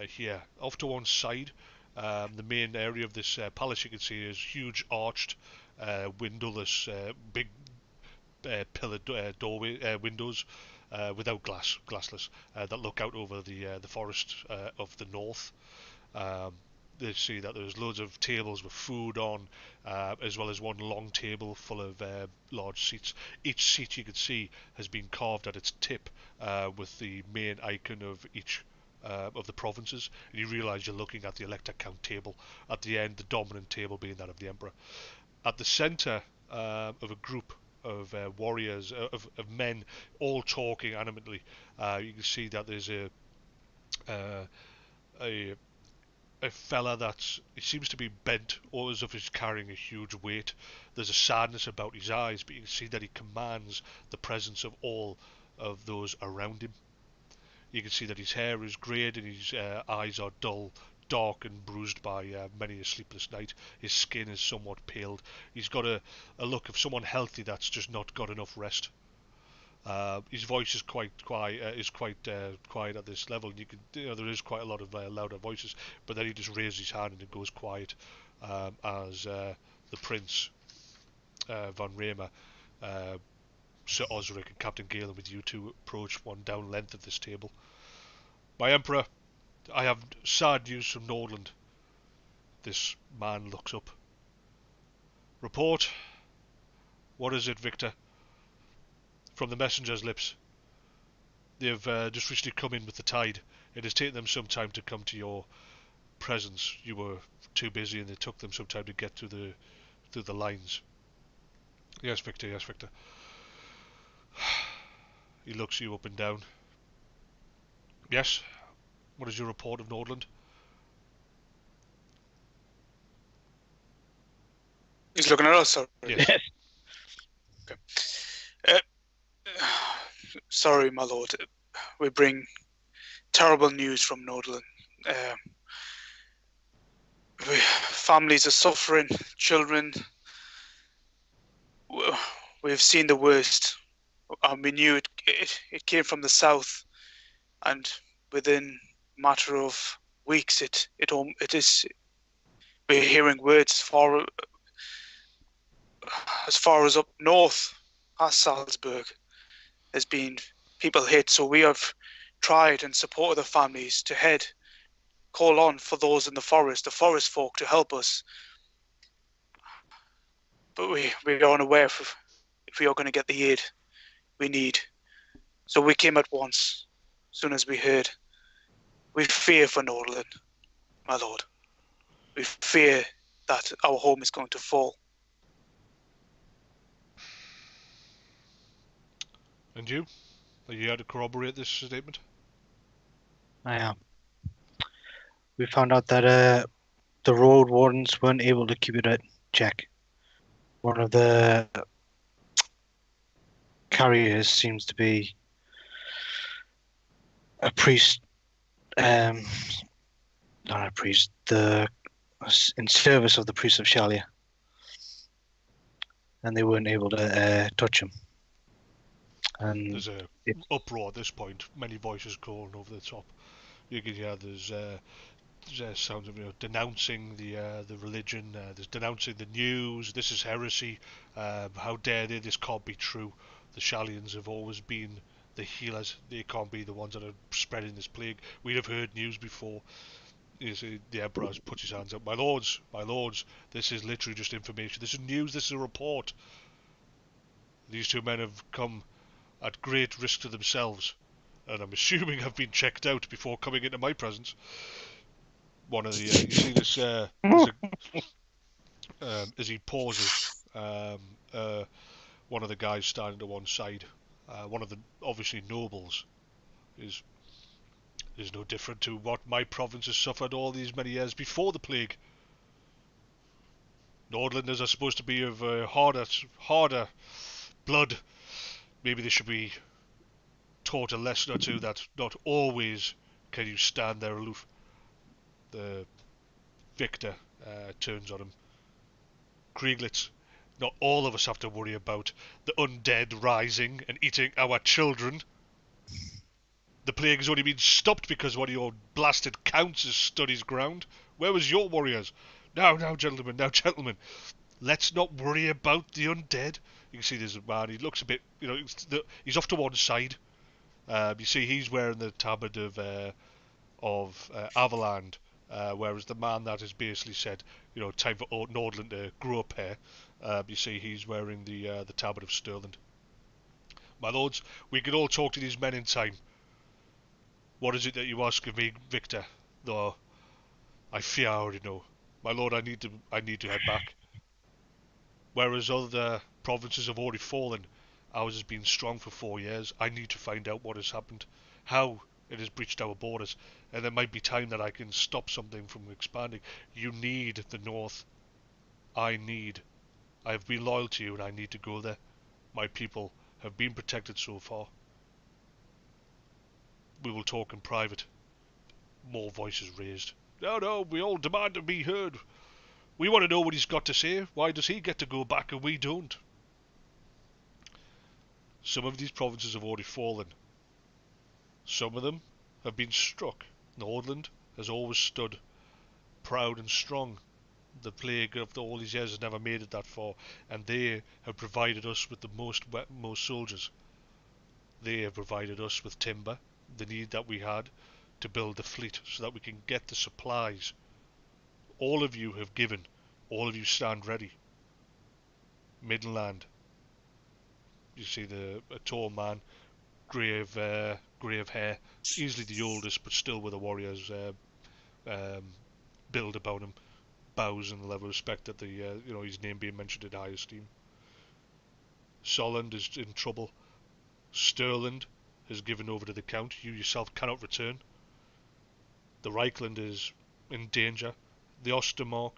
here. Off to one side, the main area of this palace, you can see is huge arched, windowless, big pillared doorway windows without glassless, that look out over the forest of the north. they see that there's loads of tables with food on, as well as one long table full of large seats. Each seat, you can see, has been carved at its tip with the main icon of each of the provinces, and you realise you're looking at the Elector Count table. At the end, the dominant table being that of the Emperor. At the centre of a group of warriors, of men, all talking animatedly, you can see that there's uh, a a fella that's he seems to be bent, or as if he's carrying a huge weight. There's a sadness about his eyes, but you can see that he commands the presence of all of those around him. You can see that his hair is greyed and his eyes are dull, dark and bruised by many a sleepless night. His skin is somewhat paled. He's got a look of someone healthy that's just not got enough rest. His voice is quite quiet. Quiet at this level. There is quite a lot of louder voices, but then he just raises his hand and it goes quiet as the Prince Van Rhamer, Sir Osric, and Captain Galen with you two approach one down length of this table. My Emperor, I have sad news from Nordland. This man looks up. Report. What is it, Victor? From the messenger's lips. They've just recently come in with the tide. It has taken them some time to come to your presence. You were too busy, and it took them some time to get through the lines. Yes, Victor. Yes, Victor. He looks you up and down. Yes. What is your report of Nordland? He's looking at us. Sorry. Yes. Okay. Sorry, my lord. We bring terrible news from Nordland. Families are suffering, children. We've seen the worst, and we knew it came from the south, and within a matter of weeks, it is. We're hearing words as far as up north, past Salzburg. There's been people hit, so we have tried and supported the families to call on for those in the forest folk to help us. But we are unaware if we are going to get the aid we need. So we came at once, as soon as we heard. We fear for Nordland, my lord. We fear that our home is going to fall. And you? Are you here to corroborate this statement? I am. We found out that the road wardens weren't able to keep it at check. One of the carriers seems to be a priest, not a priest, in service of the priest of Shalia. And they weren't able to touch him. And there's a uproar at this point. Many voices calling over the top. You can hear there's sounds of denouncing the religion. There's denouncing the news. This is heresy. How dare they? This can't be true. The Shalians have always been the healers. They can't be the ones that are spreading this plague. We'd have heard news before. You see, the Emperor puts his hands up. My lords, this is literally just information. This is news. This is a report. These two men have come at great risk to themselves, and I'm assuming have been checked out before coming into my presence. One of the you see this as he pauses, one of the guys standing to one side, one of the obviously nobles, is no different to what my province has suffered all these many years before the plague. Nordlanders are supposed to be of harder blood. Maybe they should be taught a lesson or two that not always can you stand there aloof. The Victor turns on him. Krieglitz, not all of us have to worry about the undead rising and eating our children. The plague has only been stopped because one of your blasted counts has stood his ground. Where was your warriors? Now, gentlemen, let's not worry about the undead. You can see there's a man, he looks a bit, he's off to one side. You see he's wearing the tabard of Avaland, Whereas the man that has basically said, time for Nordland to grow up here, you see he's wearing the tabard of Stirland. My lords, we can all talk to these men in time. What is it that you ask of me, Victor? Though I fear I already know. My lord, I need to head back. Whereas other provinces have already fallen, ours has been strong for 4 years. I need to find out what has happened, how it has breached our borders, and there might be time that I can stop something from expanding. You need the north. I have been loyal to you, and I need to go there. My people have been protected so far. We will talk in private. More voices raised. No, we all demand to be heard. We want to know what he's got to say. Why does he get to go back and we don't? Some of these provinces have already fallen. Some of them have been struck. Nordland has always stood proud and strong. The plague of all these years has never made it that far, and they have provided us with the most soldiers. They have provided us with timber, the need that we had to build the fleet so that we can get the supplies. All of you have given. All of you stand ready. Midland. You see a tall man, grey of hair, easily the oldest, but still with a warrior's build about him. Bows in the level of respect that his name being mentioned in high esteem. Solland is in trouble. Stirland has given over to the Count. You yourself cannot return. The Reichland is in danger. The Ostermark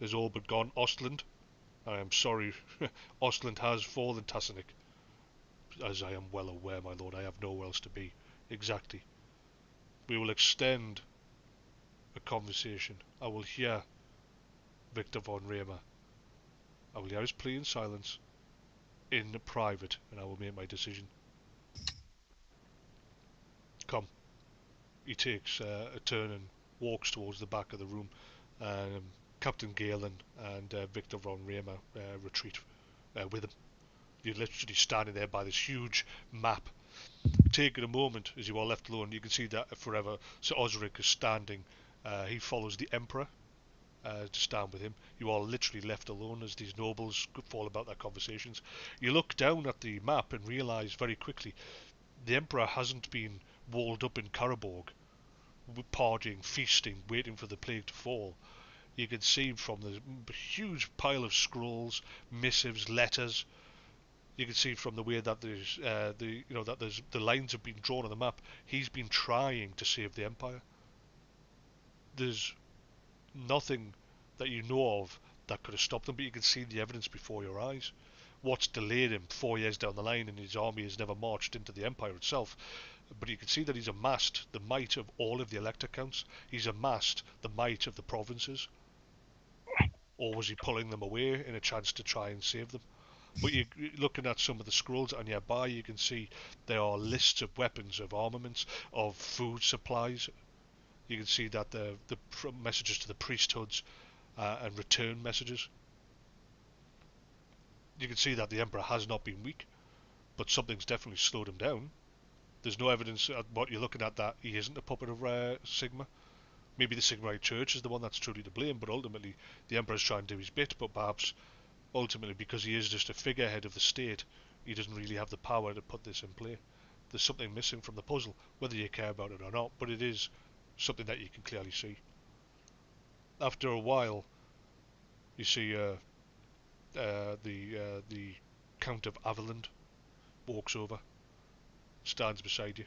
is all but gone. Ostland, I am sorry, Ostland has fallen, Tassanik. As I am well aware, my lord, I have nowhere else to be. Exactly. We will extend a conversation. I will hear Victor von Riemer. I will hear his plea in silence, in private, and I will make my decision. Come. He takes a turn and walks towards the back of the room. Captain Galen and Victor von Riemer retreat with him. You're literally standing there by this huge map. Taking a moment as you are left alone, you can see that forever Sir Osric is standing. He follows the Emperor to stand with him. You are literally left alone as these nobles fall about their conversations. You look down at the map and realise very quickly the Emperor hasn't been walled up in Carroburg, partying, feasting, waiting for the plague to fall. You can see from the huge pile of scrolls, missives, letters. You can see from the way that the lines have been drawn on the map. He's been trying to save the Empire. There's nothing that you know of that could have stopped him, but you can see the evidence before your eyes. What's delayed him 4 years down the line, and his army has never marched into the Empire itself. But you can see that he's amassed the might of all of the Elector Counts. He's amassed the might of the provinces. Or was he pulling them away in a chance to try and save them? But you're looking at some of the scrolls on nearby, you can see there are lists of weapons, of armaments, of food supplies. You can see that the messages to the priesthoods and return messages. You can see that the Emperor has not been weak, but something's definitely slowed him down. There's no evidence at what you're looking at that he isn't a puppet of Sigma. Maybe the Sigmarite Church is the one that's truly to blame, but ultimately the Emperor's trying to do his bit, but perhaps ultimately because he is just a figurehead of the state, he doesn't really have the power to put this in play. There's something missing from the puzzle, whether you care about it or not, but it is something that you can clearly see. After a while, you see the Count of Aveland walks over, stands beside you.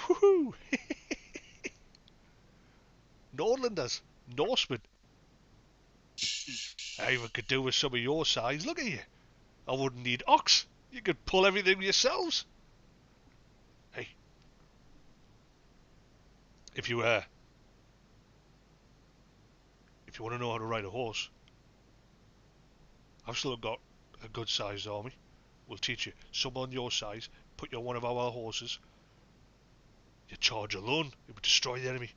Woohoo! Nordlanders, Norsemen. I even could do with some of your size. Look at you. I wouldn't need ox. You could pull everything yourselves. Hey, if you want to know how to ride a horse, I've still got a good sized army. We'll teach you. Someone your size, put you on one of our horses. You charge alone, it would destroy the enemy.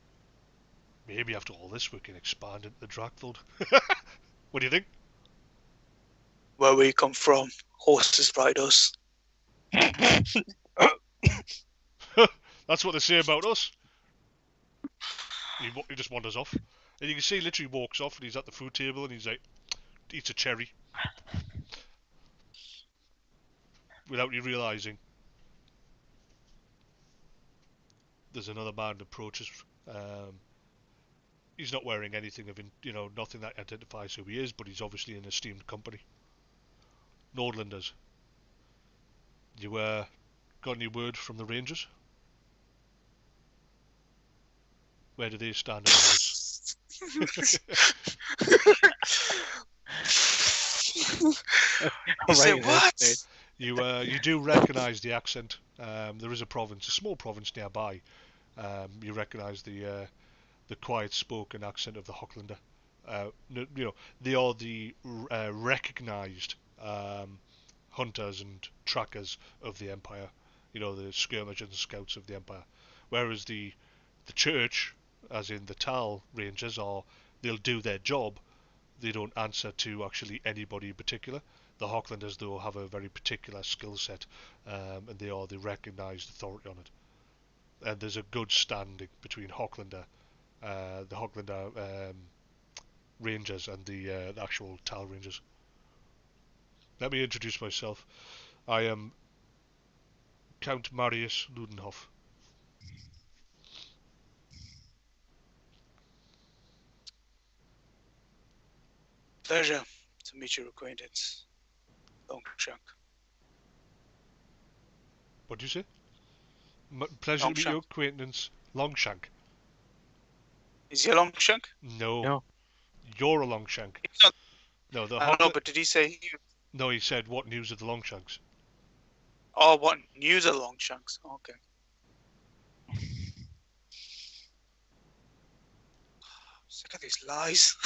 Maybe after all this we can expand into the Drakwald. What do you think? Where we come from, horses ride us. That's what they say about us. He just wanders off, and you can see literally walks off, and he's at the food table, and he's like, eats a cherry, without you realising. There's another man approaches. He's not wearing anything of, nothing that identifies who he is, but he's obviously in esteemed company. Nordlanders. You got any word from the Rangers? Where do they stand in this? You say what? You do recognise the accent. There is a small province nearby. You recognise the quiet spoken accent of the Hochlander. They are the recognised hunters and trackers of the Empire. The skirmishers and scouts of the Empire. Whereas the church, as in the Tal Rangers, they'll do their job. They don't answer to actually anybody in particular. The Hochlanders, though, have a very particular skill set, and they are the recognised authority on it. And there's a good standing between the Hochlander Rangers and the actual Tal Rangers. Let me introduce myself. I am Count Marius Ludenhoff. Pleasure to meet your acquaintance, Longshank. What do you say? Pleasure to meet your acquaintance, Longshank. Is he a Longshank? No. You're a Longshank. No, I don't know, but did he say he... No, he said, what news of the Longshanks? Oh, what news of Longshanks? Okay. Sick of these lies.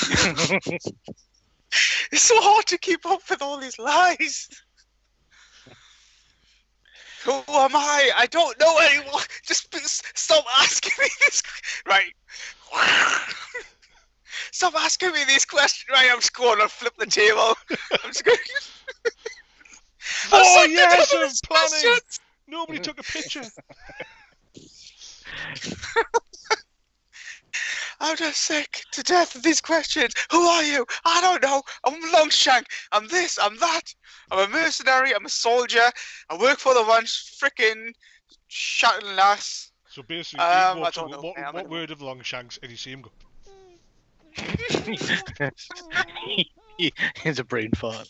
It's so hard to keep up with all these lies. Who am I? I don't know anyone. Just stop asking me this. Right. Stop asking me these questions. Right, I'm just going to flip the table. I'm just going. 4 years of planning. Questions. Nobody took a picture. I'm just sick to death of these questions. Who are you? I don't know. I'm Longshank. I'm this. I'm that. I'm a mercenary. I'm a soldier. I work for the once frickin' shouting lass. So basically, what word of Longshanks did you see him go? He's a brain fart.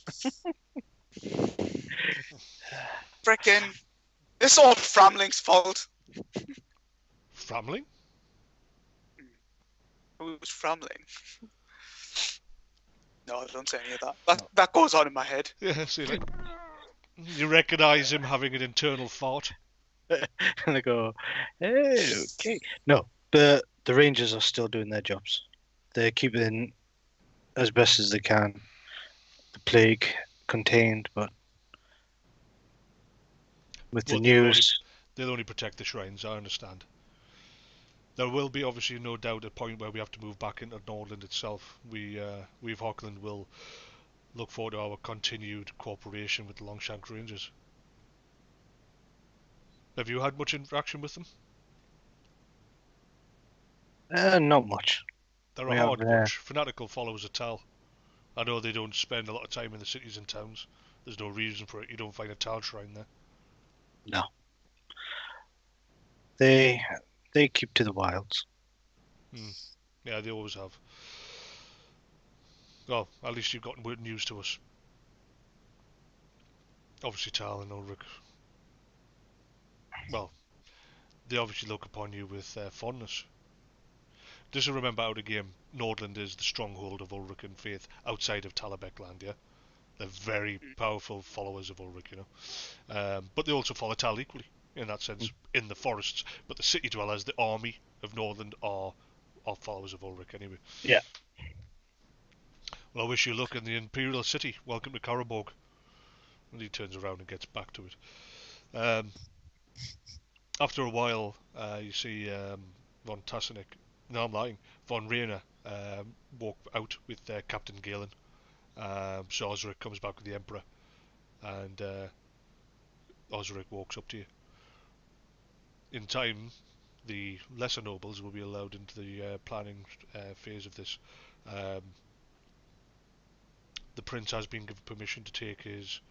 Frickin'. It's all Framling's fault. Framling? Who's Framling? No, don't say any of that. That goes on in my head. Yeah, see, like, you recognise him having an internal fart. And I go, hey, okay. No, the Rangers are still doing their jobs. They're keeping as best as they can the plague contained, but with the news... They'll only protect the shrines, I understand. There will be obviously no doubt a point where we have to move back into Nordland itself. We of Hochland will look forward to our continued cooperation with the Longshank Rangers. Have you had much interaction with them? Not much. They're a hard bunch. Fanatical followers of Tal. I know they don't spend a lot of time in the cities and towns. There's no reason for it. You don't find a Tal shrine there. No. They keep to the wilds. Yeah, they always have. Well, at least you've gotten news to us. Obviously, Tal and Ulric. Well, they obviously look upon you with fondness. Just to remember out of game, Nordland is the stronghold of Ulrican faith outside of Talabek land, yeah? They're very powerful followers of Ulric, but they also follow Tal equally, in that sense, in the forests. But the city dwellers, the army of Nordland, are followers of Ulric anyway. Yeah. Well, I wish you luck in the Imperial City. Welcome to Carroburg. And he turns around and gets back to it. After a while, you see von Tassenik. No, I'm lying. Von Rainer walk out with Captain Galen. So Osric comes back with the Emperor, and Osric walks up to you. In time, The lesser nobles will be allowed into the planning phase of this. The prince has been given permission to take his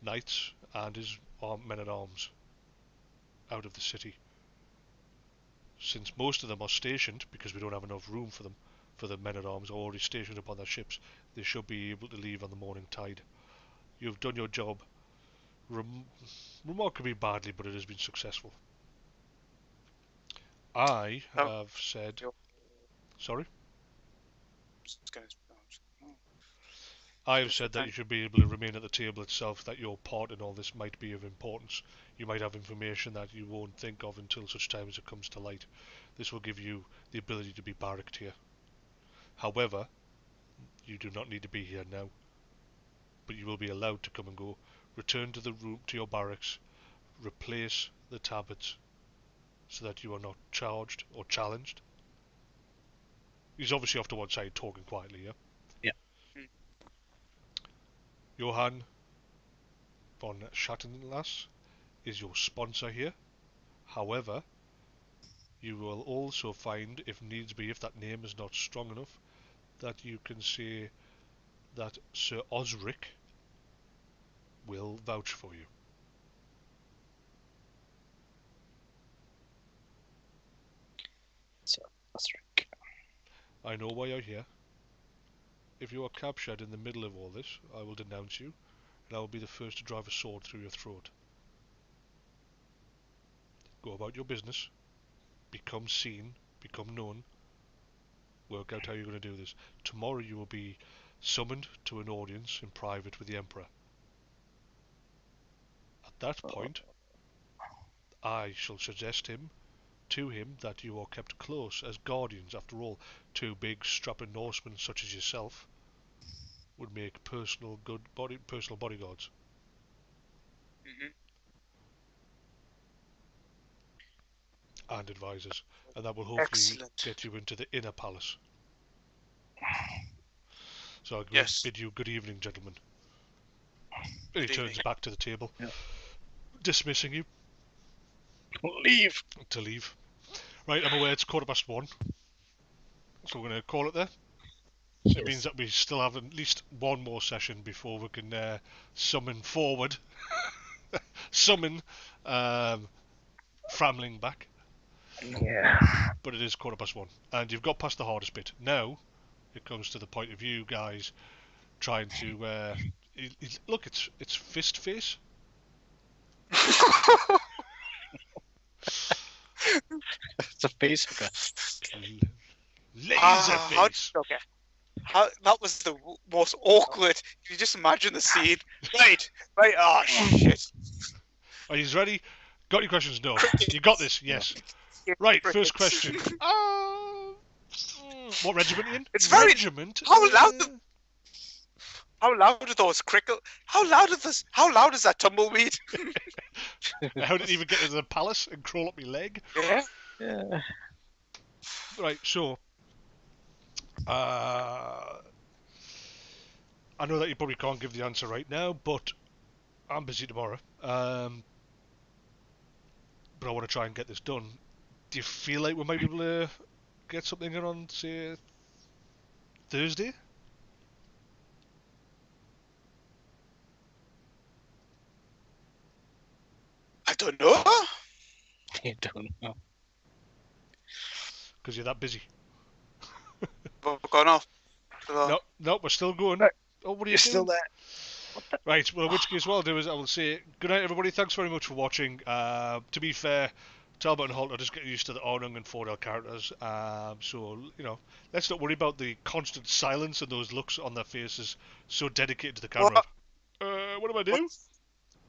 knights and his men-at-arms out of the city. Since most of them are stationed, because we don't have enough room for them, for the men-at-arms already stationed upon their ships, they should be able to leave on the morning tide. You've done your job remarkably badly, but it has been successful. I have said... Sorry? I have said that you should be able to remain at the table itself, that your part in all this might be of importance. You might have information that you won't think of until such time as it comes to light. This will give you the ability to be barracked here. However, you do not need to be here now, but you will be allowed to come and go. Return to the room, to your barracks, replace the tablets so that you are not charged or challenged. He's obviously off to one side talking quietly, yeah? Yeah. Johann von Schattenlass is your sponsor here. However, you will also find, if needs be, if that name is not strong enough, that you can say that Sir Osric will vouch for you. Sir Osric. I know why you're here. If you are captured in the middle of all this, I will denounce you, and I will be the first to drive a sword through your throat. Go about your business, become seen, become known, work out how you're going to do this. Tomorrow you will be summoned to an audience in private with the Emperor. At that point, I shall suggest to him that you are kept close as guardians. After all, two big strapping Norsemen such as yourself would make personal bodyguards. And advisors, and that will hopefully get you into the inner palace. So I bid you good evening, gentlemen. And he turns back to the table, dismissing you. Leave. To leave. Right, I'm aware it's 1:15, so we're going to call it there. Yes. It means that we still have at least one more session before we can summon forward. Summon Framling back. Yeah. But it is 1:15, and you've got past the hardest bit. Now, it comes to the point of you guys trying to... look, it's fist face. It's a face. Laser face. Okay. That was the most awkward. You just imagine the scene. Right. Oh shit. Are you ready? Got your questions? No. You got this? Yes. Right. First question. What regiment are you in? It's very. Regiment. How loud are those crickle? How loud is that tumbleweed? How did it even get into the palace and crawl up my leg? Yeah. Right, so I know that you probably can't give the answer right now, but I'm busy tomorrow. But I want to try and get this done. Do you feel like we might be able to get something in on, say, Thursday? I don't know. You don't know. Because you're that busy. We're gone off. No, we're still going. No, oh, what are you You're still there. Right, well, in which case what I'll do is I will say good night, everybody. Thanks very much for watching. To be fair, Talbot and Holt are just getting used to the Arnung and Fordel characters. So, let's not worry about the constant silence and those looks on their faces so dedicated to the camera. What do I do?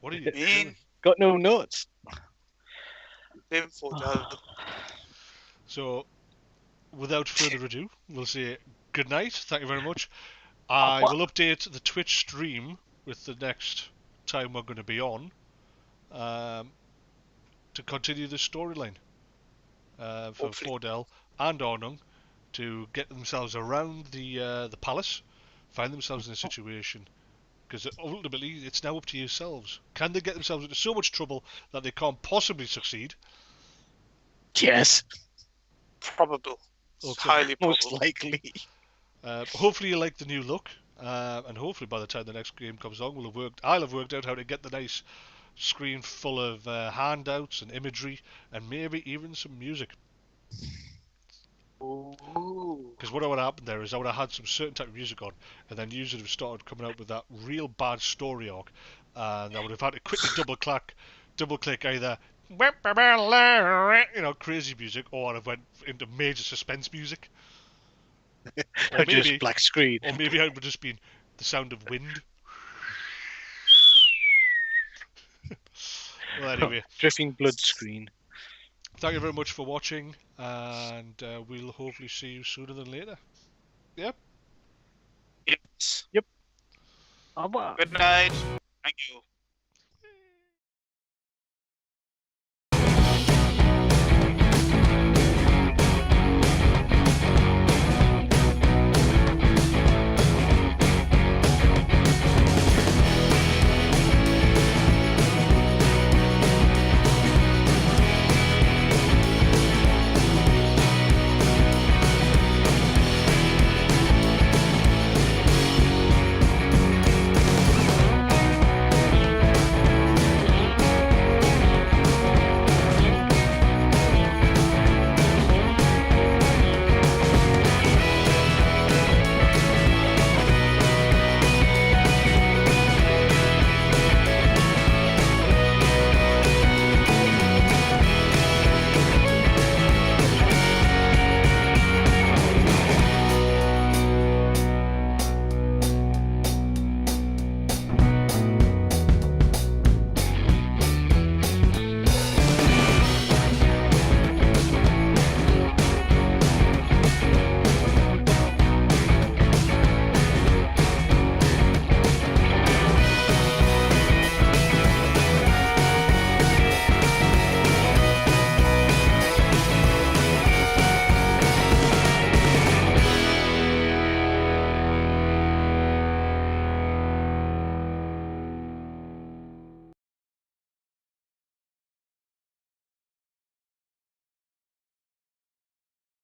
What are you doing? Got no notes. So, without further ado, we'll say good night. Thank you very much. I will update the Twitch stream with the next time we're going to be on to continue the storyline for Fordel and Arnung to get themselves around the palace, find themselves in a situation, because ultimately it's now up to yourselves. Can they get themselves into so much trouble that they can't possibly succeed, Yes, Probable. It's Okay. highly most probable. likely. Hopefully you like the new look, and hopefully by the time the next game comes along, I'll have worked out how to get the nice screen full of handouts and imagery, and maybe even some music. Ooh. Because what would have happened there is I would have had some certain type of music on, and then users would have started coming out with that real bad story arc, and I would have had to quickly double click either crazy music, or I'd have went into major suspense music, or Just maybe black screen. I would have just been the sound of wind. Well, anyway, Drifting blood screen. thank you very much for watching, and we'll hopefully see you sooner than later. Yeah. Yes. Yep. Good night. Thank you.